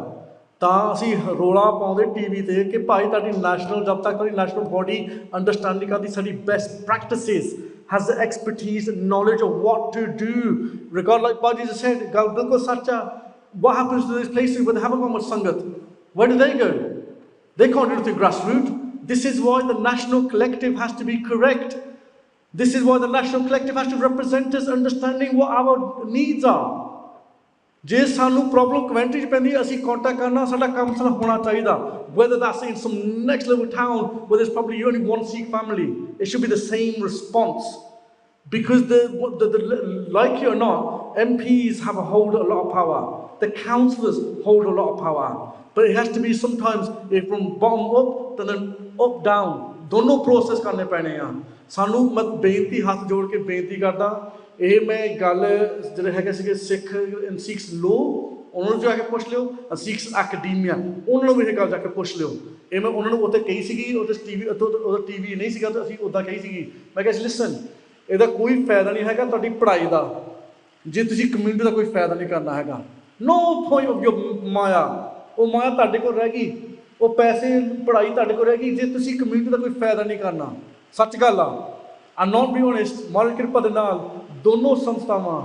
A: ਤਾਂ ਅਸੀਂ ਰੋਲਾ ਪਾਉਂਦੇ ਟੀਵੀ ਤੇ ਕਿ ਭਾਈ ਤੁਹਾਡੀ ਨੈਸ਼ਨਲ ਜਦ ਤੱਕ ਤੁਹਾਡੀ ਨੈਸ਼ਨਲ ਬੋਡੀ ਅੰਡਰਸਟੈਂਡਿੰਗ ਕਰਦੀ ਸਾਡੀ best practices has the expertise and knowledge of what to do regard like Baji just said ਗੱਲ ਬਿਲਕੁਲ ਸੱਚ ਆ what happens to these places where they haven't got much sangat where do they go they can't do it through grassroots this is why the national collective has to be correct this is why the national collective has to represent us understanding what our needs are ਜੇ ਸਾਨੂੰ problem commentary 'ਚ ਪੈਂਦੀ ਅਸੀਂ contact ਕਰਨਾ ਸਾਡਾ ਕੰਮ ਸਾਡਾ ਹੋਣਾ ਚਾਹੀਦਾ whether that's in some next level town where there's probably only one Sikh family it should be the same response because like it or not MPs have hold a lot of power the councillors hold a lot of power but it has to be sometimes if from bottom up then up down ਦੋਨੋਂ process ਕਰਨੇ ਪੈਣੇ ਆ ਸਾਨੂੰ ਮੈਂ ਬੇਨਤੀ ਹੱਥ ਜੋੜ ਕੇ ਬੇਨਤੀ ਕਰਦਾ ਇਹ ਮੈਂ ਗੱਲ ਜਿਹੜੇ ਹੈਗੇ ਸੀਗੇ ਸਿੱਖ ਐਂਡ ਸਿੱਖਸ ਲੋ ਉਹਨਾਂ ਨੂੰ ਜਾ ਕੇ ਪੁੱਛ ਲਿਓ ਸਿੱਖਸ ਅਕੈਡਮੀਆ ਉਹਨਾਂ ਨੂੰ ਵੀ ਇਹ ਗੱਲ ਜਾ ਕੇ ਪੁੱਛ ਲਿਓ ਇਹ ਮੈਂ ਉਹਨਾਂ ਨੂੰ ਉੱਥੇ ਕਹੀ ਸੀਗੀ ਉਹਦੇ ਟੀਵੀ ਉਹਦਾ ਟੀਵੀ ਨਹੀਂ ਸੀਗਾ ਤਾਂ ਅਸੀਂ ਉੱਦਾਂ ਕਹੀ ਸੀਗੀ ਮੈਂ ਕਿਹਾ ਲਿਸਨ ਇਹਦਾ ਕੋਈ ਫਾਇਦਾ ਨਹੀਂ ਹੈਗਾ ਤੁਹਾਡੀ ਪੜ੍ਹਾਈ ਦਾ ਜੇ ਤੁਸੀਂ ਕਮਿਊਨਿਟੀ ਦਾ ਕੋਈ ਫਾਇਦਾ ਨਹੀਂ ਕਰਨਾ ਹੈਗਾ ਨੋ ਪੁਆਇੰਟ ਆਫ ਯੋਰ ਮਾਇਆ ਉਹ ਮਾਇਆ ਤੁਹਾਡੇ ਕੋਲ ਰਹਿ ਗਈ ਉਹ ਪੈਸੇ ਪੜ੍ਹਾਈ ਤੁਹਾਡੇ ਕੋਲ ਰਹਿ ਗਈ ਜੇ ਤੁਸੀਂ ਕਮਿਊਨਿਟੀ ਦਾ ਕੋਈ ਫਾਇਦਾ ਨਹੀਂ ਕਰਨਾ ਸੱਚ ਗੱਲ ਆ and not be honest ਮਾਲਕ ਕਿਰਪਾ ਦੇ ਨਾਲ ਦੋਨੋਂ ਸੰਸਥਾਵਾਂ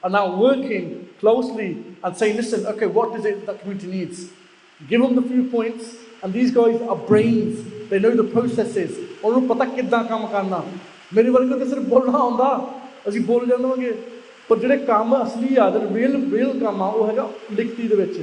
A: are now working closely and saying listen okay what is it that community needs give them the few points and these guys are brains they know the processes ਉਹਨਾਂ ਨੂੰ ਪਤਾ ਕਿੱਦਾਂ ਕੰਮ ਕਰਨਾ ਮੇਰੇ ਵਰਗੇ ਤਾਂ ਸਿਰਫ ਬੋਲਣਾ ਆਉਂਦਾ ਅਸੀਂ ਬੋਲ ਜਾਂਦੇ ਪਰ ਜਿਹੜੇ ਕੰਮ ਅਸਲੀ ਆ ਜਿਹੜੇ ਰੀਅਲ ਕੰਮ ਆ ਉਹ ਹੈਗਾ ਲਿਖਤੀ ਦੇ ਵਿੱਚ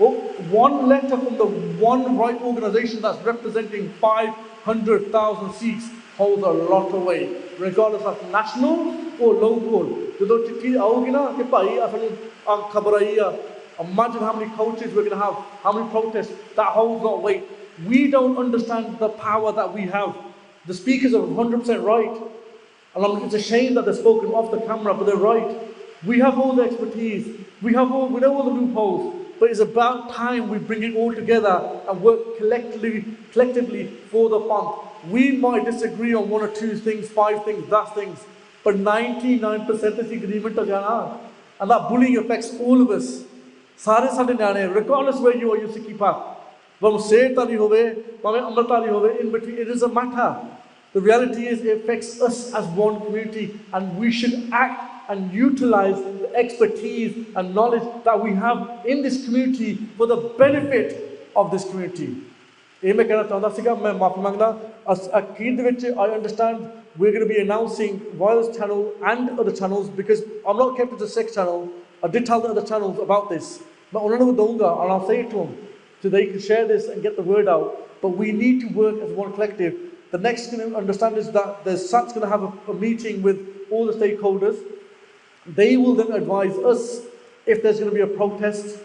A: ਉਹ one letter from the one right organization that's representing 500,000 Sikhs holds a lot of weight, regardless of national or local. ਜਦੋਂ ਚਿੱਠੀ ਆਊਗੀ ਨਾ ਕਿ ਭਾਈ ਸਾਨੂੰ ਖਬਰ ਆਈ ਆ imagine how many coaches we're going to have, how many protests, that holds not weight. We don't understand the power that we have. The speakers are 100% right. And it's a shame that they're spoken off the camera, but they're right. We have all the expertise. We know all the loopholes. But it's about time we bring it all together and work collectively for the fund. We might disagree on one or two things, 5 things, that things, but 99% is agreement of jana, and that bullying affects all of us. Sare sade nyane, regardless where you are, you Sikhi path. Vam Setari hove, vam Amritari hove, in between, it is a matter. The reality is it affects us as one community, and we should act and utilize the expertise and knowledge that we have in this community for the benefit of this community. ਇਹ ਮੈਂ ਕਹਿਣਾ ਚਾਹੁੰਦਾ ਸੀਗਾ ਮੈਂ ਮਾਫੀ ਮੰਗਦਾ ਅਖੀਰ ਦੇ ਵਿੱਚ I understand we're going to be announcing via this channel and other channels because I'm not kept to the SIKH channel. I did tell the other channels about this. ਮੈਂ ਉਹਨਾਂ ਨੂੰ ਦਊਂਗਾ and I'll say it to them so they can share this and get the word out. But we need to work as one collective. The next thing to understand is that the SAT's going to have a meeting with all the stakeholders. They will then advise us if there's going to be a protest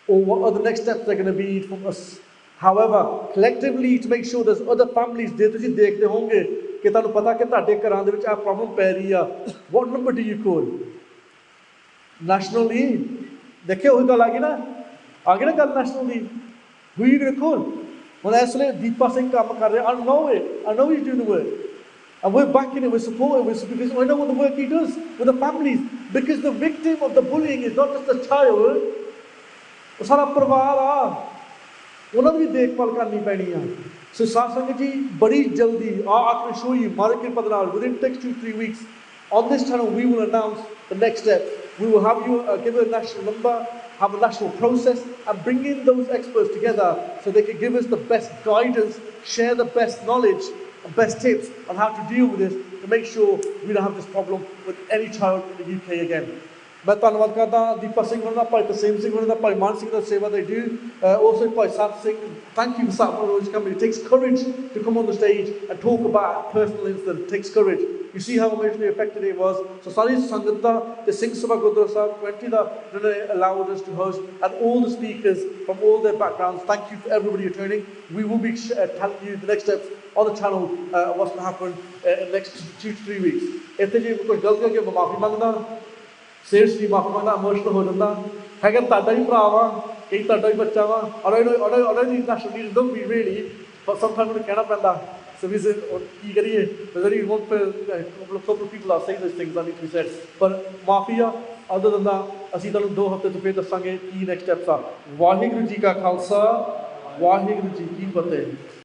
A: or what other next steps they're going to be from us. However, collectively to make sure there's other families ਜੇ ਤੁਸੀਂ ਦੇਖਦੇ ਹੋਵੋਗੇ ਕਿ ਤੁਹਾਨੂੰ ਪਤਾ ਕਿ ਤੁਹਾਡੇ ਘਰਾਂ ਦੇ ਵਿੱਚ ਆ ਪ੍ਰੋਬਲਮ ਪੈ ਰਹੀ ਆ what number do you call nationally ਦੇਖਿਓ ਉਹ ਗੱਲ ਆ ਗਈ ਨਾ ਗੱਲ nationally who are you going to call ਹੁਣ ਇਸ ਵੇਲੇ ਦੀਪਾ ਸਿੰਘ ਕੰਮ ਕਰ ਰਿਹਾ I know he's doing the work and we're backing it, we're supporting it because I know what the work he does with the families because the victim of the bullying is not just a child ਉਹ ਸਾਰਾ ਪਰਿਵਾਰ ਆ ਉਹਨਾਂ ਦੀ ਵੀ ਦੇਖਭਾਲ ਕਰਨੀ ਪੈਣੀ ਆ ਸੋ ਸਾਧ ਸੰਗਤ ਜੀ ਬੜੀ ਜਲਦੀ I can show you ਮਾਲਕ ਕਿਰਪਾ ਦੇ ਨਾਲ within next 2-3 weeks on this channel we will announce the next step we will have you give a national number have a national process and bring in those experts together so they can give us the best guidance share the best knowledge and best tips on how to deal with this to make sure we don't have this problem with any child in the UK again. ਮੈਂ ਧੰਨਵਾਦ ਕਰਦਾ ਦੀਪਕ ਸਿੰਘ ਹੋਣਾ ਦਾ ਭਾਈ ਤਸੀਮ ਸਿੰਘ ਹੋਣਾ ਦਾ ਭਾਈ ਮਾਨ ਸਿੰਘ ਦਾ ਸੇਵਾ they do also ਭਾਈ ਸਤ Singh thank you for Satmar's company it takes courage to come on the stage and talk about a personal incident it takes courage you see how emotionally affected it was so ਸਾਰੀ ਸੰਗਤ ਦਾ ਤੇ ਸਿੰਘ ਸਭਾ ਗੁਰਦੁਆਰਾ ਸਾਹਿਬ 20 ਦਾ ਜਿਹਨਾਂ ਨੇ allowed us to host and all the speakers from all their backgrounds thank you for everybody attending we will be telling you the next steps on the channel what's going to happen in the next 2 to 3 weeks ਇੱਥੇ ਜੇ ਕੋਈ ਗਲਤੀ ਹੋ ਗਈ ਮੈਂ ਮਾਫੀ ਮੰਗਦਾ seriously ਮਾਫੀ ਮੰਗਦਾ ਇਮੋਸ਼ਨਲ ਹੋ ਜਾਂਦਾ ਹੈਗਾ ਤੁਹਾਡਾ ਹੀ ਭਰਾ ਵਾ ਇਹ ਤੁਹਾਡਾ ਹੀ ਬੱਚਾ ਵਾ ਔਰ ਦੀ national leader don't be really but sometimes ਉਹਨੂੰ ਕਹਿਣਾ ਪੈਂਦਾ so we said ਕੀ ਕਰੀਏ but then you want couple of people are saying those things that need to be said but mafia other than ਅਸੀਂ ਤੁਹਾਨੂੰ 2 ਹਫ਼ਤੇ ਤੋਂ ਫਿਰ ਦੱਸਾਂਗੇ ਕੀ ਨੈਕਸਟ ਸਟੈਪਸ ਆ। ਵਾਹਿਗੁਰੂ ਜੀ ਕਾ ਖਾਲਸਾ, ਵਾਹਿਗੁਰੂ ਜੀ ਕੀ ਫਤਿਹ।